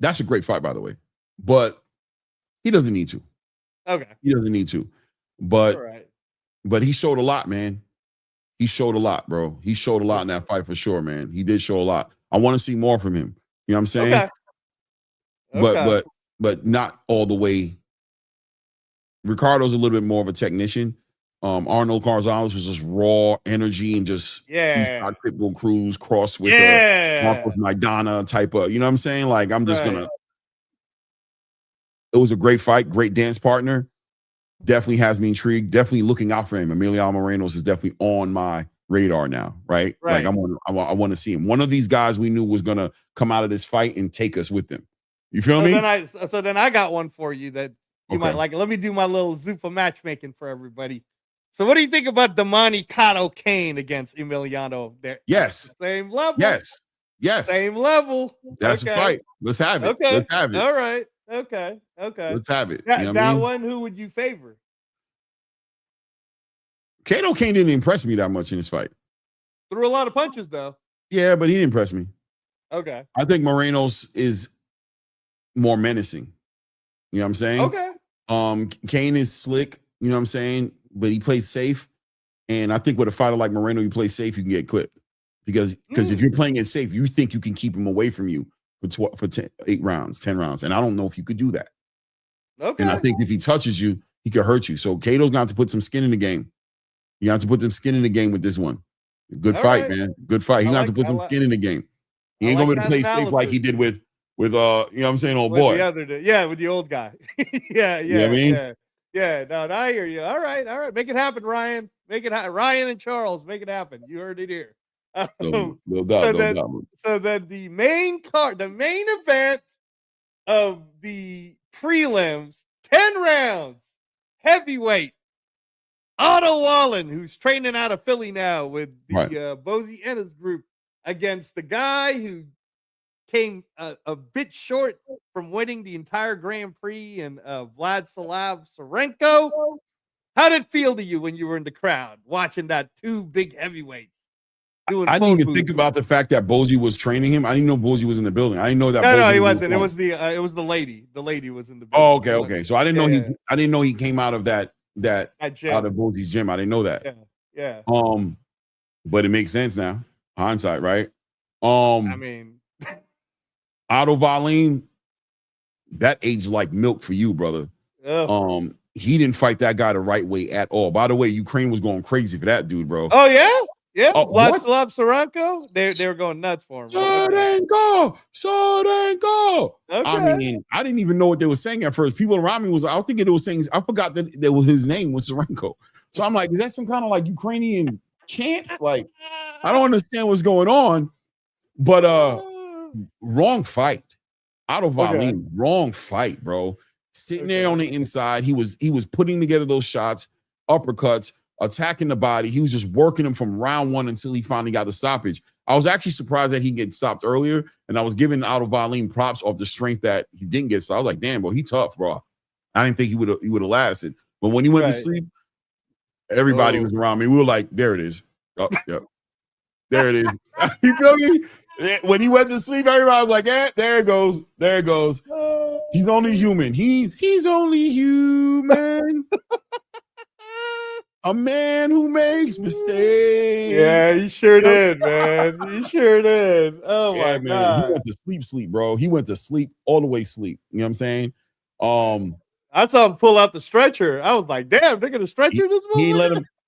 That's a great fight, by the way, but he doesn't need to. Okay, he doesn't need to, but he showed a lot, man. he showed a lot, bro. He showed a lot in that fight for sure, man. He did show a lot. I want to see more from him. You know what I'm saying? Okay. Okay. But not all the way. Ricardo's a little bit more of a technician. Arnold Gonzalez was just raw energy and just Pitbull Cruz cross with Marcos Maidana type of, you know what I'm saying? Like, I'm just gonna. It was a great fight, great dance partner. Definitely has me intrigued. Definitely looking out for him. Emiliano Moreno's is definitely on my radar now, right? Like, I want to see him. One of these guys we knew was gonna come out of this fight and take us with them. You feel me? So then I got one for you that you might like. Let me do my little Zuffa matchmaking for everybody. So what do you think about Damani Cotto Kane against Emiliano? There, yes, same level. Yes, same level. That's a fight. Let's have it. Okay, let's have it. All right. Okay. Let's have it. That one, who would you favor? Kato Kane didn't impress me that much in this fight. Threw a lot of punches though. Yeah, but he didn't impress me. Okay. I think Moreno's is more menacing. You know what I'm saying? Okay. Kane is slick. You know what I'm saying? But he plays safe. And I think with a fighter like Moreno, you play safe, you can get clipped. Because if you're playing it safe, you think you can keep him away from you for 8 rounds, 10 rounds. And I don't know if you could do that. Okay. And I think if he touches you, he could hurt you. So Kato's got to put some skin in the game. You have to put some skin in the game with this one. Good fight, man. Good fight. He got to put some skin in the game. He ain't gonna be able to play safe like he did with you know what I'm saying, old boy. The other day. Yeah, with the old guy. Yeah. You know what I mean? Yeah, no, I hear you. All right. Make it happen, Ryan. Make it happen. Ryan and Charles, make it happen. You heard it here. No doubt. So then the main event of the prelims, 10 rounds, heavyweight, Otto Wallen, who's training out of Philly now with the Bozy Ennis group, against the guy who came a bit short from winning the entire Grand Prix, and Vladislav Serenko. How did it feel to you when you were in the crowd watching that two big heavyweights? I didn't even think about the fact that Bozy was training him. I didn't know Bozy was in the building. I didn't know that. No, he wasn't. It was the lady. The lady was in the building. Oh, okay. So I didn't know I didn't know he came out of that out of Bozy's gym. I didn't know that. Yeah. But it makes sense now. Hindsight, right? I mean, Otto Wallin, that aged like milk for you, brother. He didn't fight that guy the right way at all. By the way, Ukraine was going crazy for that dude, bro. Oh yeah. Yeah, Vladislav Serenko, they were going nuts for him. Serenko. Okay. I mean, I didn't even know what they were saying at first. People around me I was thinking they were saying, I forgot that his name was Serenko. So I'm like, is that some kind of like Ukrainian chant? Like, I don't understand what's going on. But wrong fight. Otto Wallin, wrong fight, bro. Sitting there on the inside, he was putting together those shots, uppercuts, attacking the body. He was just working him from round 1 until he finally got the stoppage. I was actually surprised that he get stopped earlier, and I was giving Otto Wallin props off the strength that he didn't get. So I was like, damn, bro, he tough, bro. I didn't think he would have lasted. But when he went to sleep, everybody was around me. We were like, there it is. Oh, yep. There it is. You feel me? When he went to sleep, everybody was like, there it goes. There it goes. He's only human. He's only human. A man who makes mistakes. Yeah, he sure did, man. He sure did. Oh my God. He went to sleep, bro. He went to sleep, all the way sleep. You know what I'm saying? I saw him pull out the stretcher. I was like, damn, they're gonna stretcher this movie.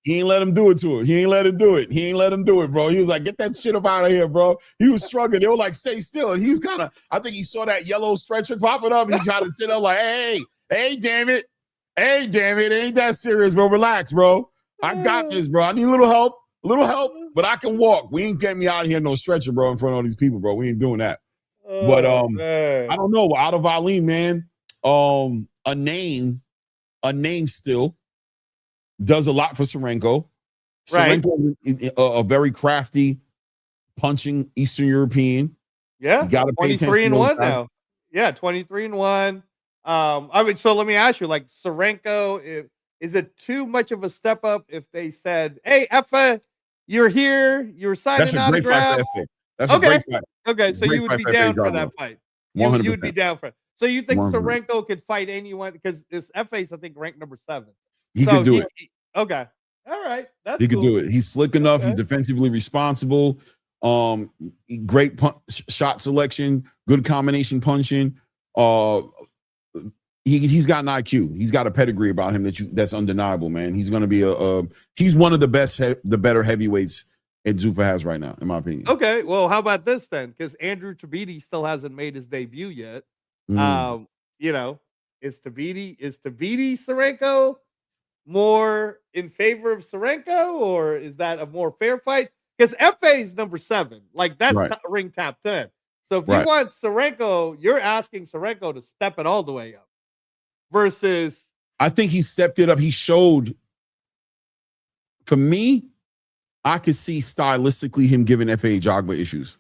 He ain't let him do it to him. He ain't let him do it, bro. He was like, get that shit up out of here, bro. He was struggling. They were like, stay still. And he was kind of, I think he saw that yellow stretcher popping up. And he tried to sit up like, hey, damn it. Hey, damn it. It ain't that serious, bro. Relax, bro. I got this, bro. I need a little help, but I can walk. We ain't getting me out of here no stretcher, bro, in front of all these people, bro. We ain't doing that. But I don't know. Otto Wallin, man, a name still does a lot for Serenko. Serenko is a very crafty, punching Eastern European. Yeah, you got to pay 23-1 now. Yeah, 23-1. I mean, so let me ask you, like, Serenko, is it too much of a step up if they said, "Hey, Effa, you're here, you're signing autographs"? That's a great fight. Okay, so you would be down for that fight. You would be down for it. So you think 100%. Serenko could fight anyone? Because this Effa's, I think, ranked number 7. He could do it. Okay. All right. That's He could cool. do it. He's slick enough. Okay. He's defensively responsible. Great shot selection, good combination punching. He's got an IQ. He's got a pedigree about him that's undeniable, man. He's going to be he's one of the best, the better heavyweights that Zuffa has right now, in my opinion. Okay, well, how about this then? Because Andrew Tabiti still hasn't made his debut yet. You know, is Tabiti Serenko more in favor of Serenko, or is that a more fair fight? Because FA is number 7, like that's Right. ring top 10. So if Right. you want Serenko, you're asking Serenko to step it all the way up. Versus, I think he stepped it up. He showed. For me, I could see stylistically him giving FA Jogba issues.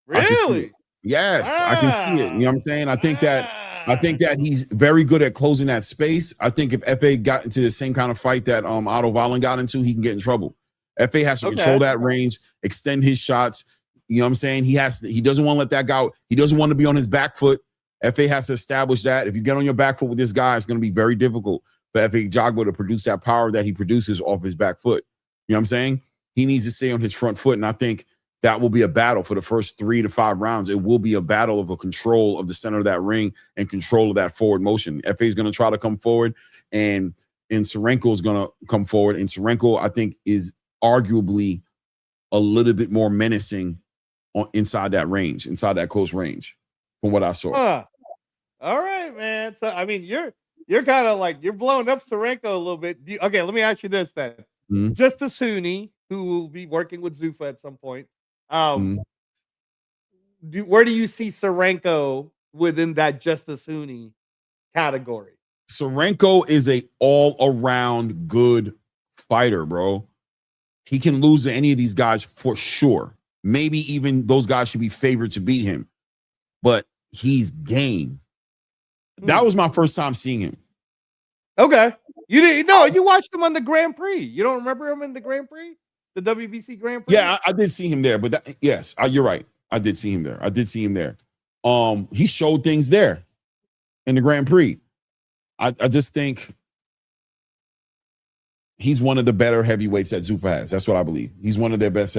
really? Yes, I can see it. You know what I'm saying? I think that he's very good at closing that space. I think if FA got into the same kind of fight that Otto Wallen got into, he can get in trouble. FA has to control that range, extend his shots. You know what I'm saying? He doesn't want to let that go. He doesn't want to be on his back foot. FA has to establish that. If you get on your back foot with this guy, it's going to be very difficult for FA Jogba to produce that power that he produces off his back foot. You know what I'm saying? He needs to stay on his front foot, and I think that will be a battle for the first 3 to 5 rounds. It will be a battle of a control of the center of that ring and control of that forward motion. FA is going to try to come forward, and Serenko is going to come forward. And Serenko, I think, is arguably a little bit more menacing inside that range, inside that close range, from what I saw. All right, man. So I mean, you're kind of like you're blowing up Serenko a little bit. Okay, let me ask you this then. Justice Huni, who will be working with Zuffa at some point. Where do you see Serenko within that Justice Huni category? Serenko is a all-around good fighter, bro. He can lose to any of these guys for sure. Maybe even those guys should be favored to beat him. But he's game. That was my first time seeing him. Okay. You didn't know you watched him on the Grand Prix. You don't remember him in the Grand Prix? The WBC Grand Prix? Yeah, I did see him there, but yes, you're right. I did see him there. He showed things there in the Grand Prix. I just think he's one of the better heavyweights that Zuffa has. That's what I believe. He's one of their best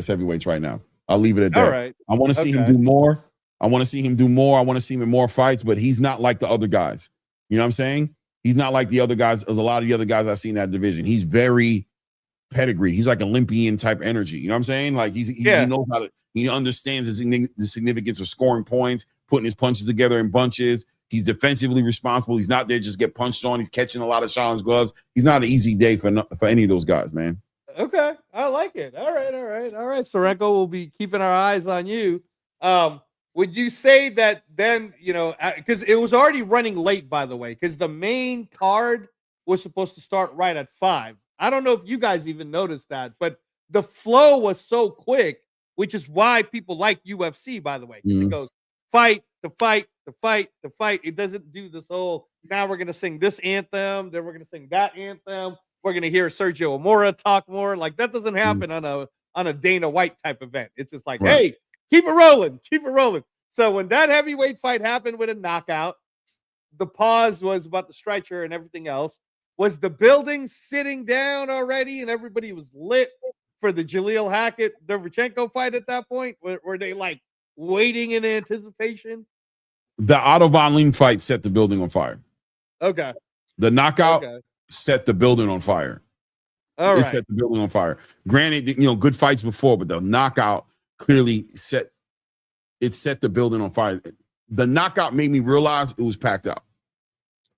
heavyweights right now. I'll leave it at that. All right. I want to see him do more. I want to see him in more fights, but he's not like the other guys. You know what I'm saying? He's not like the other guys. There's a lot of the other guys I've seen in that division. He's very pedigree. He's like Olympian type energy. You know what I'm saying? Like he knows how to. He understands the significance of scoring points, putting his punches together in bunches. He's defensively responsible. He's not there just get punched on. He's catching a lot of shots in his gloves. He's not an easy day for any of those guys, man. Okay, I like it. All right. Serenko will be keeping our eyes on you. Would you say that then, because it was already running late, by the way, because the main card was supposed to start right at 5. I don't know if you guys even noticed that, but the flow was so quick, which is why people like UFC, by the way. It goes fight to fight to fight to fight. It doesn't do this whole, now we're going to sing this anthem, then we're going to sing that anthem. We're going to hear Sergio Amora talk more. Like that doesn't happen on a Dana White type event. It's just like, hey, keep it rolling. So when that heavyweight fight happened with a knockout, the pause was about the stretcher and everything else. Was the building sitting down already and everybody was lit for the Jalil Hackett Derevchenko fight at that point? Were they like waiting in anticipation? The Otto Wallen fight set the building on fire. Okay. The knockout set the building on fire. All right. Set the building on fire. Granted, good fights before, but the knockout clearly set the building on fire. The knockout made me realize it was packed out.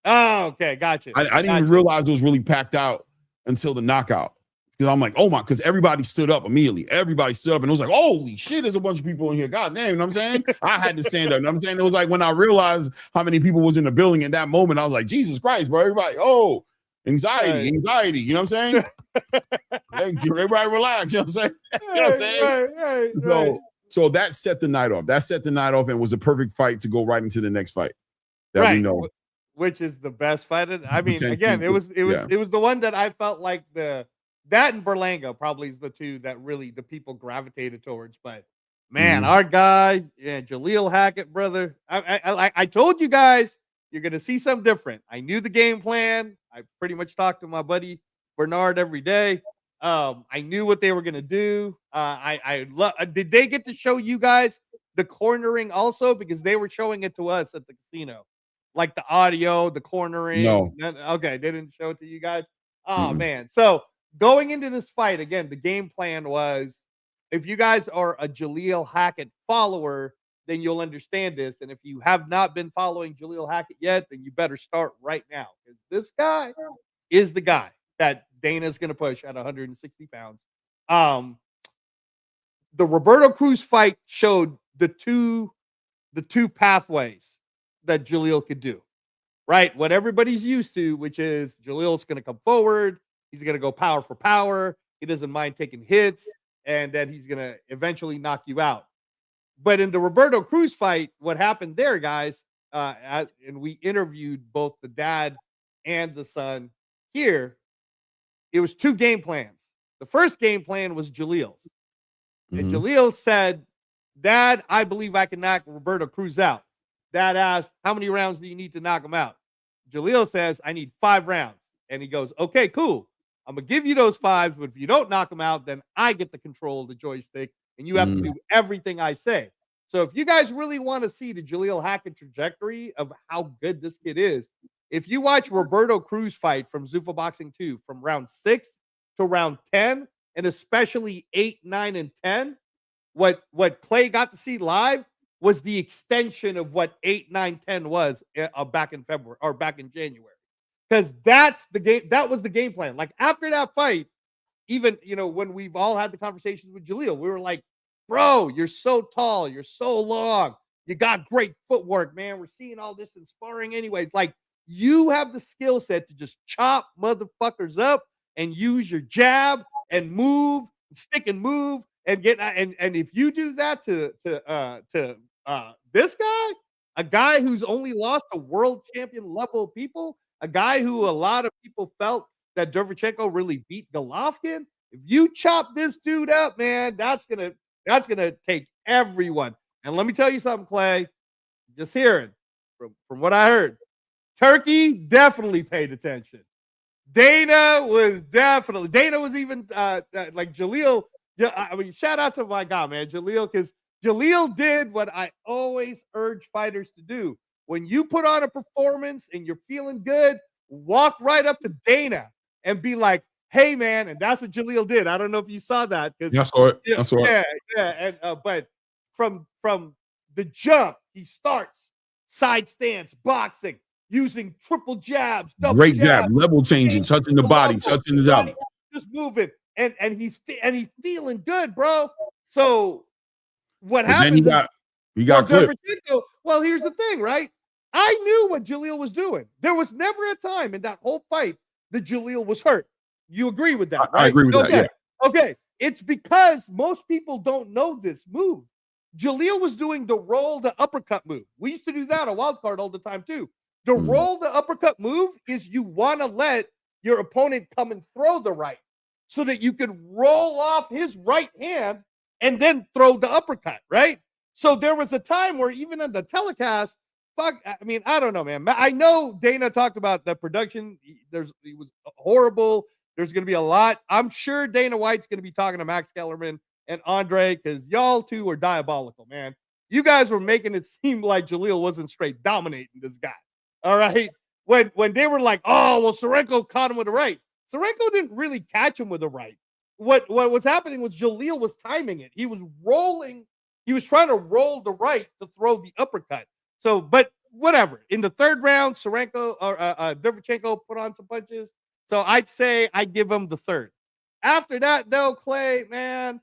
Oh, okay, gotcha. I didn't even realize it was really packed out until the knockout. Because I'm like, oh my, because everybody stood up immediately. Everybody stood up and it was like, holy shit, there's a bunch of people in here. God damn, you know what I'm saying? I had to stand up. You know what I'm saying? It was like when I realized how many people was in the building in that moment, I was like, Jesus Christ, bro. Everybody, anxiety. You know what I'm saying? Thank you. Everybody relax. You know what I'm saying? You know what I'm saying? Right. So that set the night off. That set the night off and was a perfect fight to go right into the next fight that we know. Which is the best fight. I mean, again, it was the one that I felt like that and Berlanga probably is the two that really the people gravitated towards. But man, our guy, Jalil Hackett, brother. I told you guys you're gonna see something different. I knew the game plan. I pretty much talked to my buddy Bernard every day. I knew what they were gonna do. Did they get to show you guys the cornering also, because they were showing it to us at the casino, like the audio, the cornering. No. Okay, they didn't show it to you guys. Oh Mm-mm. man. So going into this fight again, the game plan was, if you guys are a Jalil Hackett follower, then you'll understand this. And if you have not been following Jalil Hackett yet, then you better start right now, because this guy is the guy that Dana's going to push at 160 pounds. The Roberto Cruz fight showed the two pathways that Jalil could do, right? What everybody's used to, which is Jalil's going to come forward. He's going to go power for power. He doesn't mind taking hits, and then he's going to eventually knock you out. But in the Roberto Cruz fight, what happened there, guys, and we interviewed both the dad and the son here, it was two game plans. The first game plan was Jalil's. And Jalil said, Dad, I believe I can knock Roberto Cruz out. Dad asked, how many rounds do you need to knock him out? Jalil says, I need 5 rounds. And he goes, okay, cool. I'm going to give you those 5, but if you don't knock him out, then I get the control of the joystick, and you have to do everything I say. So if you guys really want to see the Jalil Hackett trajectory of how good this kid is, if you watch Roberto Cruz fight from Zuffa Boxing 2 from round 6 to round 10, and especially 8, 9, and 10, what Clay got to see live was the extension of what 8, 9, 10 was back in February or back in January. Because that's the game. That was the game plan. Like after that fight, even when we've all had the conversations with Jalil, we were like, bro, you're so tall, you're so long, you got great footwork, man. We're seeing all this in sparring anyways. Like, you have the skill set to just chop motherfuckers up and use your jab and move, stick and move, and get and if you do that to this guy, a guy who's only lost to world champion level people, a guy who a lot of people felt that Derevchenko really beat Golovkin. If you chop this dude up, man, that's gonna take everyone. And let me tell you something, Clay. Just hearing from what I heard, Turkey definitely paid attention. Dana was even like Jalil. I mean, shout out to my guy, man, Jalil, because Jalil did what I always urge fighters to do. When you put on a performance and you're feeling good, walk right up to Dana and be like, hey, man. And that's what Jalil did. I don't know if you saw that. Yeah, I saw it. I saw it. Yeah. And, but from the jump, he starts side stance, boxing, using triple jabs, double great jabs, jab, level changing, touching the body, touching the body, just moving, and he's feeling good, bro. So what happens? Then he got clipped. Well, here's the thing, right? I knew what Jalil was doing. There was never a time in that whole fight that Jalil was hurt. You agree with that, right? I agree with that. Yeah. Okay. It's because most people don't know this move. Jalil was doing the roll the uppercut move. We used to do that a wild card all the time too. The roll the uppercut move is you want to let your opponent come and throw the right so that you could roll off his right hand and then throw the uppercut, right? So there was a time where even on the telecast, I don't know, man. I know Dana talked about the production. It was horrible. There's going to be a lot. I'm sure Dana White's going to be talking to Max Kellerman and Andre, because y'all two are diabolical, man. You guys were making it seem like Jalil wasn't straight dominating this guy. All right. When they were like, oh, well, Sorenko caught him with the right. Sorenko didn't really catch him with the right. What was happening was Jalil was timing it. He was rolling. He was trying to roll the right to throw the uppercut. So, but whatever. In the third round, Sorenko or Derevchenko put on some punches. So I'd say I give him the third. After that, though, Clay, man,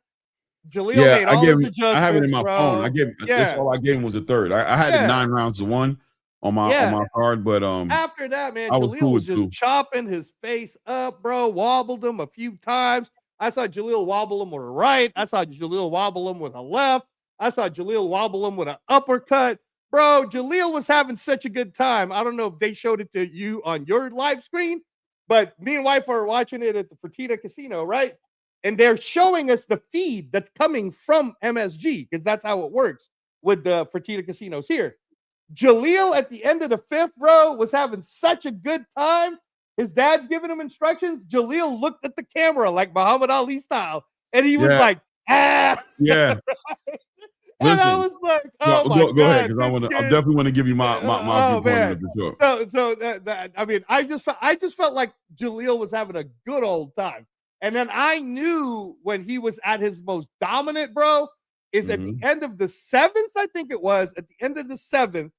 Jalil made all his adjustments. I have it in my phone. That's all I gave him was a third. I had it 9 rounds to 1 on my card, but after that, man, Jalil was just chopping his face up, bro. Wobbled him a few times. I saw Jalil wobble him with a right. I saw Jalil wobble him with a left. I saw Jalil wobble him with an uppercut. Bro, Jalil was having such a good time. I don't know if they showed it to you on your live screen, but me and wife are watching it at the Fertitta Casino, right? And they're showing us the feed that's coming from MSG, because that's how it works with the Fertitta Casinos here. Jalil at the end of the 5th, bro, was having such a good time his dad's giving him instructions. Jalil looked at the camera like Muhammad Ali style, and he was like, ah. Yeah. And Listen, I was like, oh my go ahead, God. because I definitely want to give you my viewpoint for sure. So I mean, I just felt like Jalil was having a good old time. And then I knew when he was at his most dominant, bro, is at the end of the 7th, I think it was, at the end of the 7th,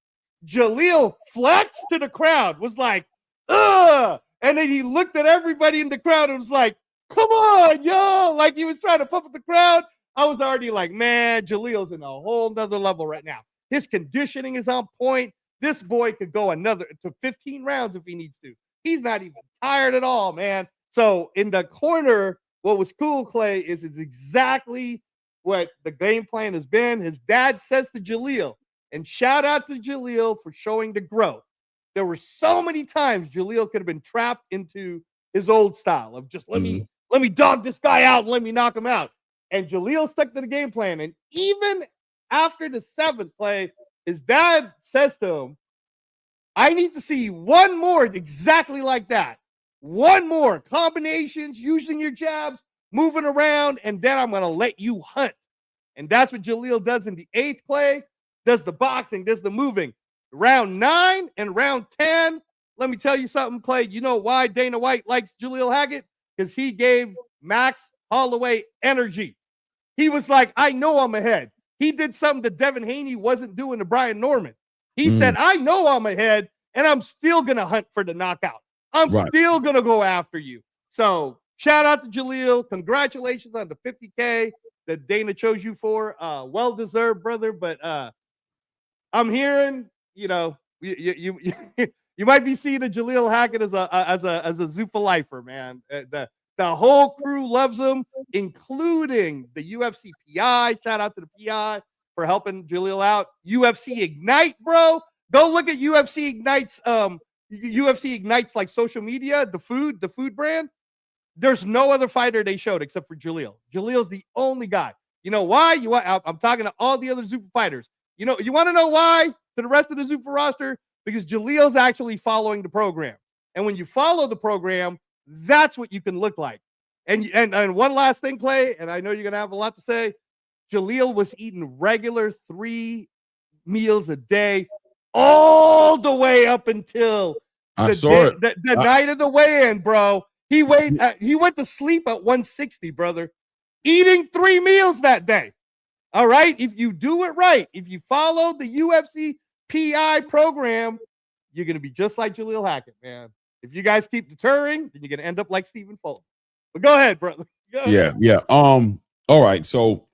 Jalil flexed to the crowd, was like, ugh. And then he looked at everybody in the crowd and was like, come on, yo. Like he was trying to pump up the crowd. I was already like, man, Jalil's in a whole nother level right now. His conditioning is on point. This boy could go another to 15 rounds if he needs to. He's not even tired at all, man. So in the corner, what was cool, Clay, is it's exactly what the game plan has been. His dad says to Jalil, and shout out to Jalil for showing the growth. There were so many times Jalil could have been trapped into his old style of just let me dog this guy out and let me knock him out. And Jalil stuck to the game plan. And even after the 7th play, his dad says to him, I need to see one more exactly like that. One more combinations, using your jabs, moving around, and then I'm going to let you hunt. And that's what Jalil does in the 8th play, does the boxing, does the moving. Round 9 and round 10, let me tell you something, Clay. You know why Dana White likes Jalil Hackett? Because he gave Max Holloway energy. He was like, I know I'm ahead. He did something that Devin Haney wasn't doing to Brian Norman. He said, I know I'm ahead, and I'm still going to hunt for the knockout. I'm still going to go after you. So shout out to Jalil. Congratulations on the $50K that Dana chose you for. Well-deserved, brother. But I'm hearing, you know, you might be seeing a Jalil Hackett as a Zupa lifer, man. The whole crew loves him, including the UFC PI. Shout out to the PI for helping Jalil out. UFC Ignite, bro. Go look at UFC Ignite's like social media, the food brand. There's no other fighter they showed except for Jalil. Jalil's the only guy. You know why? I'm talking to all the other Zupa fighters. You want to know why? To the rest of the Zupa roster? Because Jalil's actually following the program. And when you follow the program, that's what you can look like. And one last thing, Clay, and I know you're going to have a lot to say. Jalil was eating regular 3 meals a day all the way up until the night of the weigh-in, bro. He went to sleep at 160, brother, eating 3 meals that day. All right? If you do it right, if you follow the UFC PI program, you're going to be just like Jalil Hackett, man. If you guys keep deterring, then you're going to end up like Stephen Fulton. But go ahead, brother. Go ahead. Yeah. All right. So,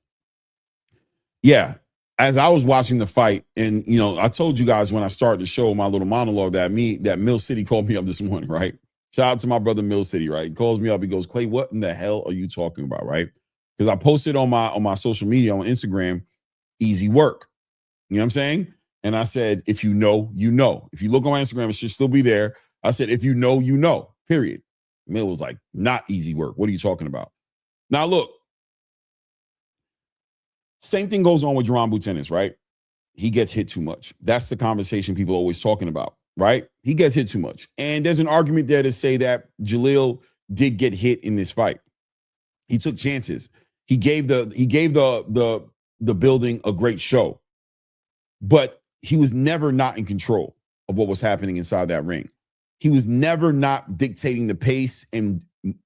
yeah, as I was watching the fight, and, you know, I told you guys when I started the show, my little monologue, that Mill City called me up this morning, right? Shout out to my brother Mill City, right? He calls me up. He goes, Clay, what in the hell are you talking about, right? Because I posted on my social media, on Instagram, easy work. You know what I'm saying? And I said, if you know, you know. If you look on my Instagram, it should still be there. I said, if you know, you know, period. Mill was like, not easy work. What are you talking about? Now, look, same thing goes on with Jerome Butenis, right? He gets hit too much. That's the conversation people are always talking about, right? He gets hit too much. And there's an argument there to say that Jalil did get hit in this fight. He took chances. He gave the building a great show. But he was never not in control of what was happening inside that ring. He was never not dictating the pace and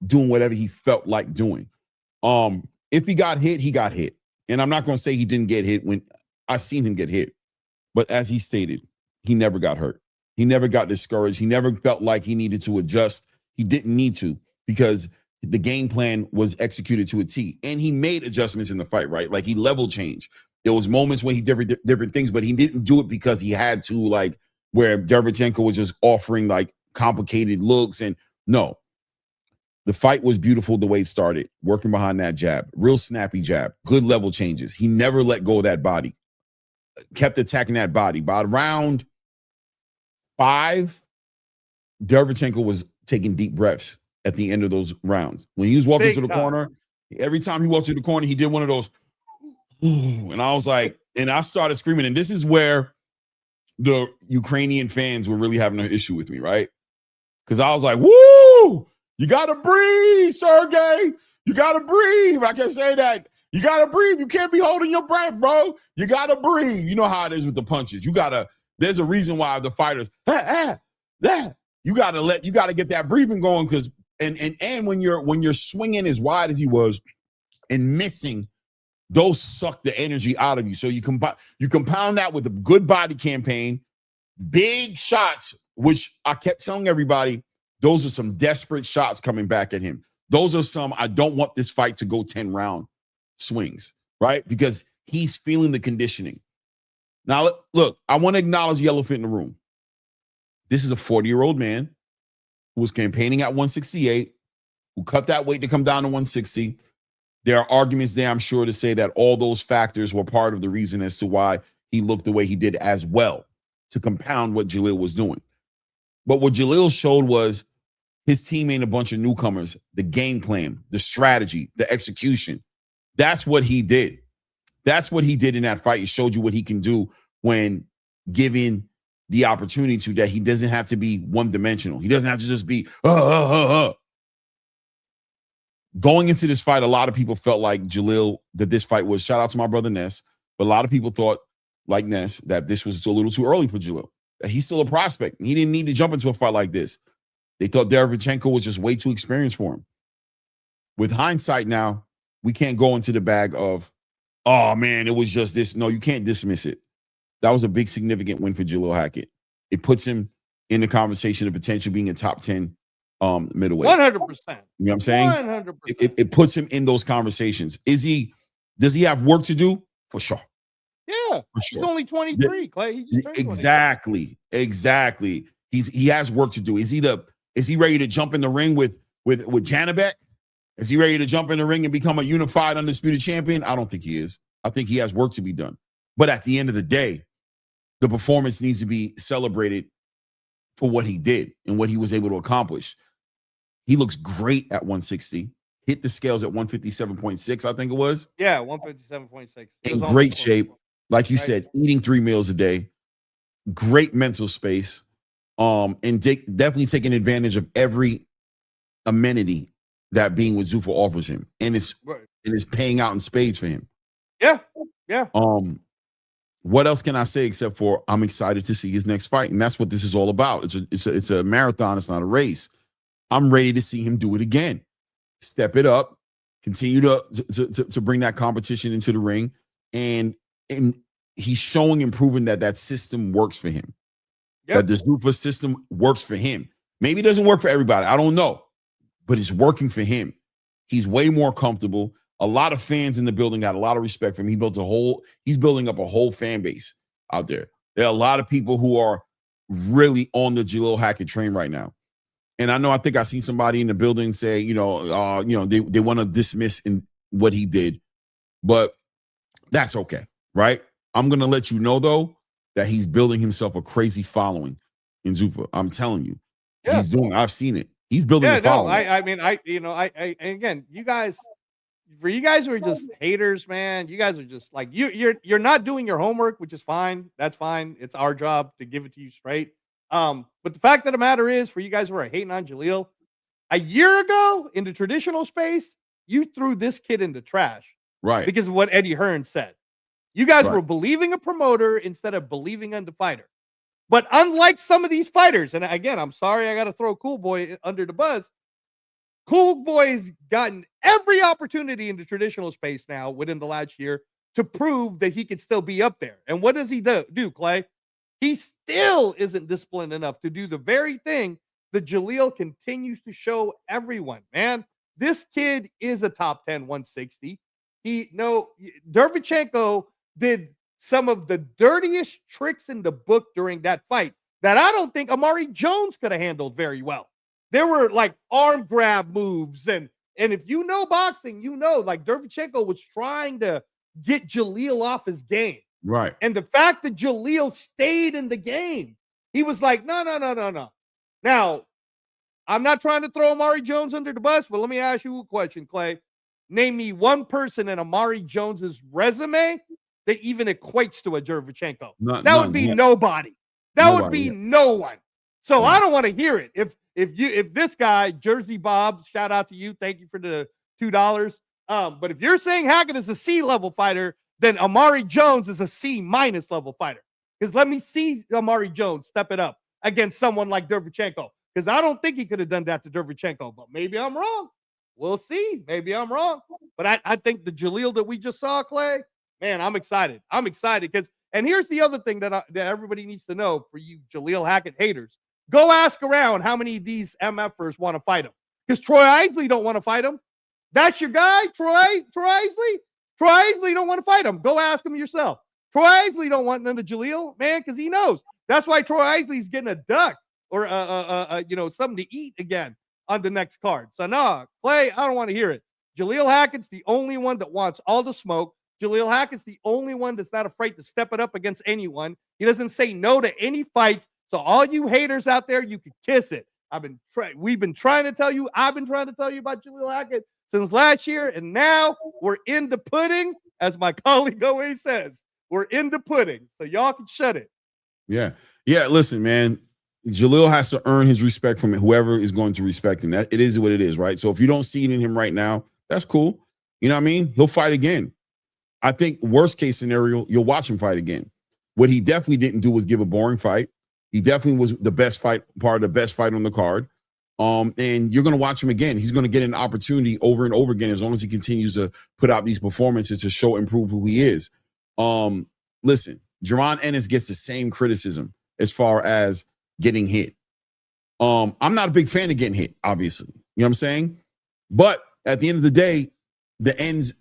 doing whatever he felt like doing. If he got hit, he got hit. And I'm not going to say he didn't get hit when I've seen him get hit. But as he stated, he never got hurt. He never got discouraged. He never felt like he needed to adjust. He didn't need to, because the game plan was executed to a T. And he made adjustments in the fight, right? Like, he level changed. There was moments when he did different things, but he didn't do it because he had to, like, where Derevchenko was just offering like complicated looks. And no, the fight was beautiful the way it started, working behind that jab, real snappy jab, good level changes. He never let go of that body, kept attacking that body. By round 5, Derevchenko was taking deep breaths at the end of those rounds. When he was walking to the corner, every time he walked to the corner, he did one of those. And I was like, and I started screaming. And this is where the Ukrainian fans were really having an issue with me, right? because I was like, woo, you got to breathe, Sergey. You got to breathe. I can say that. You got to breathe. You can't be holding your breath, bro. You got to breathe. You know how it is with the punches. There's a reason why the fighters, you got to get that breathing going because, and when you're swinging as wide as he was and missing, those suck the energy out of you. So you compound that with a good body campaign, big shots, which I kept telling everybody, those are some desperate shots coming back at him. Those are some, I don't want this fight to go 10-round swings, right? Because he's feeling the conditioning. Now, look, I want to acknowledge the elephant in the room. This is a 40-year-old man who was campaigning at 168, who cut that weight to come down to 160. There are arguments there, I'm sure, to say that all those factors were part of the reason as to why he looked the way he did as well, to compound what Jalil was doing. But what Jalil showed was his team ain't a bunch of newcomers. The game plan, the strategy, the execution. That's what he did. That's what he did in that fight. He showed you what he can do when given the opportunity to, that he doesn't have to be one-dimensional. He doesn't have to just be, Going into this fight, a lot of people felt like Jalil, that this fight was, shout out to my brother Ness, but a lot of people thought, like Ness, that this was a little too early for Jalil. That he's still a prospect. He didn't need to jump into a fight like this. They thought Derevchenko was just way too experienced for him. With hindsight now, we can't go into the bag of, oh man, it was just this. No, you can't dismiss it. That was a big, significant win for Jalil Hackett. It puts him in the conversation of potentially being a top 10 middleweight. 100%. You know what I'm saying? 100%. It puts him in those conversations. Does he have work to do? For sure. Yeah. For sure. He's only 23, Clay. He just turned 23. Exactly. He has work to do. Is he ready to jump in the ring with Janibek? Is he ready to jump in the ring and become a unified, undisputed champion? I don't think he is. I think he has work to be done. But at the end of the day, the performance needs to be celebrated for what he did and what he was able to accomplish. He looks great at 160. Hit the scales at 157.6, I think it was. Yeah, 157.6. In great shape. Like you said, eating 3 meals a day. Great mental space. And definitely taking advantage of every amenity that being with Zuffa offers him. And it's paying out in spades for him. Yeah. Yeah. What else can I say except for I'm excited to see his next fight? And that's what this is all about. It's a marathon. It's not a race. I'm ready to see him do it again. Step it up, continue to bring that competition into the ring. And he's showing and proving that system works for him. Yep. That the Zuffa system works for him. Maybe it doesn't work for everybody. I don't know. But it's working for him. He's way more comfortable. A lot of fans in the building got a lot of respect for him. He's building up a whole fan base out there. There are a lot of people who are really on the Jalil Hackett train right now. And I think I seen somebody in the building say, they want to dismiss in what he did, but that's okay, right? I'm going to let you know though, that he's building himself a crazy following in Zuffa. I'm telling you, he's doing, I've seen it. He's building a following. Again, you guys who are just haters, man, you guys are just like, you're not doing your homework, which is fine. That's fine. It's our job to give it to you straight. But the fact of the matter is, for you guys who are hating on Jalil, a year ago in the traditional space, you threw this kid in the trash. Right. Because of what Eddie Hearn said. You guys were believing a promoter instead of believing in the fighter. But unlike some of these fighters, and again, I'm sorry I got to throw Cool Boy under the bus. Cool Boy's gotten every opportunity in the traditional space now within the last year to prove that he could still be up there. And what does he do, Clay? He still isn't disciplined enough to do the very thing that Jalil continues to show everyone, man. This kid is a top 10 160. Derevchenko did some of the dirtiest tricks in the book during that fight that I don't think Amari Jones could have handled very well. There were like arm grab moves. And if you know boxing, like Derevchenko was trying to get Jalil off his game. Right. And the fact that Jalil stayed in the game, he was like, no. Now, I'm not trying to throw Amari Jones under the bus, but let me ask you a question, Clay. Name me one person in Amari Jones's resume that even equates to a Derevchenko. That would be nobody. That would be no one. So I don't want to hear it. If this guy, Jersey Bob, shout out to you. Thank you for the $2. But if you're saying Hackett is a C level fighter, then Amari Jones is a C- level fighter. Because let me see Amari Jones step it up against someone like Derevchenko. Because I don't think he could have done that to Derevchenko, but maybe I'm wrong. We'll see. Maybe I'm wrong. But I think the Jalil that we just saw, Clay, man, I'm excited. I'm excited because, and here's the other thing that everybody needs to know for you Jalil Hackett haters. Go ask around how many of these MFers want to fight him. Because Troy Isley don't want to fight him. That's your guy, Troy Isley? Troy Isley don't want to fight him. Go ask him yourself. Troy Isley don't want none of Jalil, man, because he knows. That's why Troy Isley's getting a duck or something to eat again on the next card. So no, Clay, I don't want to hear it. Jalil Hackett's the only one that wants all the smoke. Jalil Hackett's the only one that's not afraid to step it up against anyone. He doesn't say no to any fights. So all you haters out there, you can kiss it. We've been trying to tell you. I've been trying to tell you about Jalil Hackett since last year, and now we're in the pudding, as my colleague always says. We're in the pudding, so y'all can shut it. Yeah. Listen, man. Jalil has to earn his respect from whoever is going to respect him. That it is what it is, right? So if you don't see it in him right now, that's cool. You know what I mean? He'll fight again. I think worst case scenario, you'll watch him fight again. What he definitely didn't do was give a boring fight. He definitely was the best fight, part of the best fight on the card. And you're going to watch him again. He's going to get an opportunity over and over again as long as he continues to put out these performances to show and prove who he is. Listen, Jaron Ennis gets the same criticism as far as getting hit. I'm not a big fan of getting hit, obviously. You know what I'm saying? But at the end of the day, the ends,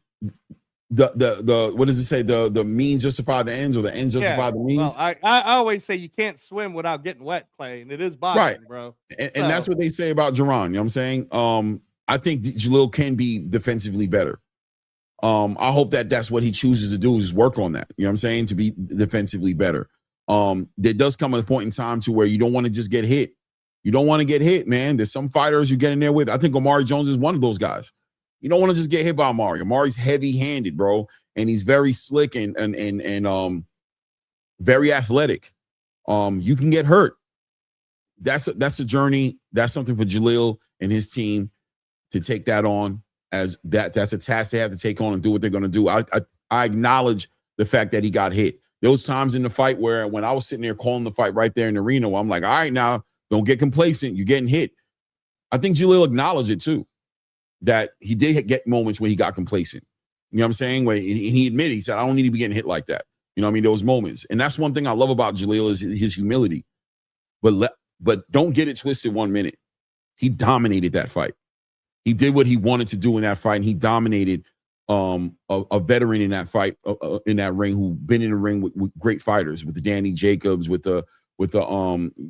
the what does it say? The means justify the ends, or the ends justify the means. Well, I always say you can't swim without getting wet, Clay, and it is boxing, right, bro. And that's what they say about Jaron. You know what I'm saying? I think Jalil can be defensively better. I hope that's what he chooses to do, is work on that. You know what I'm saying? To be defensively better. There does come a point in time to where you don't want to just get hit. You don't want to get hit, man. There's some fighters you get in there with. I think Amari Jones is one of those guys. You don't want to just get hit by Amari. Amari's heavy-handed, bro, and he's very slick and very athletic. You can get hurt. That's a journey. That's something for Jalil and his team to take that on, as that's a task they have to take on and do what they're going to do. I acknowledge the fact that he got hit. There was times in the fight where when I was sitting there calling the fight right there in the arena, I'm like, all right, now don't get complacent. You're getting hit. I think Jalil acknowledged it too, that he did get moments where he got complacent. You know what I'm saying? Where he admitted, he said, I don't need to be getting hit like that. You know what I mean? Those moments. And that's one thing I love about Jalil is his humility. But don't get it twisted 1 minute. He dominated that fight. He did what he wanted to do in that fight, and he dominated a veteran in that fight, in that ring, who been in the ring with great fighters, with the Danny Jacobs, with the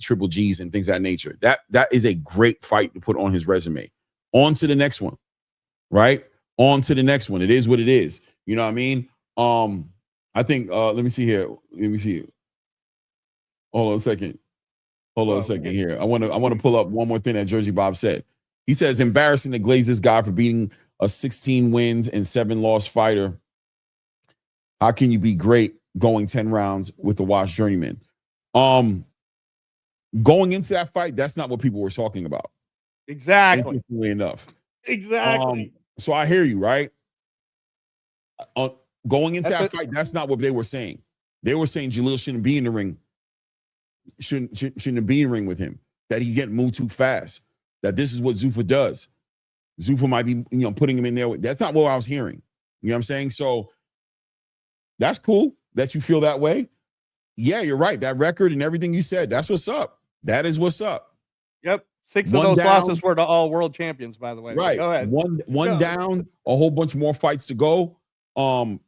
Triple G's and things of that nature. That is a great fight to put on his resume. On to the next one, right? On to the next one. It is what it is. You know what I mean? I think, let me see here. Let me see. Hold on a second. Hold on a second here. I want to pull up one more thing that Jersey Bob said. He says, embarrassing to glaze this guy for beating a 16 wins and 7 loss fighter. How can you be great going 10 rounds with the washed journeyman? Going into that fight, that's not what people were talking about. Exactly. Interestingly enough. Exactly. So I hear you, right? Going into that fight, that's not what they were saying. They were saying Jalil shouldn't be in the ring. Shouldn't be in the ring with him. That he get moved too fast. That this is what Zuffa does. Zuffa might be, putting him in there. That's not what I was hearing. You know what I'm saying? So that's cool that you feel that way. Yeah, you're right. That record and everything you said, that's what's up. That is what's up. Yep. 6 of those losses were to all world champions, by the way. Right. Go ahead. One down, a whole bunch more fights to go. No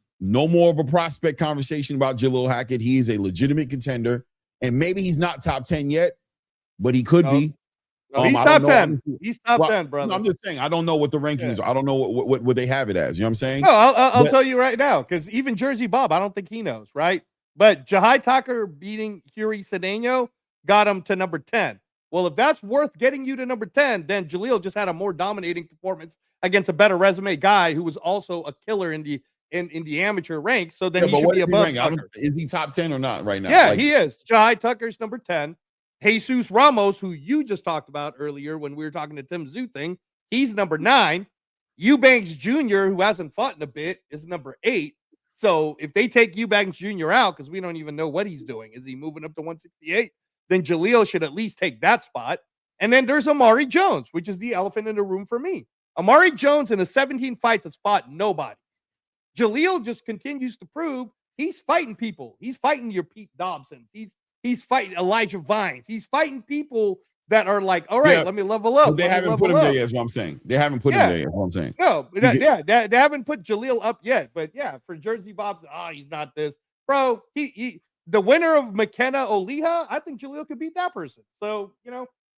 more of a prospect conversation about Jalil Hackett. He is a legitimate contender. And maybe he's not top 10 yet, but he could be. No, he's top 10. He's top 10, brother. No, I'm just saying, I don't know what the rankings are. I don't know what they have it as. You know what I'm saying? No, I'll tell you right now, because even Jersey Bob, I don't think he knows, right? But Jahai Tucker beating Yuri Cedeno got him to number 10. Well, if that's worth getting you to number 10, then Jalil just had a more dominating performance against a better resume guy who was also a killer in the amateur ranks. So then he should be above Tucker. Is he top 10 or not right now? Yeah, he is. Jahai Tucker's number 10. Jesus Ramos, who you just talked about earlier when we were talking to Tim Zoo thing, he's number 9. Eubanks Jr., who hasn't fought in a bit, is number 8. So if they take Eubanks Jr. out, because we don't even know what he's doing, is he moving up to 168? Then Jalil should at least take that spot. And then there's Amari Jones, which is the elephant in the room for me. Amari Jones in the 17 fights has fought nobody. Jalil just continues to prove he's fighting people. He's fighting your Pete Dobsons. He's fighting Elijah Vines. He's fighting people that are like, all right, let me level up. But they haven't put him there yet, is what I'm saying. They haven't put him there yet, is what I'm saying. No, they haven't put Jalil up yet. But yeah, for Jersey Bob, he's not this. Bro, he the winner of McKenna Oliha, I think Jalil could beat that person. So,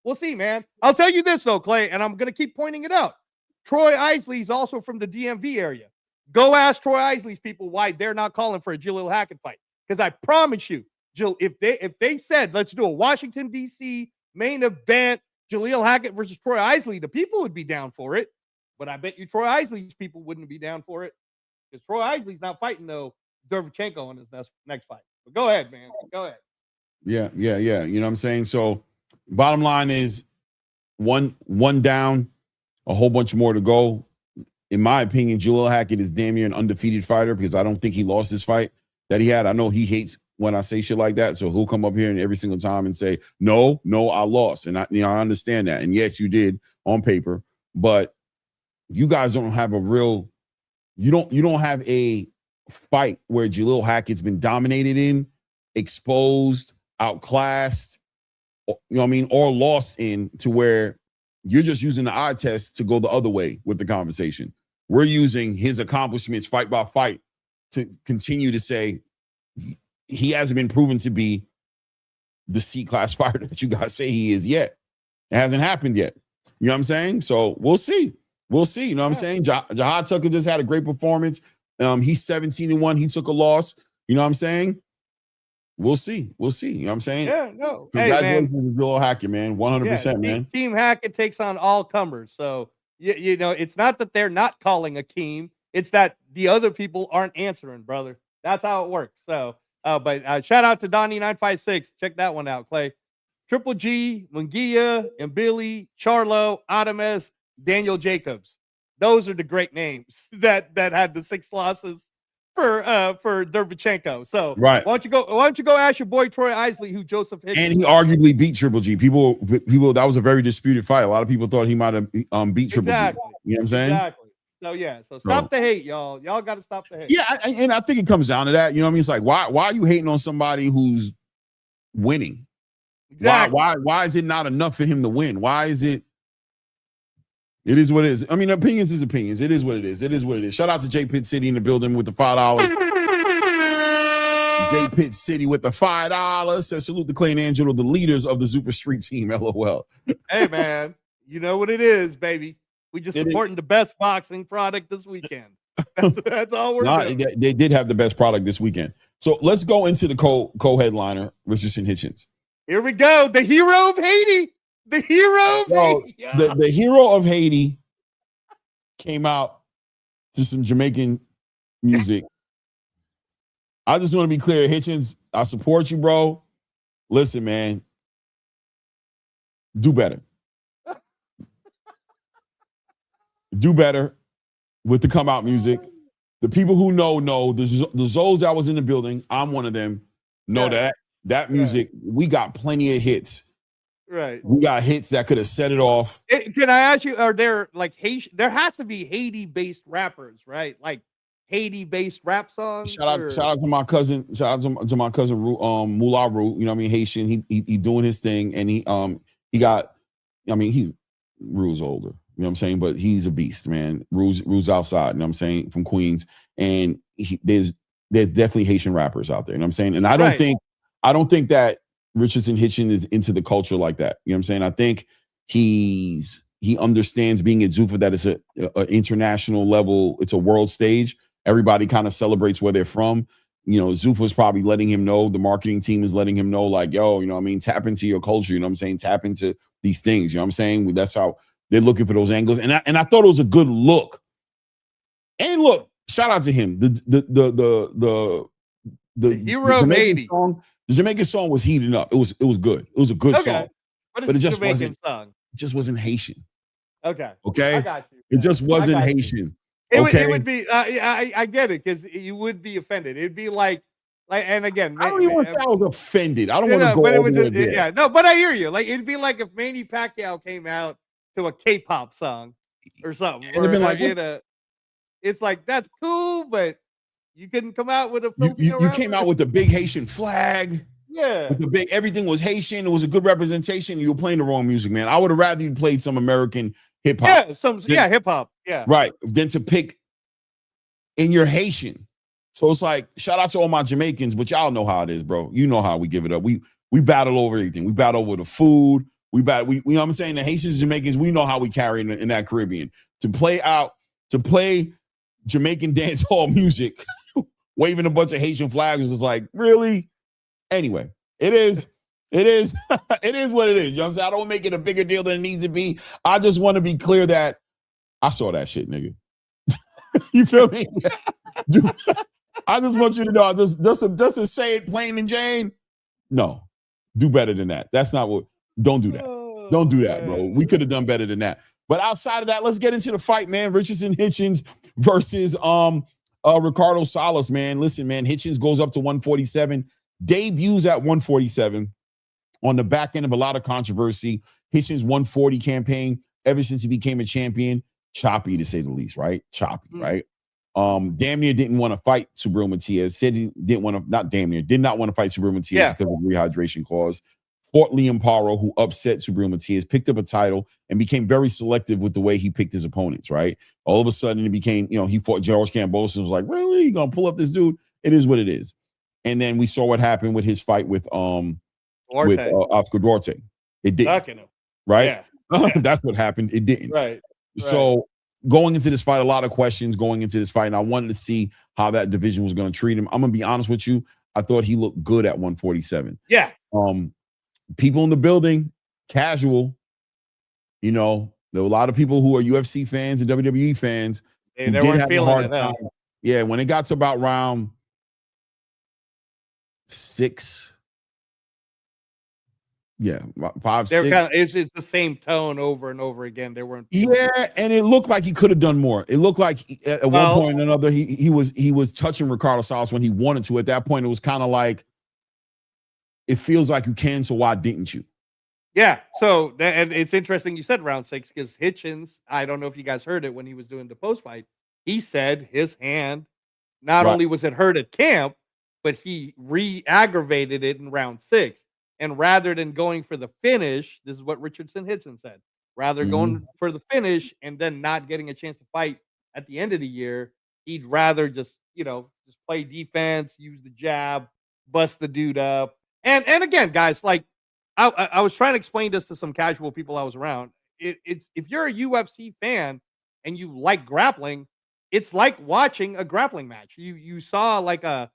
we'll see, man. I'll tell you this, though, Clay, and I'm going to keep pointing it out. Troy Isley's also from the DMV area. Go ask Troy Isley's people why they're not calling for a Jalil Hackett fight. Because I promise you, if they said, let's do a Washington, D.C. main event, Jalil Hackett versus Troy Isley, the people would be down for it. But I bet you Troy Isley's people wouldn't be down for it. Because Troy Isley's not fighting, though, Derevchenko in his next fight. But go ahead, man. Go ahead. Yeah. You know what I'm saying? So bottom line is one down, a whole bunch more to go. In my opinion, Jalil Hackett is damn near an undefeated fighter because I don't think he lost this fight that he had. I know he hates when I say shit like that. So he'll come up here and every single time and say, no, I lost. And I understand that. And yes, you did on paper, but you guys don't have you don't have a fight where Jalil Hackett's been dominated in, exposed, outclassed, or lost in, to where you're just using the eye test to go the other way with the conversation. We're using his accomplishments fight by fight to continue to say he hasn't been proven to be the C-class fighter that you guys say he is yet. It hasn't happened yet. You know what I'm saying? So we'll see. You know what I'm saying? Jahad Tucker just had a great performance. He's 17-1. He took a loss. You know what I'm saying? We'll see. You know what I'm saying? Yeah, no. Congratulations to Jalil Hackett, man. 100%, man. Team Hackett takes on all comers. So, it's not that they're not calling Akeem. It's that the other people aren't answering, brother. That's how it works. So, but shout out to Donnie956. Check that one out, Clay. Triple G, Munguia, and Billy, Charlo, Adames, Daniel Jacobs. Those are the great names that had the 6 losses for Derevchenko. So right. Why don't you go ask your boy Troy Isley who Joseph Hitchins. And he arguably beat Triple G. People that was a very disputed fight. A lot of people thought he might have beat Triple G. You know what I'm saying? Exactly. So stop the hate, y'all. Y'all got to stop the hate. Yeah, and I think it comes down to that. You know what I mean? It's like why are you hating on somebody who's winning? Exactly. Why is it not enough for him to win? Why is it? It is what it is. I mean, opinions is opinions. It is what it is. Shout out to J Pitt City in the building with the $5. J Pitt City with the $5. Says salute to Clay and Angelo, the leaders of the Super Street team. LOL. Hey man, you know what it is, baby. We just supporting the best boxing product this weekend. That's all we're doing. They did have the best product this weekend. So let's go into the co-headliner, Richardson Hitchins. Here we go. The hero of Haiti. The hero of Haiti. Yeah. The hero of Haiti came out to some Jamaican music. I just want to be clear, Hitchins, I support you, bro. Listen, man, do better. Do better with the come out music. The people who know, the Zoes that was in the building, I'm one of them, know that music, we got plenty of hits. Right. We got hits that could have set it off. Can I ask you, are there like Haitian? There has to be Haiti-based rappers, right? Like Haiti-based rap songs. Shout out to my cousin. Shout out to my cousin Mullah Root. You know what I mean? Haitian. He doing his thing, and he got. I mean, he Rue's older. You know what I'm saying? But he's a beast, man. Rue's outside. You know what I'm saying? From Queens, and there's definitely Haitian rappers out there. You know what I'm saying? And I don't think that Richardson Hitchins is into the culture like that. You know what I'm saying? I think he understands being at Zuffa that it's an international level. It's a world stage. Everybody kind of celebrates where they're from. You know, Zuffa's probably letting him know, the marketing team is letting him know, like, yo, you know what I mean? Tap into your culture. You know what I'm saying? Tap into these things. You know what I'm saying? That's how they're looking for those angles. And I thought it was a good look. And look, shout out to him. The hero of Haiti. The Jamaican song was heating up. It was good. It was a good song, But but it it's a just Jamaican wasn't. song. It just wasn't Haitian. Okay. Okay, I got you. it just I wasn't got you. Haitian. It Okay, would be. I get it because you would be offended. It'd be like, and again, I don't even want to say I was offended. I don't want to go but it all was the way just, there. yeah, no, but I hear you. Like it'd be like if Manny Pacquiao came out to a K-pop song or something. It'd have been like, it's like that's cool, but you couldn't come out with a you Filipino came rapper? out with the big Haitian flag. Yeah. With the big, everything was Haitian. It was a good representation. You were playing the wrong music, man. I would have rather you played some American hip hop. Yeah, hip hop. Yeah. Right. Than to pick in your Haitian. So it's like, shout out to all my Jamaicans, but y'all know how it is, bro. You know how we give it up. We battle over everything. We battle over the food. We know what I'm saying? The Haitians, Jamaicans, we know how we carry in that Caribbean. To play Jamaican dance hall music, waving a bunch of Haitian flags was like, really? Anyway, it is it is what it is. You know what I'm saying? I don't make it a bigger deal than it needs to be. I just want to be clear that I saw that shit, nigga. You feel me? Dude, I just want you to know, just to say it plain and Jane. No, do better than that. That's not what. Don't do that. Don't do that, bro. We could have done better than that. But outside of that, let's get into the fight, man. Richardson Hitchins versus Ricardo Salas, man. Listen, man, Hitchins goes up to 147, debuts at 147 on the back end of a lot of controversy. Hitchins 140 campaign ever since he became a champion. Choppy, to say the least, right? Choppy, right? Damn near didn't want to fight Subriel Matias. Said he didn't want to, not damn near, did not want to fight Subriel Matias because of the rehydration clause. Fought Liam Paro, who upset Subriel Matias, picked up a title, and became very selective with the way he picked his opponents, right? All of a sudden, it became, he fought George Kambosos and was like, really? You gonna pull up this dude? It is what it is. And then we saw what happened with his fight with Oscar Duarte. It didn't. Right? Yeah. That's what happened. It didn't. Right. So going into this fight, a lot of questions going into this fight, and I wanted to see how that division was going to treat him. I'm going to be honest with you. I thought he looked good at 147. Yeah. People in the building, casual, there were a lot of people who are UFC fans and WWE fans who did have a hard time. Yeah, when it got to about round 6, 5, 6. It's the same tone over and over again. There weren't. Yeah, and it looked like he could have done more. It looked like at one point or another he was touching Ricardo Salas when he wanted to. At that point, it was kind of like, it feels like you can, so why didn't you? Yeah. So and it's interesting you said round 6 because Hitchins, I don't know if you guys heard it when he was doing the post fight. He said his hand, not only was it hurt at camp, but he re-aggravated it in round 6. And rather than going for the finish, this is what Richardson Hitchins said. Rather going for the finish and then not getting a chance to fight at the end of the year, he'd rather just play defense, use the jab, bust the dude up. And again, guys, like I was trying to explain this to some casual people I was around. It's if you're a UFC fan and you like grappling, it's like watching a grappling match. You saw like a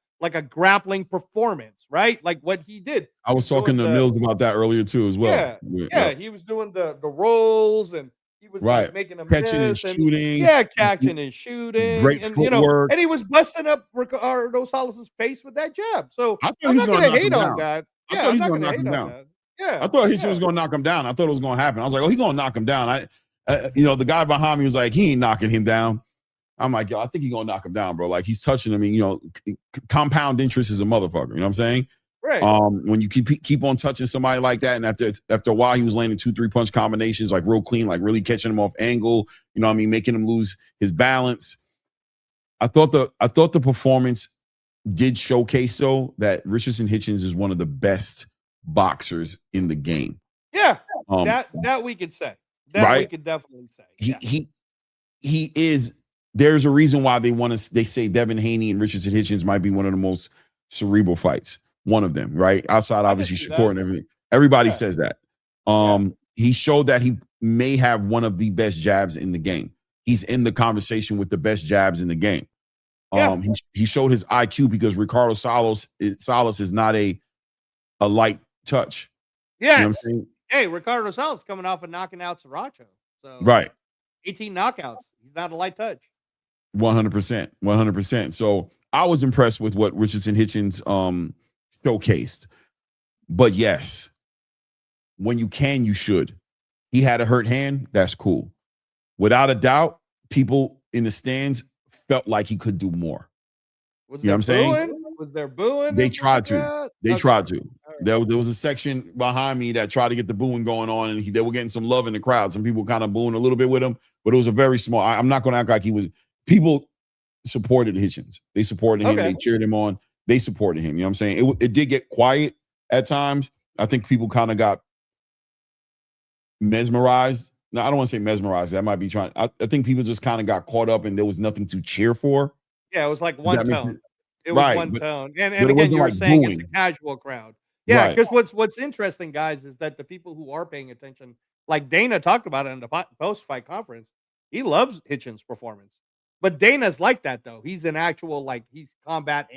grappling performance, right? Like what he did. I was talking to Mills about that earlier too, as well. Yeah. He was doing the rolls and he was making them catching and shooting. Yeah, catching and shooting. Great footwork. And he was busting up Ricardo Salas' face with that jab. So I thought he was going to hate on that. I thought he was going to knock him down. Yeah, I thought he was going to knock him down. I thought it was going to happen. I was like, oh, he's going to knock him down. The guy behind me was like, he ain't knocking him down. I'm like, yo, I think he's going to knock him down, bro. Like, he's touching him. Compound interest is a motherfucker. You know what I'm saying? Right. When you keep on touching somebody like that, and after a while, he was landing 2-3 punch combinations, like real clean, like really catching him off angle. You know what I mean? Making him lose his balance. I thought the performance did showcase, though, that Richardson Hitchins is one of the best boxers in the game. Yeah, that we could say. We could definitely say. He is. There's a reason why they say Devin Haney and Richardson Hitchins might be one of the most cerebral fights. One of them, right? Outside, obviously, Shakur and everything. Everybody says that. He showed that he may have one of the best jabs in the game. He's in the conversation with the best jabs in the game. He showed his IQ because Ricardo Salas is not a light touch. Yeah. You know what I'm saying? Hey, Ricardo Salas coming off of knocking out Sriracha. So 18 knockouts. He's not a light touch. 100%. So I was impressed with what Richardson Hitchins showcased. But yes, when you can, you should. He had a hurt hand. That's cool. Without a doubt, people in the stands felt like he could do more. Was You know there what I'm saying? booing? Was there booing? They in tried the to. crowd? They Okay. tried to. All right. There was a section behind me that tried to get the booing going on, and they were getting some love in the crowd. Some people kind of booing a little bit with him, but it was a very small. I'm not going to act like he was. People supported Hitchins. They supported him. Okay. They cheered him on. They supported him. You know what I'm saying? It did get quiet at times. I think people kind of got mesmerized. No, I don't want to say mesmerized. That might be trying. I think people just kind of got caught up, and there was nothing to cheer for. Yeah, it was like Does one that make tone. sense? It was Right, one but tone. And it again, wasn't you were like saying it's a booing. casual crowd. Yeah, Right. because what's interesting, guys, is that the people who are paying attention, like Dana talked about it in the post-fight conference, he loves Hitchins' performance. But Dana's like that, though. He's an actual, like, he's combat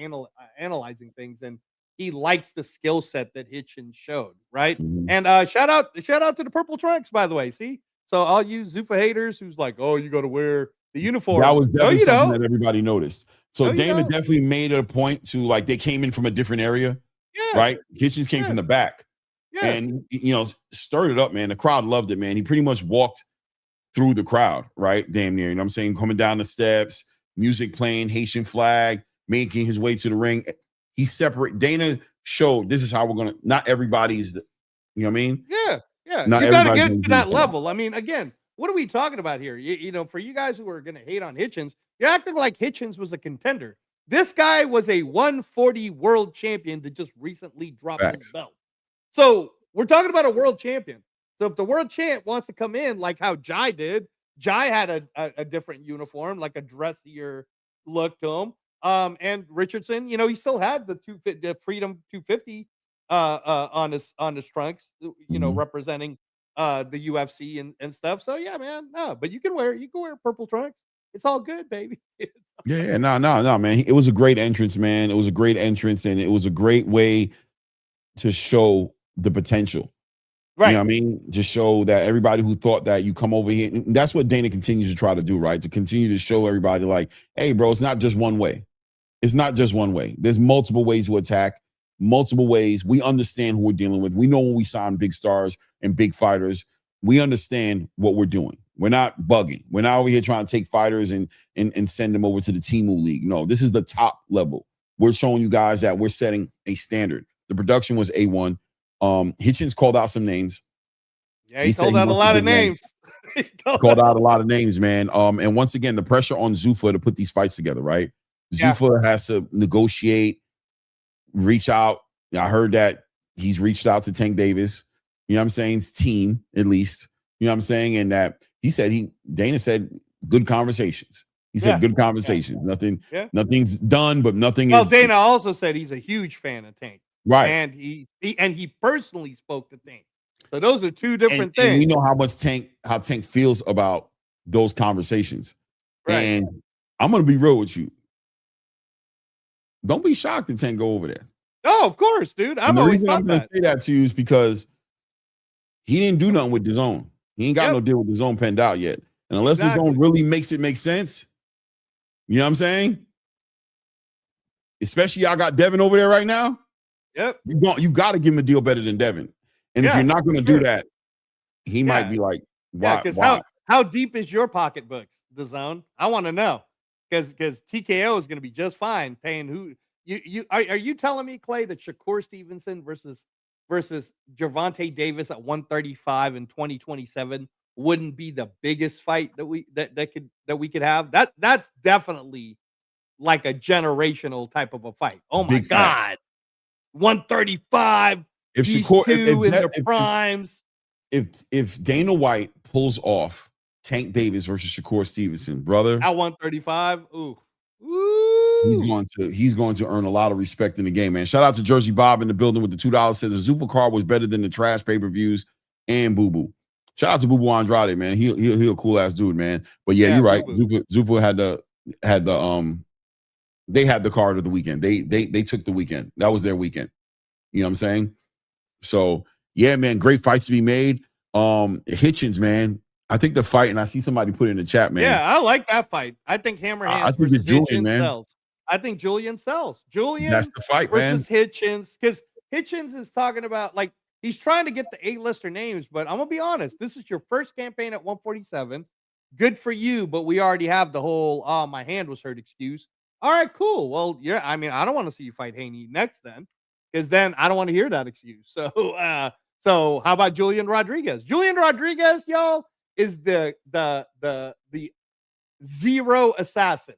analyzing things, and he likes the skill set that Hitchins showed, right? Mhm. And shout out to the purple trunks, by the way. See? So all you Zuffa haters who's like, oh, you got to wear the uniform. That was No, definitely you something don't. that everybody noticed. So No, you Dana don't. definitely made it a point to, like, they came in from a different area, Yeah. right? Hitchins came Yeah. from the back. Yeah. And, you know, stirred it up, man. The crowd loved it, man. He pretty much walked through the crowd, right? Damn near. You know what I'm saying? Coming down the steps, music playing, Haitian flag, making his way to the ring. Dana showed this is how we're going to, not everybody's, you know what I mean? Yeah. Not You got to everybody's get gonna to do that that. level. I mean, again, what are we talking about here? You know, for you guys who are going to hate on Hitchins, you're acting like Hitchins was a contender. This guy was a 140 world champion that just recently dropped his Facts. belt. So we're talking about a world champion. So if the world champ wants to come in like how Jai did, Jai had a different uniform, like a dressier look to him. And Richardson, you know, he still had the Freedom 250 on his trunks, you know, Mhm. representing the UFC and stuff. So yeah, man, no, but you can wear purple trunks. It's all good, baby. Yeah, no, man. It was a great entrance, man. It was a great entrance, and it was a great way to show the potential. You know what I Right. mean? To show that everybody who thought that you come over here, and that's what Dana continues to try to do, right? To continue to show everybody, like, hey, bro, it's not just one way. It's not just one way. There's multiple ways to attack, multiple ways. We understand who we're dealing with. We know when we sign big stars and big fighters, we understand what we're doing. We're not bugging. We're not over here trying to take fighters and send them over to the Temu League. No, this is the top level. We're showing you guys that we're setting a standard. The production was A1. Hitchins called out some names. Yeah, he said told he out a wants to lot of get names. called out a lot of names, man. And once again, the pressure on Zuffa to put these fights together, right? Yeah. Zuffa has to negotiate, reach out. I heard that he's reached out to Tank Davis, you know what I'm saying? His team, at least, you know what I'm saying? And that Dana said good conversations. He said good conversations. Nothing's done, but nothing Well, is Dana also said he's a huge fan of Tank. right. And he personally spoke to Tank. So those are two different things. And we know how Tank feels about those conversations. Right. And I'm gonna be real with you. Don't be shocked that Tank go over there. Oh, of course, dude. And the always reason I'm thought gonna that. say that to you is because he didn't do nothing with his own. He ain't got no deal with his own penned out yet. And unless his own really makes it make sense, you know what I'm saying? Especially y'all got Devin over there right now. Yep. You got to give him a deal better than Devin. And if you're not going to do that, he might be like, why? Because how deep is your pocketbooks, the zone? I want to know. Because TKO is going to be just fine paying who are you telling me, Clay, that Shakur Stevenson versus Gervonta Davis at 135 in 2027 wouldn't be the biggest fight that we could have? That's definitely like a generational type of a fight. Oh my God. 135. If Shakur in their primes. If Dana White pulls off Tank Davis versus Shakur Stevenson, brother, at 135, ooh. He's going to earn a lot of respect in the game, man. Shout out to Jersey Bob in the building with the $2. Says the Zuffa card was better than the trash pay-per-views and Boo Boo. Shout out to Boo Boo Andrade, man. He a cool ass dude, man. But yeah, you're right. Zuffa had the they had the card of the weekend. They took the weekend. That was their weekend. You know what I'm saying? So yeah, man, great fights to be made. Hitchins, man. I think the fight, and I see somebody put it in the chat, man. Yeah, I like that fight. I think Hammer Hands versus Hitchins sells. I think Julian sells. Julian that's the fight, versus man. Hitchins. Because Hitchins is talking about, like, he's trying to get the A-lister names, but I'm gonna be honest. This is your first campaign at 147. Good for you, but we already have the whole "oh, my hand was hurt" excuse. All right, cool. Well, yeah, I mean, I don't want to see you fight Haney next then, because then I don't want to hear that excuse. So how about Julian Rodriguez? Julian Rodriguez, y'all, is the zero assassin.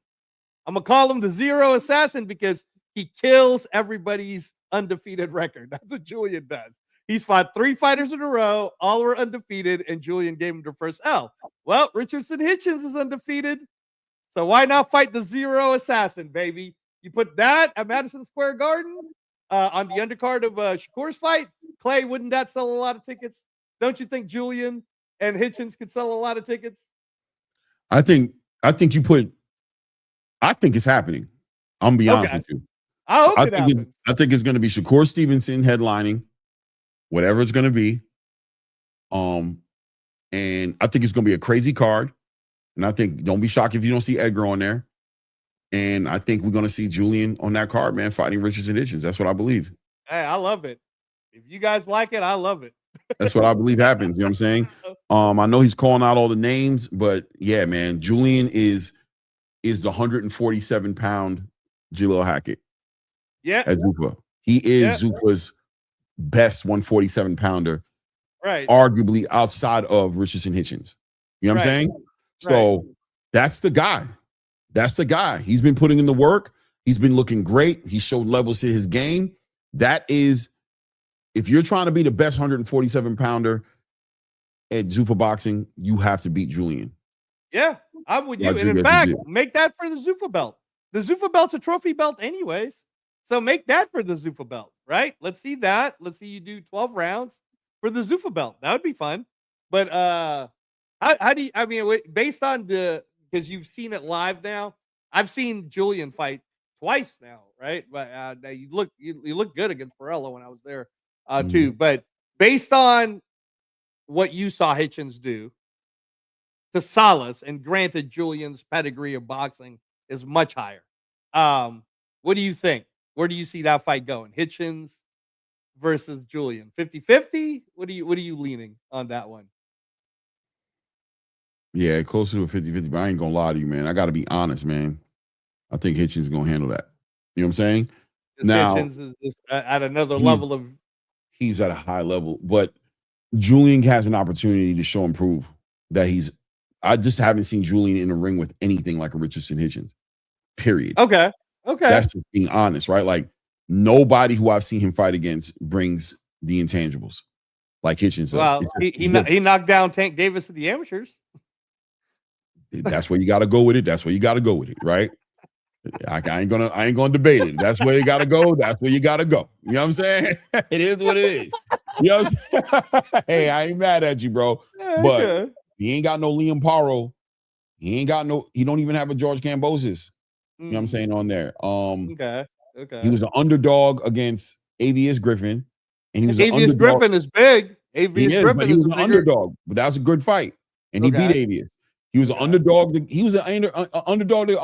I'm gonna call him the zero assassin because he kills everybody's undefeated record. That's what Julian does. He's fought 3 fighters in a row, all were undefeated, and Julian gave him the first L. Well, Richardson Hitchins is undefeated, so why not fight the zero assassin, baby? You put that at Madison Square Garden on the undercard of Shakur's fight. Clay, wouldn't that sell a lot of tickets? Don't you think Julian and Hitchins could sell a lot of tickets? I think it's happening. I'm gonna be honest with you. I think it's going to be Shakur Stevenson headlining, whatever it's going to be. And I think it's going to be a crazy card. And I think don't be shocked if you don't see Edgar on there. And I think we're going to see Julian on that card, man, fighting Richardson Hitchins. That's what I believe. Hey, I love it. If you guys like it, I love it. That's what I believe happens. You know what I'm saying? I know he's calling out all the names, but yeah, man, Julian is the 147-pound Jalil Hackett. Yeah. At Zuffa. He is Zuffa's best 147-pounder. Right. Arguably outside of Richardson Hitchins. You know what I'm saying? So that's the guy. That's the guy. He's been putting in the work. He's been looking great. He showed levels to his game. That is, if you're trying to be the best 147-pounder at Zuffa boxing, you have to beat Julian. Yeah, I'm with you. And in fact, make that for the Zuffa belt. The Zuffa belt's a trophy belt anyways. So make that for the Zuffa belt, right? Let's see that. Let's see you do 12 rounds for the Zuffa belt. That would be fun. But how do you, I mean, based on because you've seen it live now, I've seen Julian fight twice now, right? But you look good against Perella when I was there too. But based on what you saw Hitchins do to Salas, and granted Julian's pedigree of boxing is much higher. What do you think? Where do you see that fight going? Hitchins versus Julian. 50-50? What are you leaning on that one? Yeah, closer to a 50-50, but I ain't gonna lie to you, man. I gotta be honest, man. I think Hitchins is gonna handle that. You know what I'm saying? Now Hitchins is at another level of. He's at a high level, but Julian has an opportunity to show and prove that he's. I just haven't seen Julian in the ring with anything like a Richardson Hitchins. Period. Okay. That's just being honest, right? Like nobody who I've seen him fight against brings the intangibles like Hitchins does. Well, he knocked down Tank Davis at the amateurs. That's where you got to go with it. That's where you got to go with it, right? I ain't gonna debate it. That's where you got to go. That's where you got to go. You know what I'm saying? It is what it is. You know what I'm saying? Hey, I ain't mad at you, bro. But he ain't got no Liam Paro. He don't even have a George Kambosos. You know what I'm saying on there. Okay. He was an underdog against Avius Griffin. And he was Avius Griffin is big. But he was an underdog. But that was a good fight. And he beat Avius. He was an underdog. He was an underdog to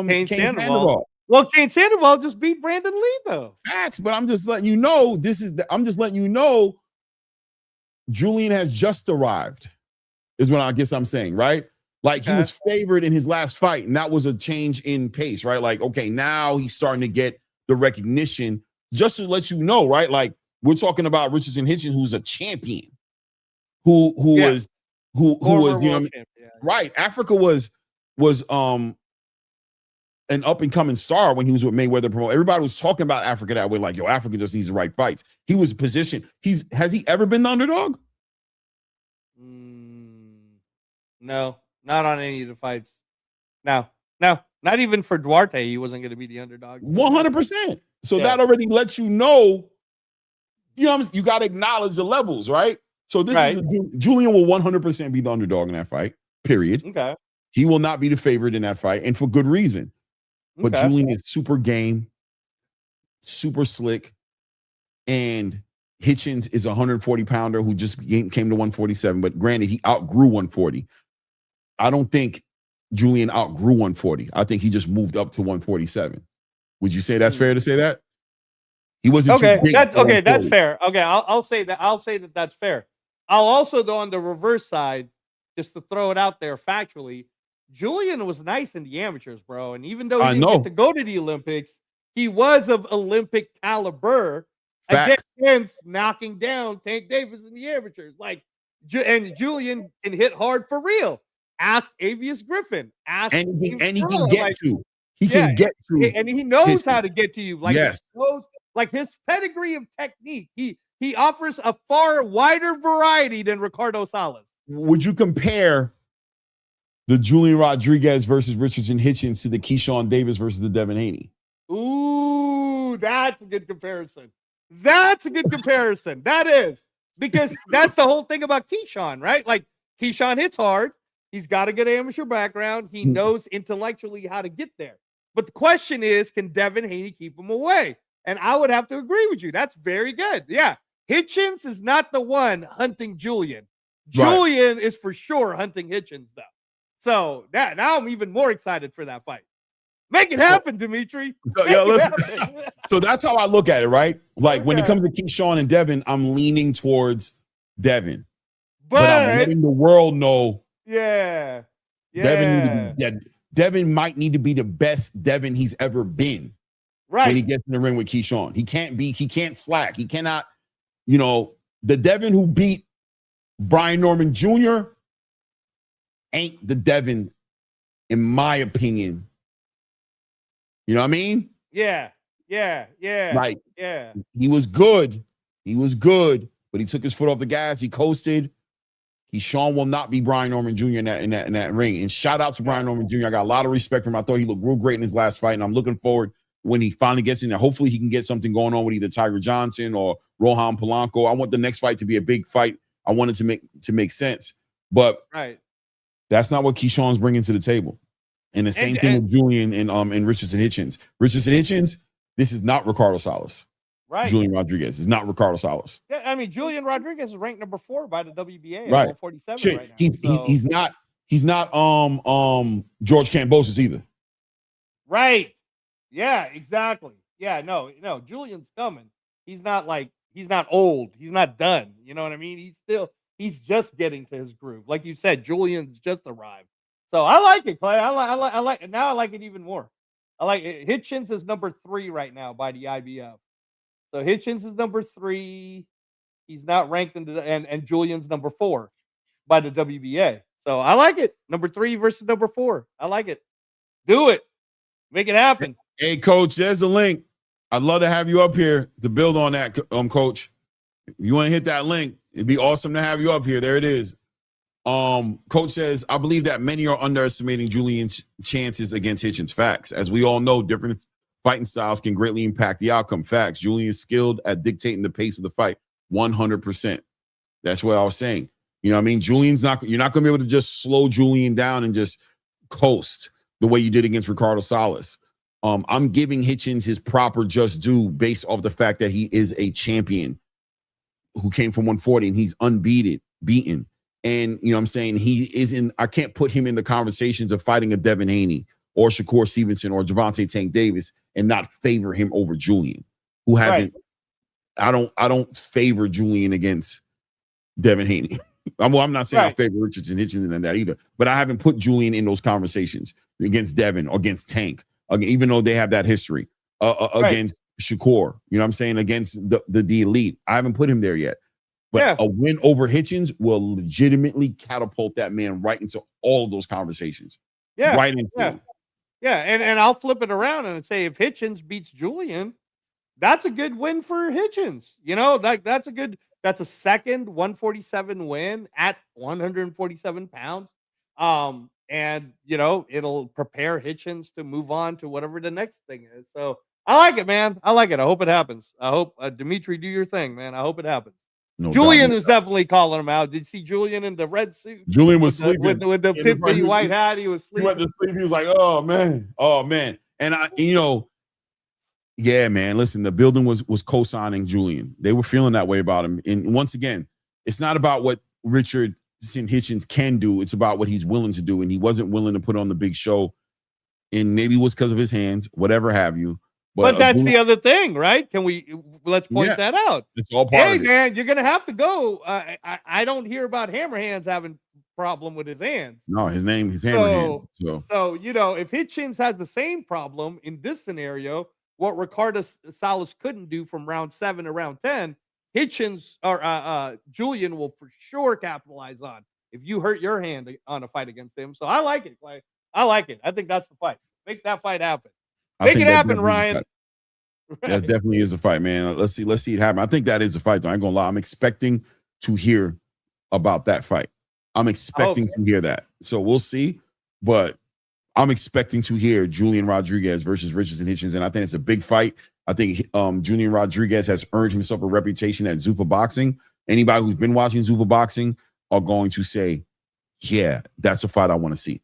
Kane Sandoval. Well, Kane Sandoval just beat Brandon Lee, though. Facts, but I'm just letting you know. I'm just letting you know. Julian has just arrived, is what I guess I'm saying, right? Like he was favored in his last fight, and that was a change in pace, right? Like, okay, now he's starting to get the recognition. Just to let you know, right? Like we're talking about Richardson Hitchins, who's a champion, who was you know, right? Africa was an up and coming star when he was with Mayweather promote. Everybody was talking about Africa that way, like, yo, Africa just needs the right fights. He was positioned. Has he ever been the underdog? No, not on any of the fights. No, not even for Duarte. He wasn't going to be the underdog. 100%. So that already lets you know, you know, you got to acknowledge the levels, right? So Julian will 100% be the underdog in that fight, period. Okay. He will not be the favorite in that fight, and for good reason. But Julian is super game, super slick, and Hitchins is a 140-pounder who just came to 147, but granted, he outgrew 140. I don't think Julian outgrew 140. I think he just moved up to 147. Would you say that's fair to say that? He wasn't too big. That's fair. Okay, I'll say that. I'll say that that's fair. I'll also, though, on the reverse side, just to throw it out there factually, Julian was nice in the amateurs, bro. And even though he didn't get to go to the Olympics, he was of Olympic caliber against knocking down Tank Davis in the amateurs. Like, and Julian can hit hard for real. Ask Avius Griffin. Ask and he can get to. He can get to, and he knows how to get to you. Like, yes. he knows, like, his pedigree of technique. He offers a far wider variety than Ricardo Salas. Would you compare the Julian Rodriguez versus Richardson Hitchins to the Keyshawn Davis versus the Devin Haney? Ooh, that's a good comparison. That is, because that's the whole thing about Keyshawn, right? Like, Keyshawn hits hard. He's got a good amateur background. He knows intellectually how to get there. But the question is, can Devin Haney keep him away? And I would have to agree with you. That's very good. Yeah. Hitchins is not the one hunting Julian. Julian is for sure hunting Hitchins, though. So now I'm even more excited for that fight. Make it happen, Dimitri. So that's how I look at it, right? Like, when it comes to Keyshawn and Devin, I'm leaning towards Devin. But I'm letting the world know. Yeah. Devin might need to be the best Devin he's ever been. Right. When he gets in the ring with Keyshawn. He can't slack. He cannot, the Devin who beat Brian Norman Jr. ain't the Devin, in my opinion. You know what I mean? Yeah. Like, he was good. But he took his foot off the gas. He coasted. Keyshawn will not be Brian Norman Jr. in that ring. And shout out to Brian Norman Jr. I got a lot of respect for him. I thought he looked real great in his last fight, and I'm looking forward when he finally gets in there. Hopefully he can get something going on with either Tiger Johnson or Rohan Polanco. I want the next fight to be a big fight. I want it to make sense. But that's not what Keyshawn's bringing to the table. And the same thing with Julian and Richardson Hitchins. Richardson Hitchins, this is not Ricardo Salas. Right. Julian Rodriguez is not Ricardo Salas. Yeah, I mean, Julian Rodriguez is ranked number 4 by the WBA. Right. 147 right now. He's not George Kambosos either. Right. Yeah, exactly. Yeah, no, Julian's coming. He's not old. He's not done. You know what I mean? He's just getting to his groove. Like you said, Julian's just arrived. So I like it, Clay. I like it. Now I like it even more. I like it. Hitchins is number 3 right now by the IBF. So Hitchins is number 3. He's not ranked and Julian's number 4 by the WBA. So I like it. Number 3 versus number 4. I like it. Do it. Make it happen. Hey, Coach, there's a link. I'd love to have you up here to build on that, Coach. If you want to hit that link, it'd be awesome to have you up here. There it is. Coach says, I believe that many are underestimating Julian's chances against Hitchins. Facts. As we all know, different fighting styles can greatly impact the outcome. Facts. Julian is skilled at dictating the pace of the fight. 100%. That's what I was saying. You know what I mean? You're not going to be able to just slow Julian down and just coast the way you did against Ricardo Salas. I'm giving Hitchins his proper just due based off the fact that he is a champion who came from 140 and he's beaten. And, you know what I'm saying? I can't put him in the conversations of fighting a Devin Haney or Shakur Stevenson or Gervonta Tank Davis and not favor him over Julian, who hasn't. Right. I don't favor Julian against Devin Haney. I'm not saying I favor Richardson Hitchins and that either, but I haven't put Julian in those conversations against Devin or against Tank, even though they have that history against Shakur. You know what I'm saying? Against the elite. I haven't put him there yet. But a win over Hitchins will legitimately catapult that man right into all of those conversations. Yeah. Right into them. Yeah. And I'll flip it around and say if Hitchins beats Julian, that's a good win for Hitchins. You know, like that's a second 147 win at 147 pounds. And it'll prepare Hitchins to move on to whatever the next thing is. So I like it, man. I like it. I hope it happens. I hope Dimitri, do your thing, man. I hope it happens. No Julian is definitely calling him out. Did you see Julian in the red suit? Julian was sleeping with the pimpy white hat. He was sleeping. He went to sleep. He was like, "Oh man." And yeah, man. Listen, the building was co-signing Julian. They were feeling that way about him. And once again, it's not about what Richardson Hitchins can do. It's about what he's willing to do. And he wasn't willing to put on the big show. And maybe it was because of his hands, whatever have you. But that's Abdullah, the other thing, right? Let's point yeah, that out. it's all part Hey, of it. man, you're gonna have to go. I don't hear about Hammer Hands having problem with his hands. No, his name is Hammer Hands. So, So if Hitchins has the same problem in this scenario, what Ricardo Salas couldn't do from round 7 to round 10, Hitchins or Julian will for sure capitalize on if you hurt your hand on a fight against him. So I like it, Clay. I like it. I think that's the fight. Make that fight happen. I Make think it that happen, definitely is a Ryan. fight. Right. That definitely is a fight, man. Let's see it happen. I think that is a fight, though. I ain't gonna lie. I'm expecting to hear about that fight. I'm expecting to hear that. So we'll see. But I'm expecting to hear Julian Rodriguez versus Richardson Hitchins, and I think it's a big fight. I think Julian Rodriguez has earned himself a reputation at Zuffa Boxing. Anybody who's been watching Zuffa Boxing are going to say, yeah, that's a fight I want to see.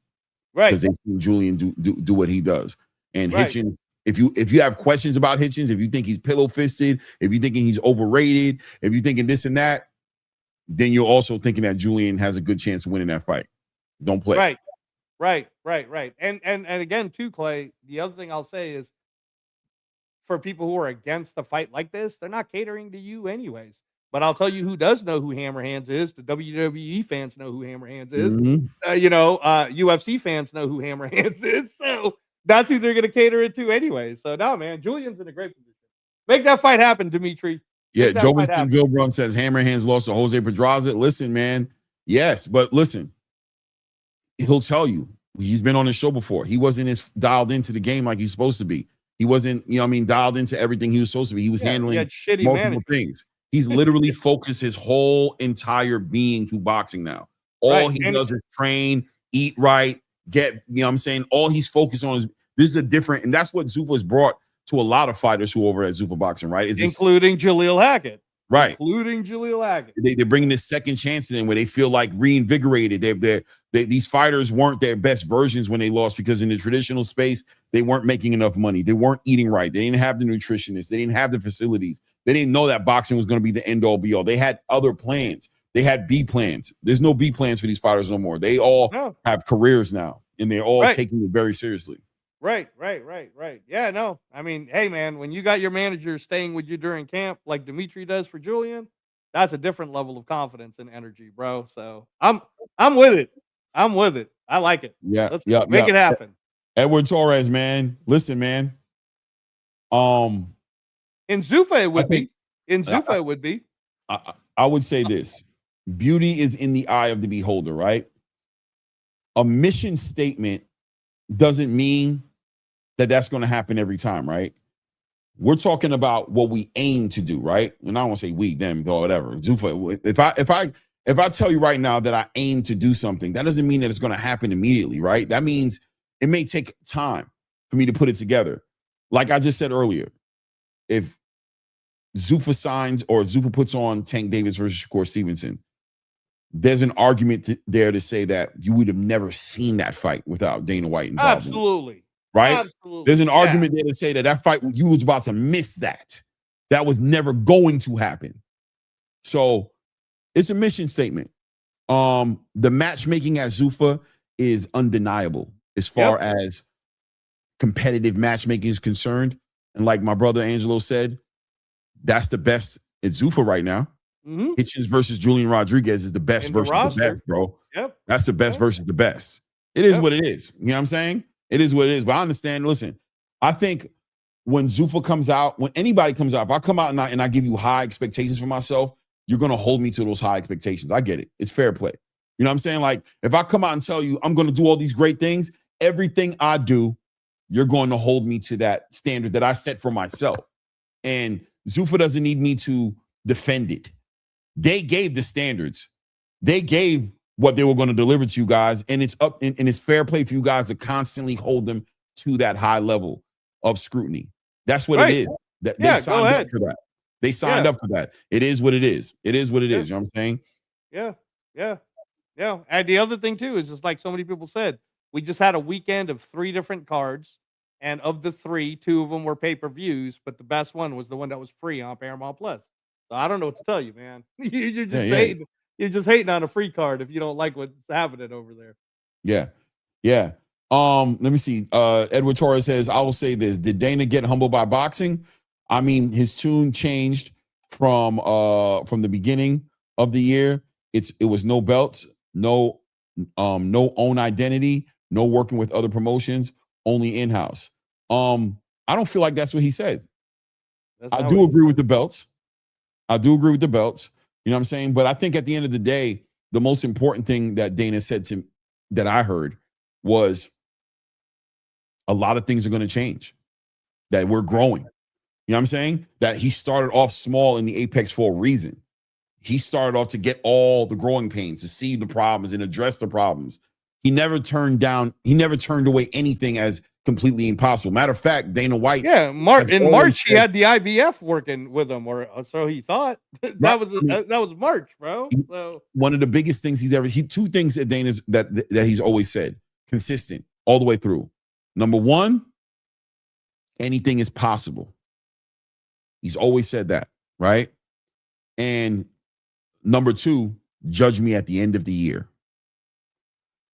Right. Because they've seen Julian do what he does. And Right. Hitchins, if you have questions about Hitchins, if you think he's pillow-fisted, if you're thinking he's overrated, if you're thinking this and that, then you're also thinking that Julian has a good chance of winning that fight. Don't play. Right. And again, too, Clay, the other thing I'll say is for people who are against a fight like this, they're not catering to you anyways. But I'll tell you who does know who Hammer Hands is. The WWE fans know who Hammer Hands is. Mhm. UFC fans know who Hammer Hands is. So that's who they're going to cater it to anyway. So no, man, Julian's in a great position. Make that fight happen, Dimitri. Yeah, Make that Joe fight Winston happen. Vilbrun says Hammer Hands lost to Jose Pedraza. Listen, man. Yes, but listen, he'll tell you. He's been on the show before. He wasn't as dialed into the game like he's supposed to be. He wasn't, dialed into everything he was supposed to be. He was handling shitty multiple management. things. He's literally focused his whole entire being to boxing now. All he does is train, eat right, all he's focused on is this is a different, and that's what Zuffa has brought to a lot of fighters who are over at Zuffa Boxing, right? Including Jalil Hackett. Right. Including Jalil Hackett. They're bringing this second chance in where they feel like reinvigorated. These fighters weren't their best versions when they lost because in the traditional space, they weren't making enough money. They weren't eating right. They didn't have the nutritionists. They didn't have the facilities. They didn't know that boxing was going to be the end all be all. They had other plans. They had B plans. There's no B plans for these fighters no more. They all have careers now, and they're all taking it very seriously. Right. Yeah, no. I mean, hey, man, when you got your manager staying with you during camp like Dimitri does for Julian, that's a different level of confidence and energy, bro. So I'm with it. I'm with it. I like it. Let's make it happen. Edward Torres, man. Listen, man. In Zuffa, it would be. In Zuffa, it would be. I would say this. Beauty is in the eye of the beholder, right? A mission statement doesn't mean that that's going to happen every time, right? We're talking about what we aim to do, right? And I don't want to say we, them, or whatever. Zuffa, if I tell you right now that I aim to do something, that doesn't mean that it's going to happen immediately, right? That means it may take time for me to put it together. Like I just said earlier, if Zuffa signs or Zuffa puts on Tank Davis versus Shakur Stevenson, there's an argument there to say that you would have never seen that fight without Dana White involved. Absolutely. Right? Absolutely. There's an argument there to say that fight, you was about to miss that. That was never going to happen. So it's a mission statement. The matchmaking at Zuffa is undeniable as far as competitive matchmaking is concerned. And like my brother Angelo said, that's the best at Zuffa right now. Mm-hmm. Hitchins versus Julian Rodriguez is the best versus the best, bro. Yep. That's the best versus the best. It is what it is. You know what I'm saying? It is what it is. But I understand. Listen, I think when Zuffa comes out, when anybody comes out, if I come out and I give you high expectations for myself, you're going to hold me to those high expectations. I get it. It's fair play. You know what I'm saying? Like if I come out and tell you I'm going to do all these great things, everything I do, you're going to hold me to that standard that I set for myself. And Zuffa doesn't need me to defend it. They gave the standards. They gave what they were going to deliver to you guys. And it's up and it's fair play for you guys to constantly hold them to that high level of scrutiny. That's what it is. They signed up for that. They signed up for that. It is what it is. It is what it is. You know what I'm saying? Yeah. And the other thing too is just like so many people said, we just had a weekend of 3 different cards. And of the 3, 2 of them were pay-per-views, but the best one was the one that was free on Paramount Plus. So I don't know what to tell you, man. You're just hating. You're just hating on a free card if you don't like what's happening over there. Yeah. Let me see. Edward Torres says, I will say this. Did Dana get humbled by boxing? I mean, his tune changed from the beginning of the year. It was no belts, no own identity, no working with other promotions, only in-house. I don't feel like that's what he said. I do agree with the belts. I do agree with the belts. You know what I'm saying? But I think at the end of the day, the most important thing that Dana said to that I heard was a lot of things are going to change, that we're growing. You know what I'm saying? That he started off small in the apex for a reason. He started off to get all the growing pains, to see the problems and address the problems. He never turned away anything as completely impossible. Matter of fact, Dana White. Yeah, in March he had the IBF working with him, or so he thought. that was March, bro. So one of the biggest things two things that Dana's that he's always said, consistent all the way through. Number one, anything is possible. He's always said that, right? And number two, judge me at the end of the year.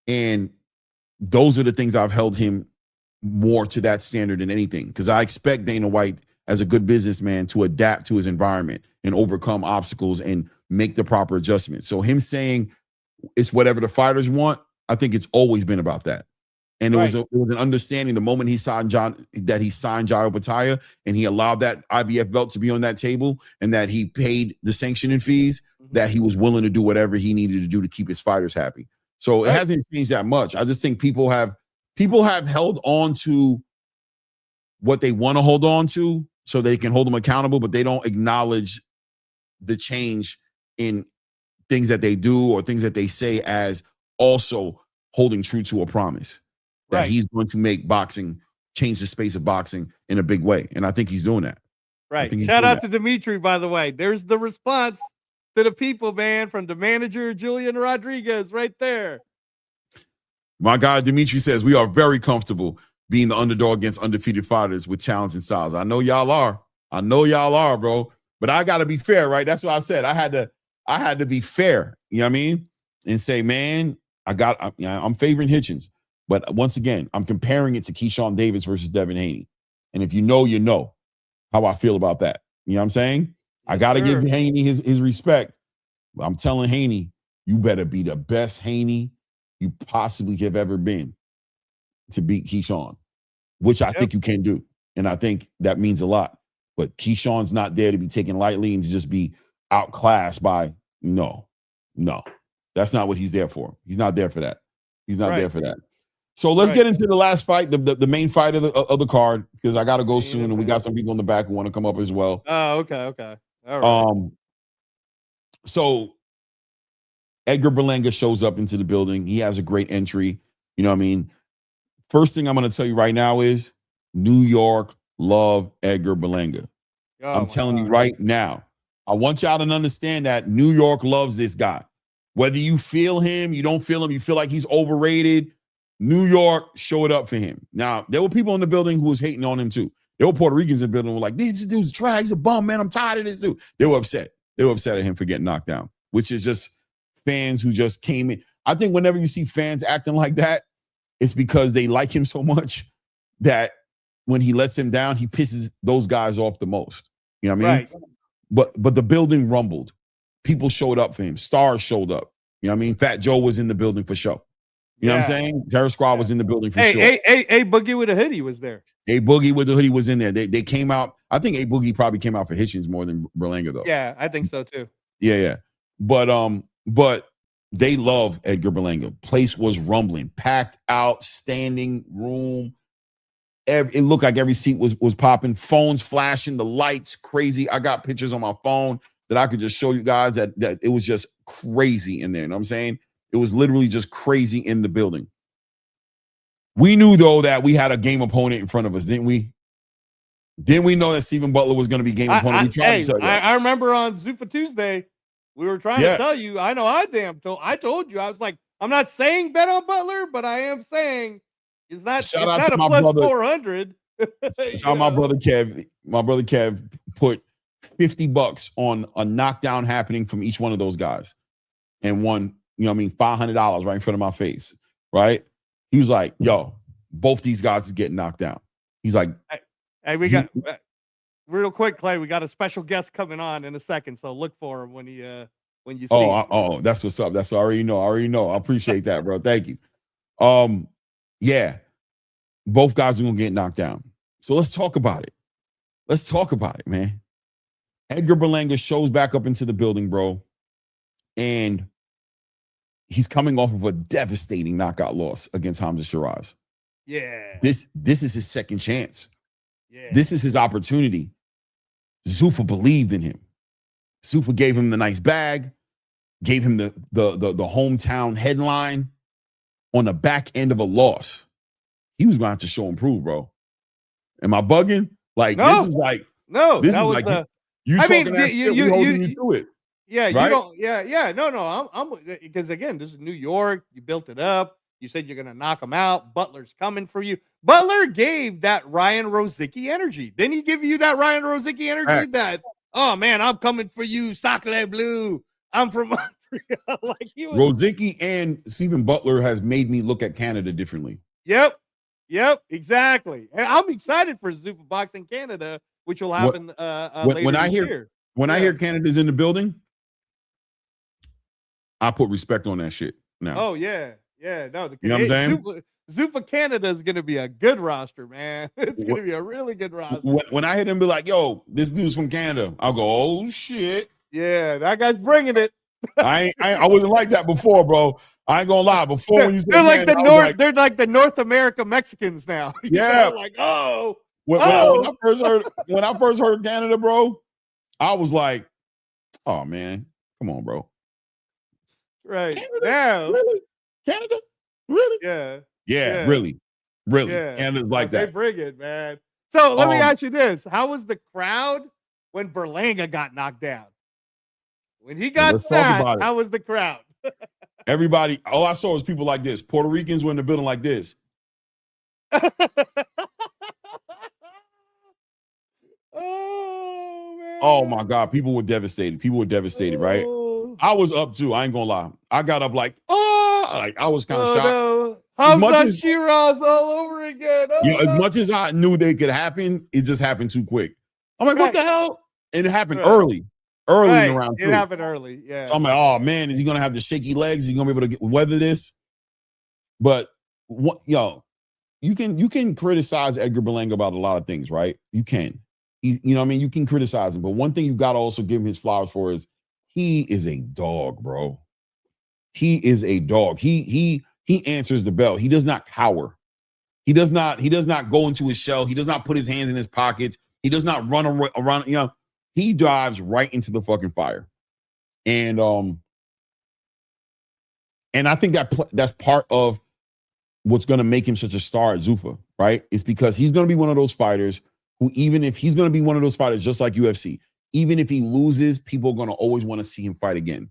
And those are the things I've held him more to that standard than anything, because I expect Dana White as a good businessman to adapt to his environment and overcome obstacles and make the proper adjustments. So him saying it's whatever the fighters want, I think it's always been about that. And it was an understanding the moment he signed Jairo Pataya and he allowed that IBF belt to be on that table and that he paid the sanctioning fees, that he was willing to do whatever he needed to do to keep his fighters happy. So it hasn't changed that much. I just think people have held on to what they want to hold on to so they can hold them accountable, but they don't acknowledge the change in things that they do or things that they say as also holding true to a promise that he's going to make boxing, change the space of boxing in a big way. And I think he's doing that. Right. Shout out to Dimitri, by the way. There's the response to the people, man, from the manager, Julian Rodriguez, right there. My guy, Dimitri, says, we are very comfortable being the underdog against undefeated fighters with talents and styles. I know y'all are. I know y'all are, bro. But I got to be fair, right? That's what I said. I had to be fair, you know what I mean? And say, man, I'm favoring Hitchins. But once again, I'm comparing it to Keyshawn Davis versus Devin Haney. And if you know how I feel about that. You know what I'm saying? Yes, I got to give Haney his respect. I'm telling Haney, you better be the best Haney you possibly have ever been to beat Keyshawn, which I think you can do. And I think that means a lot. But Keyshawn's not there to be taken lightly and to just be outclassed by, no. That's not what he's there for. He's not there for that. He's not there for that. So let's get into the last fight, the main fight of the card, because I got to go soon, and we got some people in the back who want to come up as well. Oh, okay. All right. So Edgar Berlanga shows up into the building. He has a great entry. You know what I mean? First thing I'm going to tell you right now is New York love Edgar Berlanga. I'm telling you right now. I want y'all to understand that New York loves this guy. Whether you feel him, you don't feel him, you feel like he's overrated, New York showed up for him. Now, there were people in the building who was hating on him too. There were Puerto Ricans in the building who were like, this dude's trash, he's a bum, man, I'm tired of this dude. They were upset. They were upset at him for getting knocked down, which is just fans who just came in. I think whenever you see fans acting like that, it's because they like him so much that when he lets him down, he pisses those guys off the most. You know what I mean? Right. But the building rumbled. People showed up for him. Stars showed up. You know what I mean? Fat Joe was in the building for show. You know what I'm saying? Terror Squad was in the building for sure. A Boogie with a hoodie was there. A Boogie with the hoodie was in there. They came out. I think A Boogie probably came out for Hitchins more than Berlanga though. Yeah, I think so too. Yeah. But they love Edgar Berlanga. Place was rumbling, packed out, standing room. It looked like every seat was popping. Phones flashing, the lights crazy. I got pictures on my phone that I could just show you guys that it was just crazy in there. You know what I'm saying? It was literally just crazy in the building. We knew, though, that we had a game opponent in front of us, didn't we? Didn't we know that Stephen Butler was going to be game opponent? We tried to tell you. I remember on Zuffa Tuesday, we were trying to tell you. I know I told you. I was like, I'm not saying bet on Butler, but I am saying it's not a plus 400. Shout out my brother Kev. My brother Kev put $50 on a knockdown happening from each one of those guys and won, $500 right in front of my face, right? He was like, yo, both these guys is getting knocked down. He's like, hey, we got real quick, Clay. We got a special guest coming on in a second, so look for him when you see him. That's what's up. That's what I already know. I appreciate that, bro. Thank you. Yeah, both guys are gonna get knocked down. So let's talk about it. Let's talk about it, man. Edgar Berlanga shows back up into the building, bro, and he's coming off of a devastating knockout loss against Hamzah Sheeraz. Yeah. This is his second chance. Yeah. This is his opportunity. Zuffa believed in him. Zuffa gave him the nice bag, gave him the hometown headline on the back end of a loss. He was going to have to show and prove, bro. Am I bugging? Like, no. This is like, no, this that is was like the, you I talking mean, you holding me through it. Yeah, right? you don't, yeah. No, I'm because again, this is New York. You built it up. You said you're gonna knock him out. Butler's coming for you. Butler gave that Ryan Rozicki energy. Didn't he give you that Ryan Rozicki energy? Right. That, oh man, I'm coming for you, Sacre Blue. I'm from Montreal. Like he was. Rozicki and Stephen Butler has made me look at Canada differently. Yep, exactly. And I'm excited for Zuffa Boxing Canada, which will happen later when I this hear year. When I hear Canada's in the building, I put respect on that shit now. Oh yeah. No, you know what I'm saying? Zuffa Canada is going to be a good roster, man. It's going to be a really good roster. When I hear them be like, "Yo, this dude's from Canada," I'll go, "Oh shit!" Yeah, that guy's bringing it. I wasn't like that before, bro. I ain't gonna lie. Before when you said they're like Canada, the North, they're like the North America Mexicans now. Yeah, like oh. When I first heard Canada, bro, I was like, "Oh man, come on, bro." Right Canada? now, really? Canada, really? Yeah, really. Yeah. Canada's like They that. bring it, man. So let me ask you this: how was the crowd when Berlanga got knocked down? When he got sacked, how was the crowd? Everybody, all I saw was people like this. Puerto Ricans were in the building like this. Oh man! Oh my God, people were devastated. Right? I was up too. I ain't gonna lie. I got up like, like I was kind of shocked. No. Hamzah Sheeraz all over again. As much as I knew they could happen, it just happened too quick. I'm like, what the hell? And it happened early in the round. It happened early. Yeah. So I'm like, oh man, is he gonna have the shaky legs? Is he gonna be able to weather this? But you can criticize Edgar Berlanga about a lot of things, right? You can. You know what I mean? You can criticize him, but one thing you got to also give him his flowers for is he is a dog, bro. He is a dog. He answers the bell. He does not cower. He does not go into his shell. He does not put his hands in his pockets. He does not run around. He dives right into the fucking fire. And I think that's part of what's going to make him such a star at Zuffa, right? It's because he's going to be one of those fighters who, even if he's going to be one of those fighters just like UFC, even if he loses, people are going to always want to see him fight again.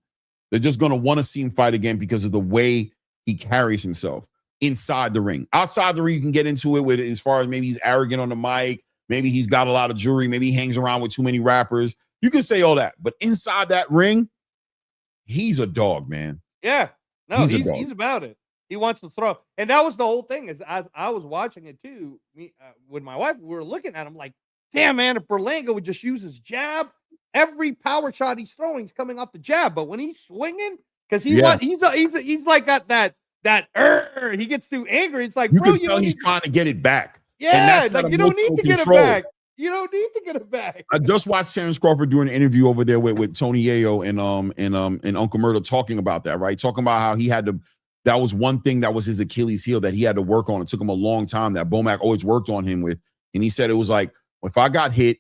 They're just going to want to see him fight again because of the way he carries himself inside the ring. Outside the ring, you can get into it with as far as maybe he's arrogant on the mic, maybe he's got a lot of jewelry, maybe he hangs around with too many rappers. You can say all that, but inside that ring, he's a dog, man. Yeah, no, he's about it. He wants to throw, and that was the whole thing. Is I was watching it too. With my wife, we were looking at him like, damn, man, if Berlanga would just use his jab, every power shot he's throwing is coming off the jab. But when he's swinging, because he's like got that he gets too angry. It's like, you bro, can tell he's trying to get it back. Yeah, like you don't need to get it back. You don't need to get it back. I just watched Terrence Crawford do an interview over there with Tony Yayo and Uncle Murdo talking about that, right? Talking about how he had to. That was one thing that was his Achilles heel that he had to work on. It took him a long time that Bomac always worked on him with. And he said it was like, if I got hit,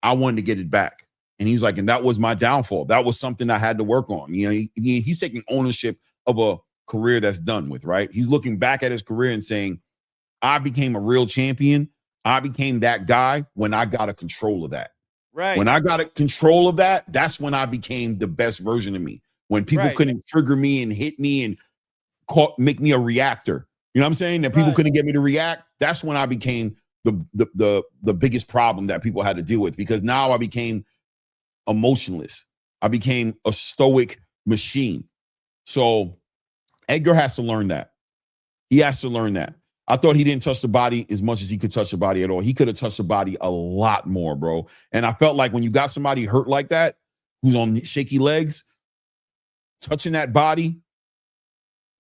I wanted to get it back. And he's like, and that was my downfall. That was something I had to work on. You know, he's taking ownership of a career that's done with, right? He's looking back at his career and saying, I became a real champion. I became that guy when I got a control of that. Right. When I got a control of that, that's when I became the best version of me. When people couldn't trigger me and hit me and make me a reactor. You know what I'm saying? That people couldn't get me to react. That's when I became the biggest problem that people had to deal with, because now I became emotionless. I became a stoic machine. So Edgar has to learn that. He has to learn that. I thought he didn't touch the body as much as he could touch the body at all. He could have touched the body a lot more, bro. And I felt like when you got somebody hurt like that, who's on shaky legs, touching that body,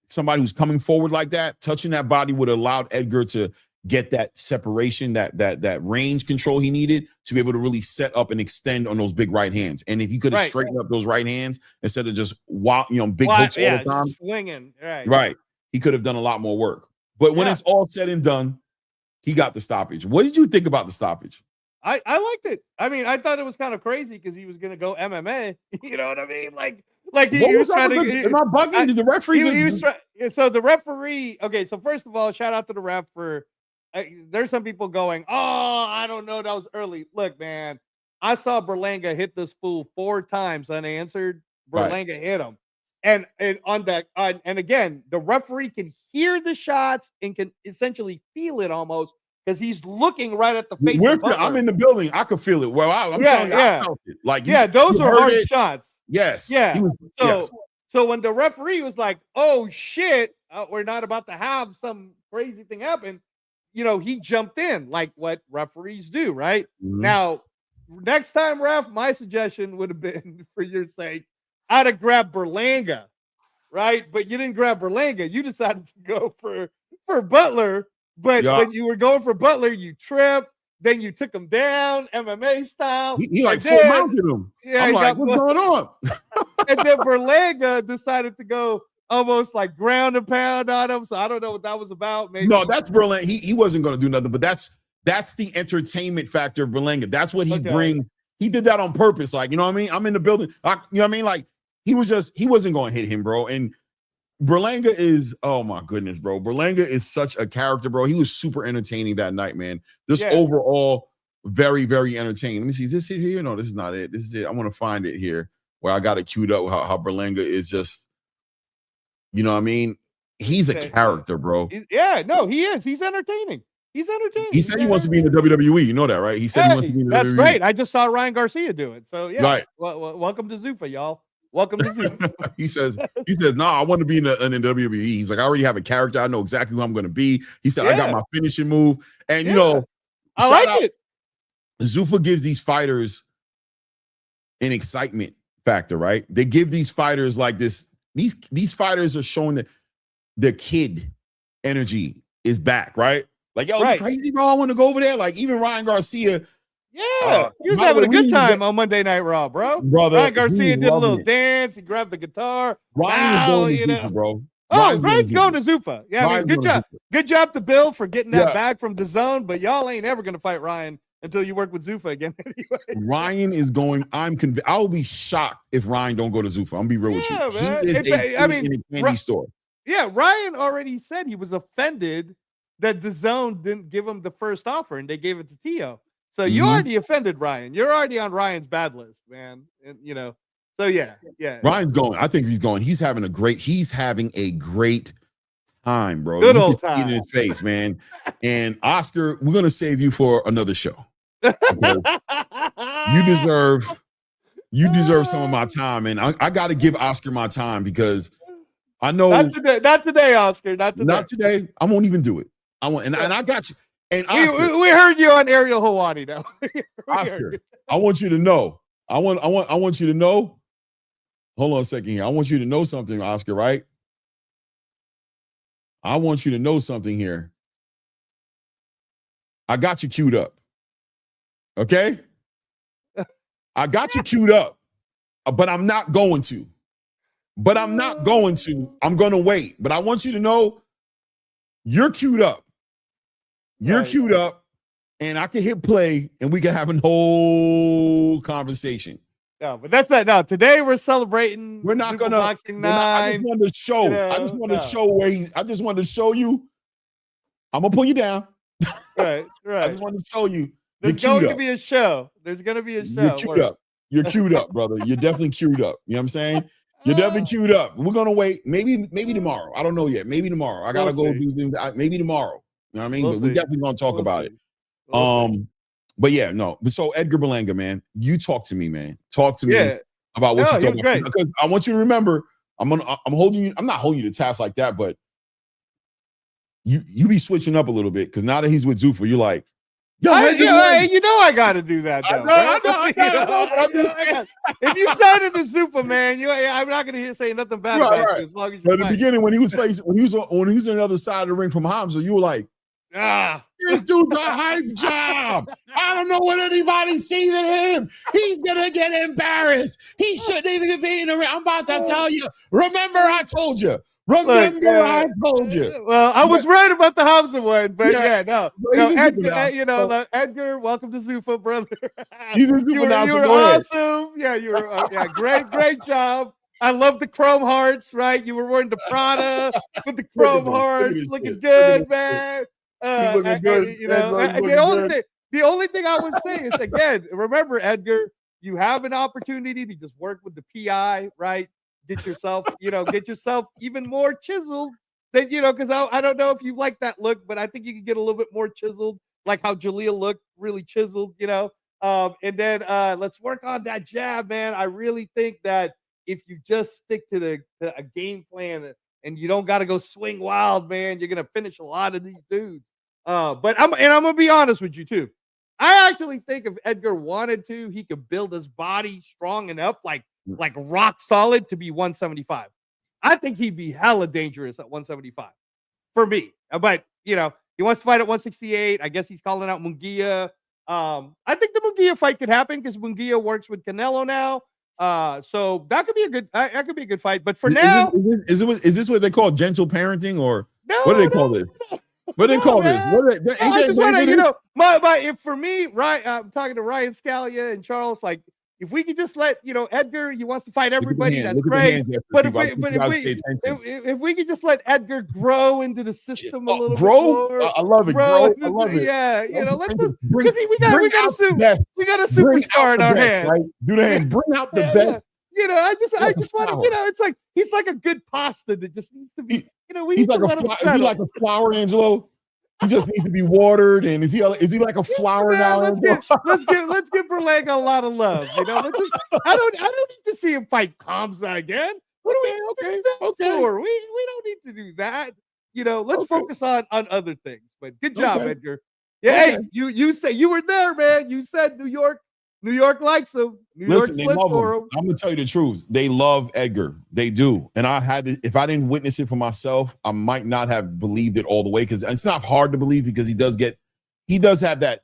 somebody who's coming forward like that, touching that body would have allowed Edgar to get that separation, that range control he needed to be able to really set up and extend on those big right hands. And if he could have straightened up those right hands instead of just big hooks all the time, swinging, right, he could have done a lot more work. But when it's all said and done, he got the stoppage. What did you think about the stoppage? I liked it. I mean, I thought it was kind of crazy because he was going to go MMA. You know what I mean? Like he was trying to. Am I bugging? Did the referee so the referee. Okay, so first of all, shout out to the ref for. There's some people going, oh, I don't know, that was early. Look, man, I saw Berlanga hit this fool 4 times unanswered. Berlanga hit him, and on that, and again, the referee can hear the shots and can essentially feel it almost because he's looking right at the face. I'm in the building. I could feel it. Well, I'm telling you, I felt it. Like, those are hard shots. Yes. Yeah. So when the referee was like, oh shit, we're not about to have some crazy thing happen. He jumped in like what referees do, right? Mm-hmm. Now, next time, ref, my suggestion would have been, for your sake, I'd have grabbed Berlanga, right? But you didn't grab Berlanga. You decided to go for Butler. But when you were going for Butler, you tripped. Then you took him down, MMA style. He like full mounted him. Yeah, I'm like, what's going on? And then Berlanga decided to go almost like ground and pound on him. So I don't know what that was about. Maybe. No, that's Berlanga. He wasn't going to do nothing, but that's the entertainment factor of Berlanga. That's what he brings. He did that on purpose. Like, you know what I mean? I'm in the building. You know what I mean? Like, he wasn't going to hit him, bro. And Berlanga is, oh my goodness, bro. Berlanga is such a character, bro. He was super entertaining that night, man. Just overall, very, very entertaining. Let me see. Is this it here? No, this is not it. This is it. I want to find it here where I got it queued up. How Berlanga is just, you know what I mean? He's a character, bro. He is. He's entertaining. He's entertaining. He said he wants to be in the WWE. You know that, right? He said he wants to be in the WWE. That's great. I just saw Ryan Garcia do it. So, yeah. Right. Well, welcome to Zuffa, y'all. Welcome to Zuffa. he says, no, I want to be in the WWE. He's like, I already have a character. I know exactly who I'm going to be. He said, I got my finishing move. And, you know, I like it. Zuffa gives these fighters an excitement factor, right? They give these fighters like this. These fighters are showing that the kid energy is back, right? Like, yo, you crazy, bro? I want to go over there. Like, even Ryan Garcia. Yeah, he was having a good time on Monday Night Raw, bro. Ryan Garcia did a little dance. He grabbed the guitar. Ryan is going to Zuffa, bro. Ryan's going to Zuffa. Yeah, I mean, good job. Good job to Bill for getting that back from DAZN, but y'all ain't ever going to fight Ryan until you work with Zuffa again. Anyway. Ryan is going. I will be shocked if Ryan don't go to Zuffa. I'm gonna be real with you. Man. He is in a candy store. Yeah, Ryan already said he was offended that DAZN didn't give him the first offer and they gave it to Tio. So you already offended Ryan. You're already on Ryan's bad list, man. And so yeah. Ryan's going. I think he's going. He's having a great time, bro. Good old time. In his face, man. And Oscar, we're gonna save you for another show. You deserve some of my time, and I got to give Oscar my time because I know not today, Oscar. Not today. I won't even do it. And I got you. And Oscar, we heard you on Ariel Hawani now. Oscar, I want you to know. I want you to know. Hold on a second here. I want you to know something, Oscar, right? I want you to know something here. I got you queued up. Okay? I got you queued up, but I'm not going to. I'm going to wait. But I want you to know you're queued up. You're queued up, and I can hit play, and we can have a whole conversation. No, but that's not. No, today we're celebrating. We're not gonna. I just wanted to show. I just wanted to show I just wanted to show you. I'm gonna pull you down. Right. I just wanted to show you. There's going to be a show. There's going to be a show. You're queued up. You're queued up, brother. You're definitely queued up. You know what I'm saying? You're definitely queued up. We're gonna wait. Maybe tomorrow. I don't know yet. Maybe tomorrow. I gotta go do things. Maybe tomorrow. You know what I mean? But we're definitely gonna talk about it. But yeah, no. But so Edgar Berlanga, man, you talk to me, man. Talk to me about what you're talking about. Because I want you to remember, I'm not holding you to task like that, but you be switching up a little bit because now that he's with Zuffa, you're like, yo, I got to do that. Though, I know. If you sign into Zuffa, man, I'm not going to say nothing bad about you as long as you. But at the beginning, when he was on the other side of the ring from Hamzah, you were like, this dude's a hype job. I don't know what anybody sees in him. He's gonna get embarrassed. He shouldn't even be in the ring. I'm about to tell you. Remember, I told you. I told you. Well, I was right about the Hamzah one, but Edgar, Edgar, welcome to Zuffa, brother. He's a Zuffa now. You were awesome. Yeah, you were. Great job. I love the chrome hearts. Right, you were wearing the Prada with the chrome hearts, looking good, man. Looking good. The only thing I would say is, again, remember, Edgar, you have an opportunity to just work with the PI, right? Get yourself even more chiseled than, because I don't know if you like that look, but I think you can get a little bit more chiseled, like how Jalil looked, really chiseled, and then let's work on that jab, man. I really think that if you just stick to a game plan and you don't got to go swing wild, man, you're going to finish a lot of these dudes. But I'm going to be honest with you too. I actually think if Edgar wanted to, he could build his body strong enough, like rock solid, to be 175. I think he'd be hella dangerous at 175 for me. But, he wants to fight at 168. I guess he's calling out Munguia. I think the Munguia fight could happen because Munguia works with Canelo now. So that could be a good fight. But for now, is this what they call gentle parenting, or what do they call this? What do they call this? I just want to, if for me, right, I'm talking to Ryan Scalia and Charles, like, if we could just let, Edgar, he wants to fight everybody, that's great. But if we could just let Edgar grow into the system a little bit more. I love it. Grow. I love it. Yeah, because we got a superstar in our hands. Right? Do the hands. Bring out the best. I just want to, it's like he's like a good pasta that just needs to be, he's like a flower, Angelo. He just needs to be watered, and is he like a flower now? Let's give Berlanga a lot of love. I don't need to see him fight Hamzah again. What do we for? We don't need to do that. Let's focus on other things. But good job, Edgar. Yeah, hey, you say you were there, man. You said New York likes him. Listen, they love him. I'm gonna tell you the truth. They love Edgar. They do. And if I didn't witness it for myself, I might not have believed it all the way, because it's not hard to believe, because he does have that,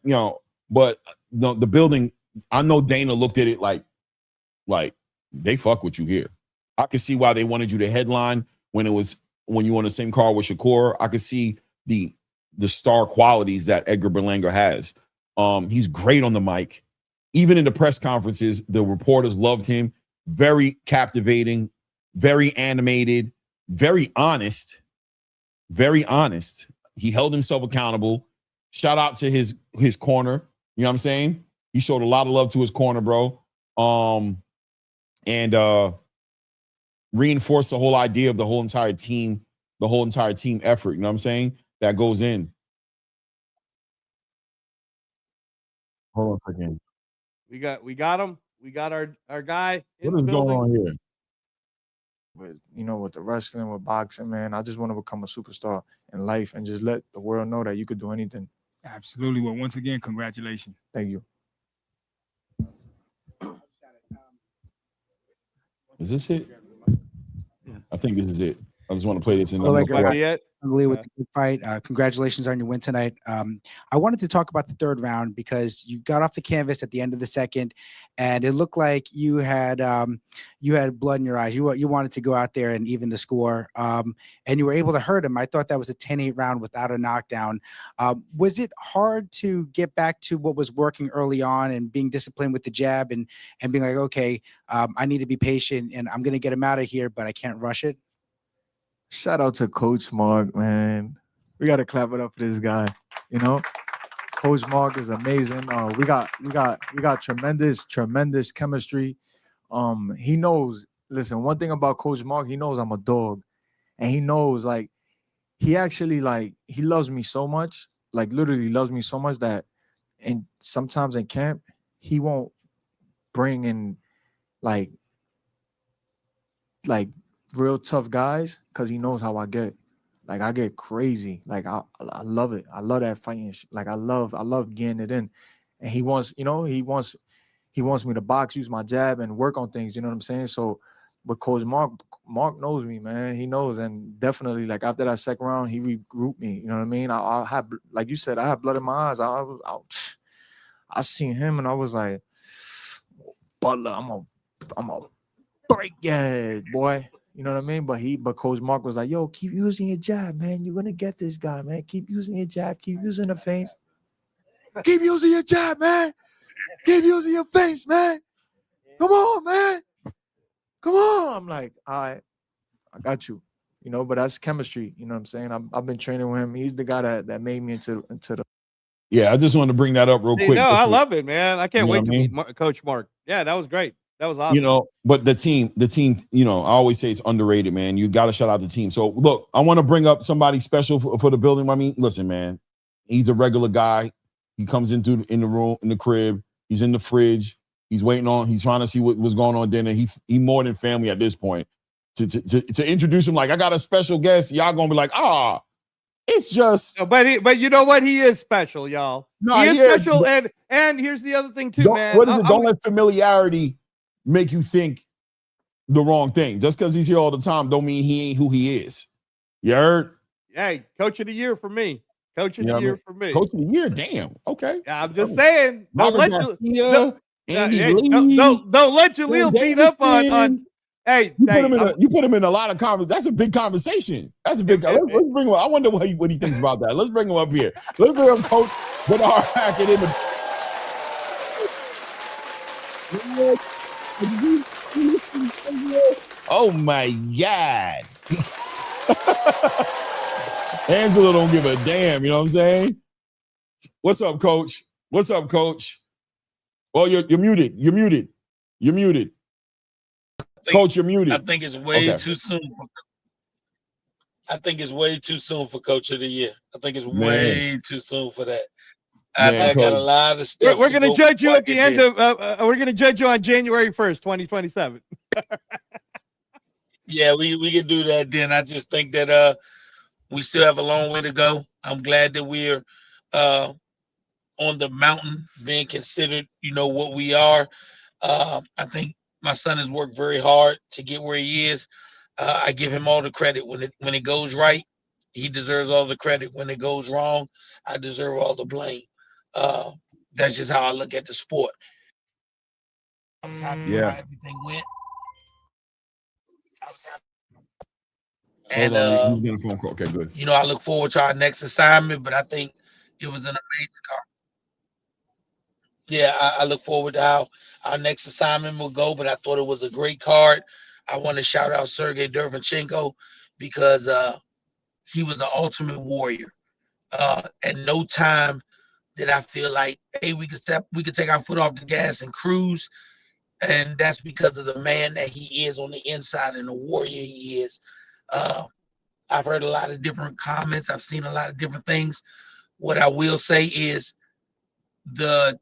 but the building, I know Dana looked at it like they fuck with you here. I could see why they wanted you to headline when you were on the same car with Shakur. I could see the star qualities that Edgar Berlanga has. He's great on the mic. Even in the press conferences, the reporters loved him. Very captivating, very animated, very honest. Very honest. He held himself accountable. Shout out to his corner. You know what I'm saying? He showed a lot of love to his corner, bro. And reinforced the whole idea of the whole entire team effort. You know what I'm saying? That goes in. Hold on a second. We got him. We got our guy. What is going on here? With the wrestling, with boxing, man, I just want to become a superstar in life and just let the world know that you could do anything. Absolutely. Well, once again, congratulations. Thank you. Is this it? I think this is it. I just want to play this in. With the good fight. Congratulations on your win tonight. I wanted to talk about the third round because you got off the canvas at the end of the second, and it looked like you had blood in your eyes. You wanted to go out there and even the score, and you were able to hurt him. I thought that was a 10-8 round without a knockdown. Was it hard to get back to what was working early on and being disciplined with the jab and being like, okay, I need to be patient and I'm going to get him out of here, but I can't rush it? Shout out to Coach Mark, man. We got to clap it up for this guy. Coach Mark is amazing. We got tremendous chemistry. He knows. Listen, one thing about Coach Mark, he knows I'm a dog, and he knows he actually he loves me so much, literally loves me so much that, and sometimes in camp he won't bring in like real tough guys because he knows how I get. Like I get crazy. Like I love it. I love that fighting. Like I love getting it in. And he wants me to box, use my jab, and work on things. You know what I'm saying? So, but Coach Mark knows me, man. He knows, and definitely, like after that second round, he regrouped me. You know what I mean? I had, like you said, I had blood in my eyes. I seen him, and I was like, Butler, I'm a break your head, boy. You know what I mean? But Coach Mark was like, yo, keep using your jab, man. You're gonna get this guy, man. Keep using your jab, keep using the feints. Keep using your jab, man. Keep using your face, man. Come on, man. Come on. I'm like, all right, I got you. You know, but that's chemistry. You know what I'm saying? I've been training with him. He's the guy that made me into the. Yeah, I just wanted to bring that up real quick. No, I love it, man. I can't wait to mean? meet Coach Mark. Yeah, that was great. That was awesome. You know, but the team, you know, I always say it's underrated, man. You got to shout out the team. So look, I want to bring up somebody special for the building. I mean, listen, man, he's a regular guy. He comes in the room, in the crib. He's in the fridge. He's waiting on. He's trying to see what's going on dinner. He more than family at this point. To introduce him like I got a special guest. Y'all gonna be like, it's just. No, but you know what? He is special, y'all. No, he is special. And here's the other thing too, man. Don't let familiarity make you think the wrong thing. Just because he's here all the time, don't mean he ain't who he is. You heard? Hey, Coach of the Year for me. Coach of the year for me. Coach of the year, damn. Okay. Yeah, I'm just saying. Don't let Jalil beat up on. Hey, you put him in a lot of conversation. That's a big conversation. That's a big. Let's bring him. I wonder what he thinks about that. Let's bring him up here. Let's bring up Coach Bernard Hackett in the. Oh my God. Angela don't give a damn, you know what I'm saying? What's up, Coach? What's up, Coach? Well, you're muted. You're muted. You're muted. Coach, you're muted. I think it's way too soon. I think it's way too soon for Coach of the Year. I think it's way too soon for that. I got a lot of stuff. We're going to judge you at the end of. We're going to judge you on January 1st, 2027. Yeah, we can do that then. I just think that we still have a long way to go. I'm glad that we're on the mountain being considered, you know, what we are. I think my son has worked very hard to get where he is. I give him all the credit when it goes right. He deserves all the credit. When it goes wrong, I deserve all the blame. That's just how I look at the sport. I was happy with how everything went. And a phone call. Okay, good. You know, I look forward to our next assignment, but I think it was an amazing card. Yeah, I look forward to how our next assignment will go, but I thought it was a great card. I want to shout out Sergey Derevchenko because he was an ultimate warrior. At no time did I feel like, hey, we could take our foot off the gas and cruise. And that's because of the man that he is on the inside and the warrior he is. I've heard a lot of different comments. I've seen a lot of different things. What I will say is the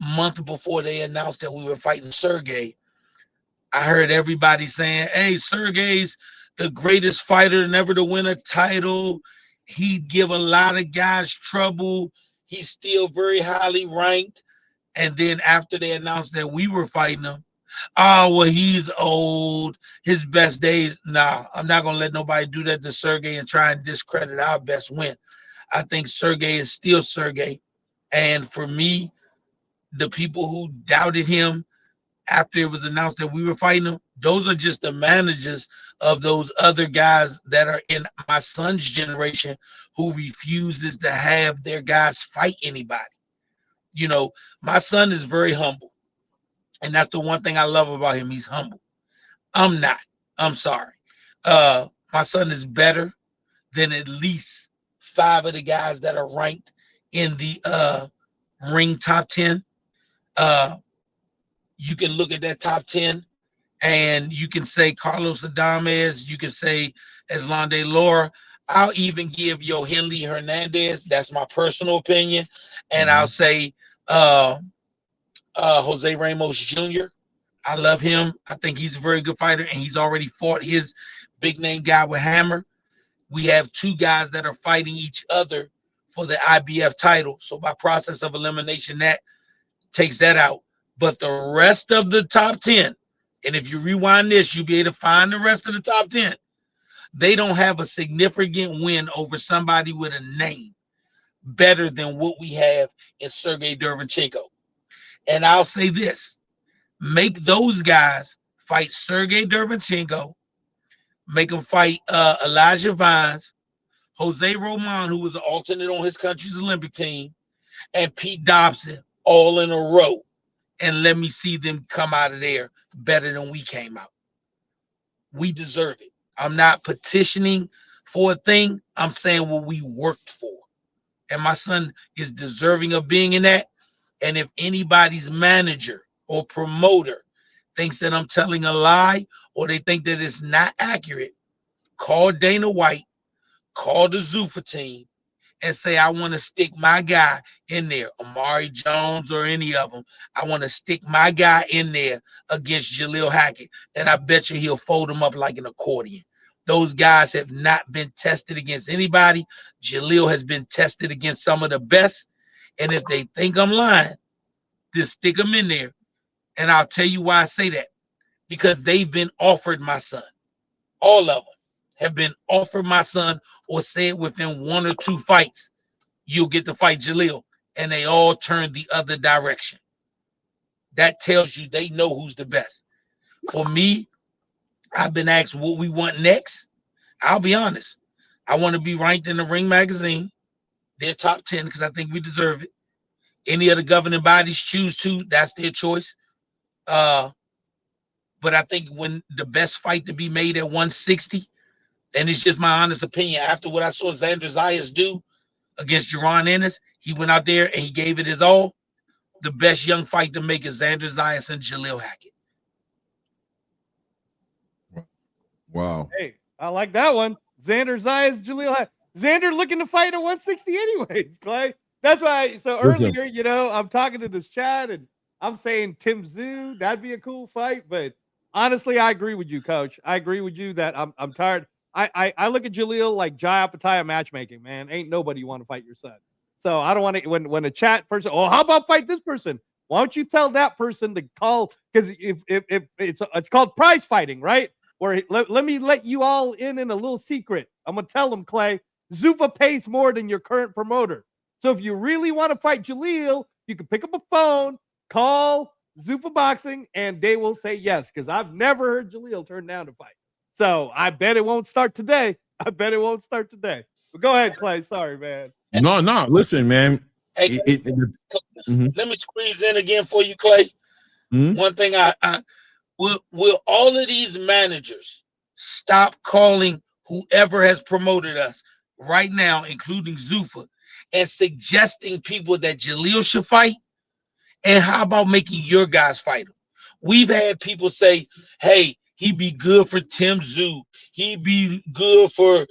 month before they announced that we were fighting Sergey, I heard everybody saying, hey, Sergey's the greatest fighter never to win a title. He'd give a lot of guys trouble. He's still very highly ranked. And then after they announced that we were fighting him, oh, well, he's old. His best days. Nah, I'm not going to let nobody do that to Sergey and try and discredit our best win. I think Sergey is still Sergey. And for me, the people who doubted him after it was announced that we were fighting him, those are just the managers of those other guys that are in my son's generation who refuses to have their guys fight anybody. You know, my son is very humble. And that's the one thing I love about him. He's humble. I'm not. I'm sorry. My son is better than at least 5 of the guys that are ranked in the ring top 10. You can look at that top 10 and you can say Carlos Adames. You can say Eslande Lara. I'll even give Henley Hernandez. That's my personal opinion. And I'll say Jose Ramos Jr. I love him. I think he's a very good fighter, and he's already fought his big name guy with Hammer. We have 2 guys that are fighting each other for the IBF title. So by process of elimination, that takes that out. But the rest of the top 10, and if you rewind this, you'll be able to find the rest of the top 10. They don't have a significant win over somebody with a name better than what we have in Sergey Derevchenko. And I'll say this, make those guys fight Sergey Derevchenko, make them fight Elijah Vines, Jose Roman, who was the alternate on his country's Olympic team, and Pete Dobson all in a row. And let me see them come out of there better than we came out. We deserve it. I'm not petitioning for a thing. I'm saying what we worked for. And my son is deserving of being in that. And if anybody's manager or promoter thinks that I'm telling a lie or they think that it's not accurate, call Dana White, call the Zuffa team, and say, I want to stick my guy in there, Amari Jones or any of them. I want to stick my guy in there against Jalil Hackett, and I bet you he'll fold him up like an accordion. Those guys have not been tested against anybody. Jalil has been tested against some of the best, and if they think I'm lying, just stick them in there. And I'll tell you why I say that. Because they've been offered my son. All of them have been offered my son or said within 1 or 2 fights, you'll get to fight Jalil. And they all turned the other direction. That tells you they know who's the best. For me, I've been asked what we want next. I'll be honest. I want to be ranked in the Ring magazine. They're top 10 because I think we deserve it. Any of the governing bodies choose to, that's their choice. But I think when the best fight to be made at 160, and it's just my honest opinion, after what I saw Xander Zayas do against Jaron Ennis, he went out there and he gave it his all. The best young fight to make is Xander Zayas and Jalil Hackett. Wow. Hey, I like that one. Xander Zayas, Jalil Hackett. Xander looking to fight at 160 anyways, Clay. That's why. So earlier, you know, I'm talking to this chat and I'm saying Tim Tszyu, that'd be a cool fight. But honestly, I agree with you, Coach. I agree with you that I'm tired. I look at Jalil like Jai Apataya matchmaking, man. Ain't nobody want to fight your son. So I don't want to, when a chat person, oh, how about fight this person? Why don't you tell that person to call? Because if it's called prize fighting, right? Where let me let you all in a little secret. I'm gonna tell them, Clay, Zuffa pays more than your current promoter. So if you really want to fight Jalil, you can pick up a phone, call Zuffa Boxing, and they will say yes. Because I've never heard Jalil turn down to fight. So I bet it won't start today. But go ahead, Clay. Sorry, man. No. Listen, man. Hey, let me squeeze in again for you, Clay. One thing will all of these managers stop calling whoever has promoted us right now, including Zuffa, and suggesting people that Jalil should fight? And how about making your guys fight him? We've had people say, hey, he'd be good for Tim Tszyu. He'd be good for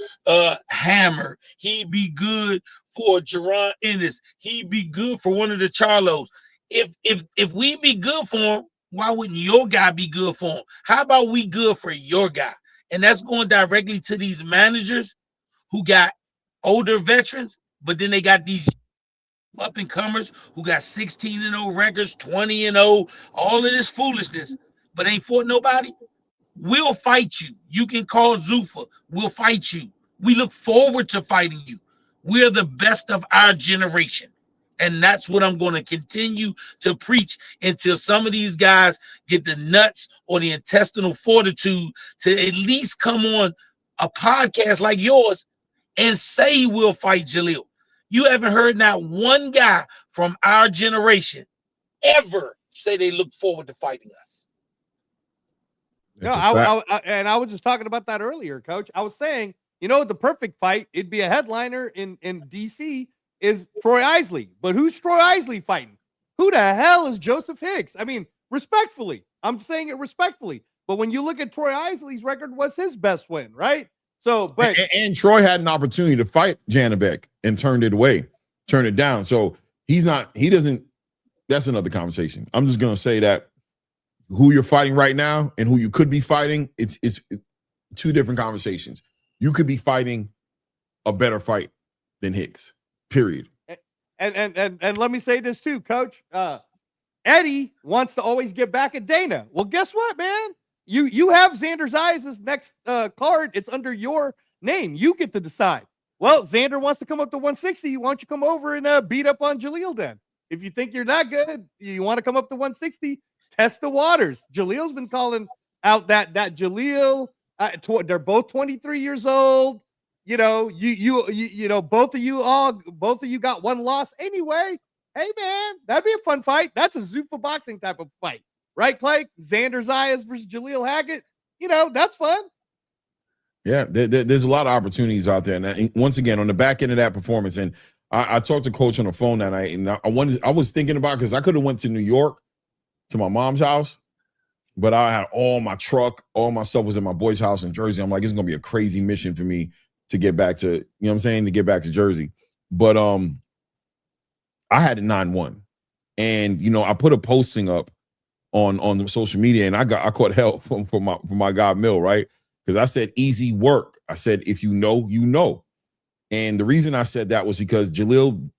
Hammer. He'd be good for Jaron Ennis. He'd be good for one of the Charlos. If we be good for him, why wouldn't your guy be good for him? How about we good for your guy? And that's going directly to these managers who got older veterans, but then they got these up and comers who got 16-0 records, 20-0, all of this foolishness, but ain't fought nobody. We'll fight you. You can call Zuffa. We'll fight you. We look forward to fighting you. We're the best of our generation. And that's what I'm going to continue to preach until some of these guys get the nuts or the intestinal fortitude to at least come on a podcast like yours and say we'll fight Jalil. You haven't heard not one guy from our generation ever say they look forward to fighting us. I was just talking about that earlier, Coach. I was saying, you know, the perfect fight, it'd be a headliner in DC is Troy Isley. But who's Troy Isley fighting? Who the hell is Joseph Hicks? I mean, respectfully, I'm saying it respectfully. But when you look at Troy Isley's record, what's his best win, right? So, but and Troy had an opportunity to fight Janabek and turned it down. So he doesn't. That's another conversation. I'm just gonna say that who you're fighting right now and who you could be fighting, it's two different conversations. You could be fighting a better fight than Hicks. Period. And let me say this too, Coach. Eddie wants to always get back at Dana. Well, guess what, man? You have Xander Zayas' next card. It's under your name. You get to decide. Well, Xander wants to come up to 160. Why don't you come over and beat up on Jalil then? If you think you're that good, you want to come up to 160, test the waters. Jalil's been calling out that Jalil. They're both 23 years old. You know, you know, both of you got one loss anyway. Hey man, that'd be a fun fight. That's a Zuffa boxing type of fight, right, Clay? Xander Zayas versus Jalil Hackett. You know, that's fun. Yeah, there's a lot of opportunities out there. And once again, on the back end of that performance, and I talked to Coach on the phone that night, and I was thinking about, because I could have went to New York to my mom's house, but I had all my truck, all my stuff was in my boy's house in Jersey. I'm like, it's gonna be a crazy mission for me to get back to, you know what I'm saying, to get back to Jersey. But I had it 9-1, and you know, I put a posting up on social media, and I caught help from my guy Mill, right? Because I said easy work. I said, if you know, you know. And the reason I said that was because Jalil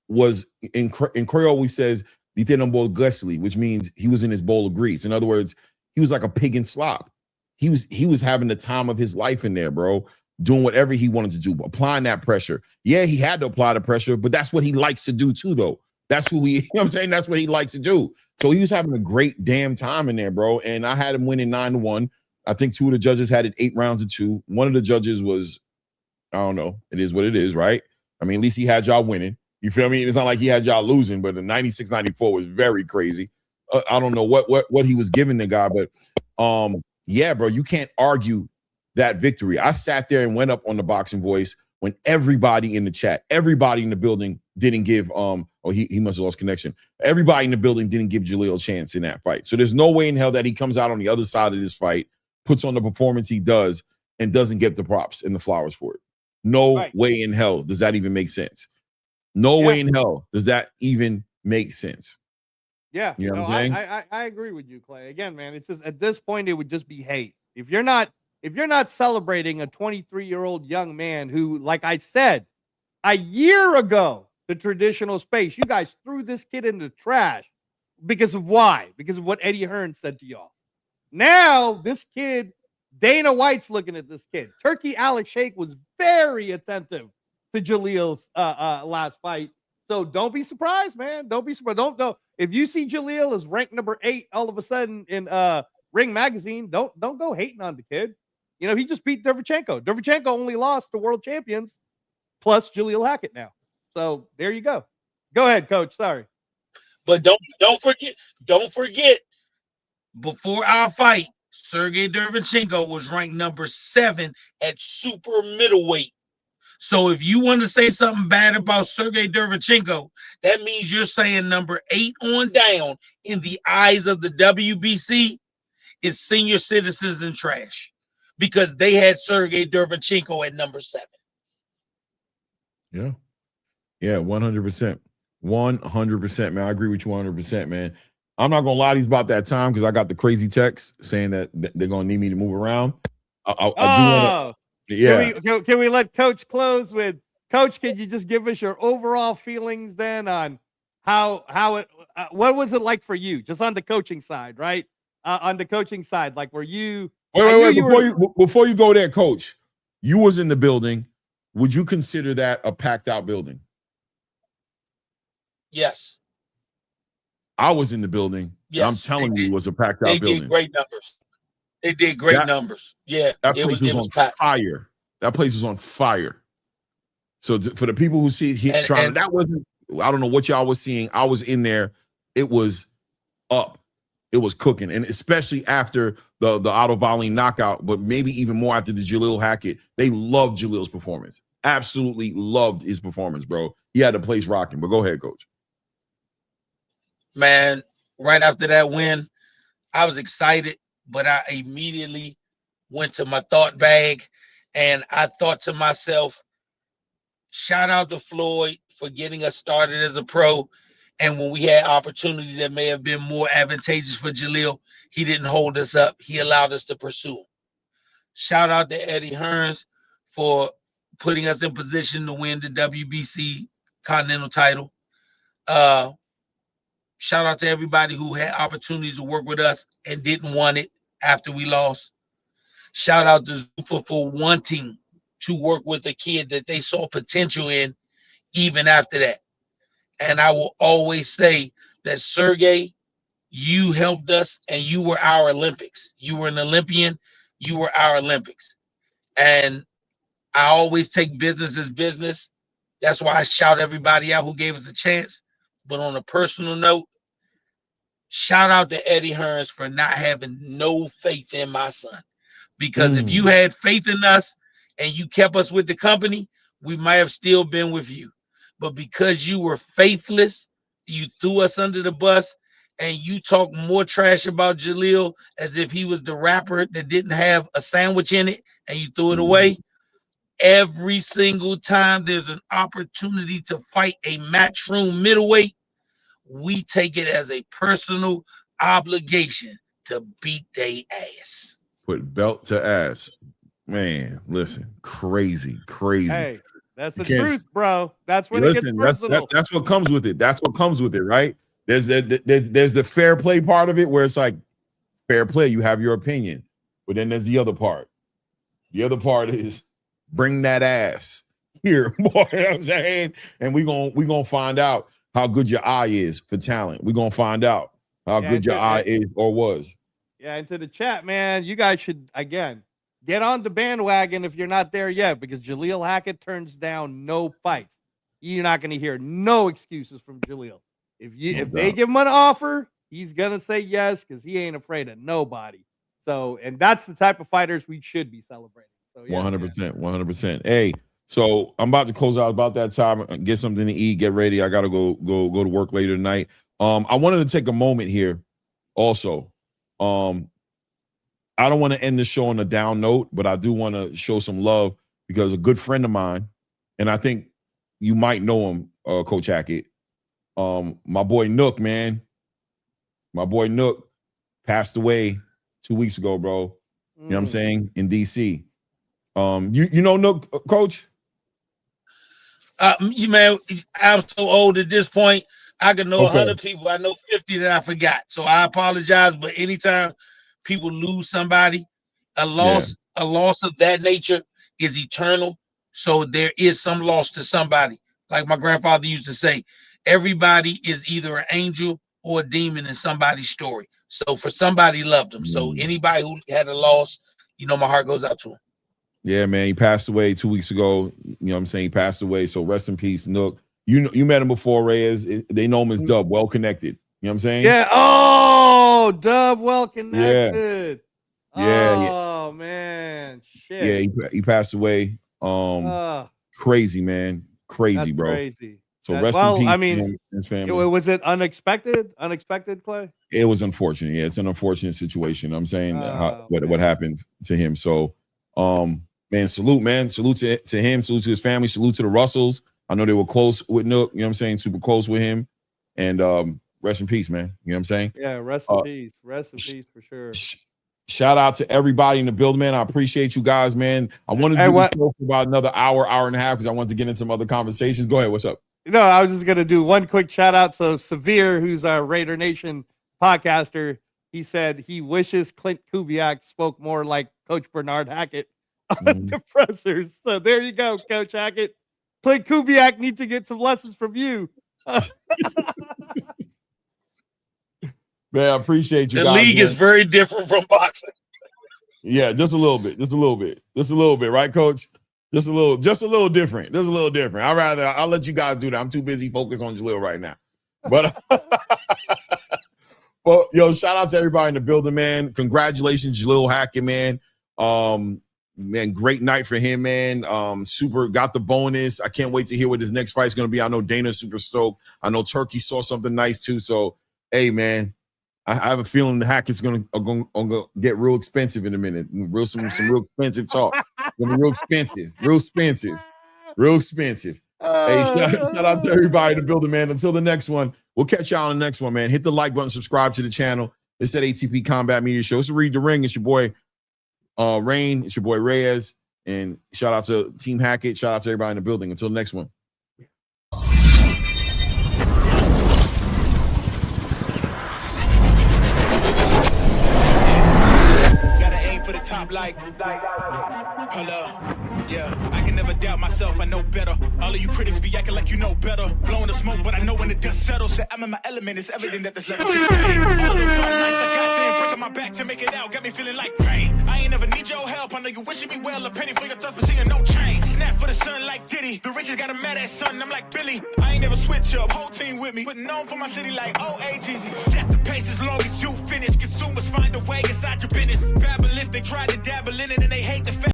was in Creole, we says which means he was in his bowl of grease. In other words, he was like a pig in slop. He was having the time of his life in there, bro, doing whatever he wanted to do, applying that pressure. Yeah, he had to apply the pressure, but that's what he likes to do too, though. That's who he, you know what I'm saying? That's what he likes to do. So he was having a great damn time in there, bro. And I had him winning 9-1. I think 2 of the judges had it 8 rounds to 2. One of the judges was, I don't know. It is what it is, right? I mean, at least he had y'all winning. You feel me? It's not like he had y'all losing, but the 96-94 was very crazy. I don't know what he was giving the guy, but yeah, bro, you can't argue that victory. I sat there and went up on the Boxing Voice when everybody in the chat, everybody in the building didn't give he must have lost connection. Everybody in the building didn't give Jalil a chance in that fight. So there's no way in hell that he comes out on the other side of this fight, puts on the performance he does, and doesn't get the props and the flowers for it. No way in hell does that even make sense. No way in hell does that even make sense. Yeah, you know what I'm saying? I agree with you, Clay. Again, man, it's just at this point it would just be hate. If you're not celebrating a 23-year-old young man who, like I said, a year ago, the traditional space, you guys threw this kid in the trash because of why? Because of what Eddie Hearn said to y'all. Now, this kid, Dana White's looking at this kid. Turkey Alex Sheikh was very attentive to Jalil's last fight. So don't be surprised, man. Don't be surprised. Don't. If you see Jalil as ranked number 8 all of a sudden in Ring Magazine, don't go hating on the kid. You know, he just beat Derevchenko. Derevchenko only lost to world champions plus Jalil Hackett now. So there you go. Go ahead, Coach. Sorry. But don't forget, before our fight, Sergey Derevchenko was ranked number 7 at super middleweight. So if you want to say something bad about Sergey Derevchenko, that means you're saying number 8 on down in the eyes of the WBC is senior citizens and trash, because they had Sergey Derevchenko at number 7. Yeah. Yeah, 100%. 100%, man. I agree with you 100%, man. I'm not going to lie to you about that time, because I got the crazy text saying that they're going to need me to move around. I do want to. Yeah. Can we let Coach close with, Coach, can you just give us your overall feelings then on how it, what was it like for you, just on the coaching side, right? On the coaching side, like, were you? Wait, before you go there, Coach, you was in the building. Would you consider that a packed out building? Yes. I was in the building. Yes, I'm telling you, it was a packed out building. They did great numbers. They did great numbers. Yeah. That place was on fire. That place was on fire. So for the people who see that wasn't, I don't know what y'all was seeing. I was in there. It was up. It was cooking. And especially after the Otto Volley knockout, but maybe even more after the Jalil Hackett. They loved Jalil's performance. Absolutely loved his performance, bro. He had the place rocking. But go ahead, Coach. Man, right after that win, I was excited, but I immediately went to my thought bag, and I thought to myself, shout out to Floyd for getting us started as a pro. And when we had opportunities that may have been more advantageous for Jalil, he didn't hold us up. He allowed us to pursue. Shout out to Eddie Hearns for putting us in position to win the WBC Continental title. Shout out to everybody who had opportunities to work with us and didn't want it after we lost. Shout out to Zuffa for wanting to work with a kid that they saw potential in even after that. And I will always say that, Sergey, you helped us and you were our Olympics. You were an Olympian. You were our Olympics. And I always take business as business. That's why I shout everybody out who gave us a chance. But on a personal note, shout out to Eddie Hearns for not having no faith in my son. Because if you had faith in us and you kept us with the company, we might have still been with you. But because you were faithless, you threw us under the bus, and you talk more trash about Jalil as if he was the rapper that didn't have a sandwich in it, and you threw it away. Every single time there's an opportunity to fight a matchroom middleweight, we take it as a personal obligation to beat they ass. Put belt to ass. Man, listen, crazy. Hey, that's the truth, bro. That's when it gets personal. That's what comes with it. That's what comes with it, right? There's the fair play part of it where it's like fair play. You have your opinion, but then there's the other part. The other part is bring that ass here, boy. You know what I'm saying? And we gonna find out how good your eye is for talent. We're gonna find out how good your eye is or was. Yeah, into the chat, man. You guys should again get on the bandwagon if you're not there yet, because Jalil Hackett turns down no fights. You're not going to hear no excuses from Jalil. If they give him an offer, he's gonna say yes because he ain't afraid of nobody. So, and that's the type of fighters we should be celebrating. So, 100%. Hey, so I'm about to close out about that time. Get something to eat. Get ready. I gotta go to work later tonight. I wanted to take a moment here, also. I don't want to end the show on a down note, but I do want to show some love because a good friend of mine, and I think you might know him, Coach Hackett. My boy Nook, man. My boy Nook passed away 2 weeks ago, bro. You know what I'm saying? In DC. You know Nook, Coach? Man, I'm so old at this point. I can know 100 people. I know 50 that I forgot. So I apologize. But anytime people lose somebody, a loss of that nature is eternal. So there is some loss to somebody. Like my grandfather used to say, everybody is either an angel or a demon in somebody's story. So for somebody loved them. So anybody who had a loss, you know, my heart goes out to him. Yeah, man. He passed away 2 weeks ago. You know what I'm saying? He passed away. So rest in peace, Nook. You met him before, Reyes. They know him as Dub, well connected. You know what I'm saying? Yeah. Oh, Dub, well connected. Yeah. Oh, man. Shit. Yeah, he passed away. Crazy, man. Crazy, bro. Crazy. So rest in peace. I mean, to his family. Was it unexpected? Unexpected, Clay? It was unfortunate. Yeah, it's an unfortunate situation. I'm saying what happened to him. So, man, salute, man. Salute to him. Salute to his family. Salute to the Russells. I know they were close with Nook. You know what I'm saying? Super close with him. And rest in peace, man. You know what I'm saying? Yeah, rest in peace. Rest in peace for sure. Shout out to everybody in the building, man. I appreciate you guys, man. I wanted to do this show for about another hour and a half because I wanted to get in some other conversations. Go ahead. What's up? No, I was just going to do one quick shout out. So Severe, who's our Raider Nation podcaster, he said he wishes Clint Kubiak spoke more like Coach Bernard Hackett on the pressers. So there you go, Coach Hackett. Clint Kubiak needs to get some lessons from you. Man, I appreciate you the guys. The league man. is very different from boxing. Yeah, just a little bit, right, Coach? Just a little different. I'll let you guys do that. I'm too busy focused on Jalil right now. But well, yo, shout out to everybody in the building, man. Congratulations, Jalil Hackett, man. Man, great night for him, man. Super got the bonus. I can't wait to hear what his next fight's gonna be. I know Dana's super stoked. I know Turkey saw something nice too. So, hey, man, I have a feeling the Hackett's gonna get real expensive in a minute. Some real expensive talk. Gonna be real expensive. Hey, shout out to everybody in the building, man. Until the next one, we'll catch y'all on the next one, man. Hit the like button, subscribe to the channel. It's that ATP Combat Media Show. It's Read the Ring. It's your boy Rain. It's your boy Reyes. And shout out to Team Hackett. Shout out to everybody in the building. Until the next one. For the top like hold up. Yeah, I can never doubt myself, I know better. All of you critics be acting like you know better. Blowing the smoke, but I know when the dust settles that I'm in my element. It's evident that this level to the pain. All those dark nights I got there, breaking my back to make it out, got me feeling like rain. I ain't never need your help, I know you wishing me well. A penny for your thoughts, but seeing no change. I snap for the sun like Diddy. The riches got a mad ass son, I'm like Billy. I ain't never switch up, whole team with me. But known for my city like OAGZ. Set the pace as long as you finish. Consumers find a way inside your business. Babble if they try to dabble in it and they hate the fact.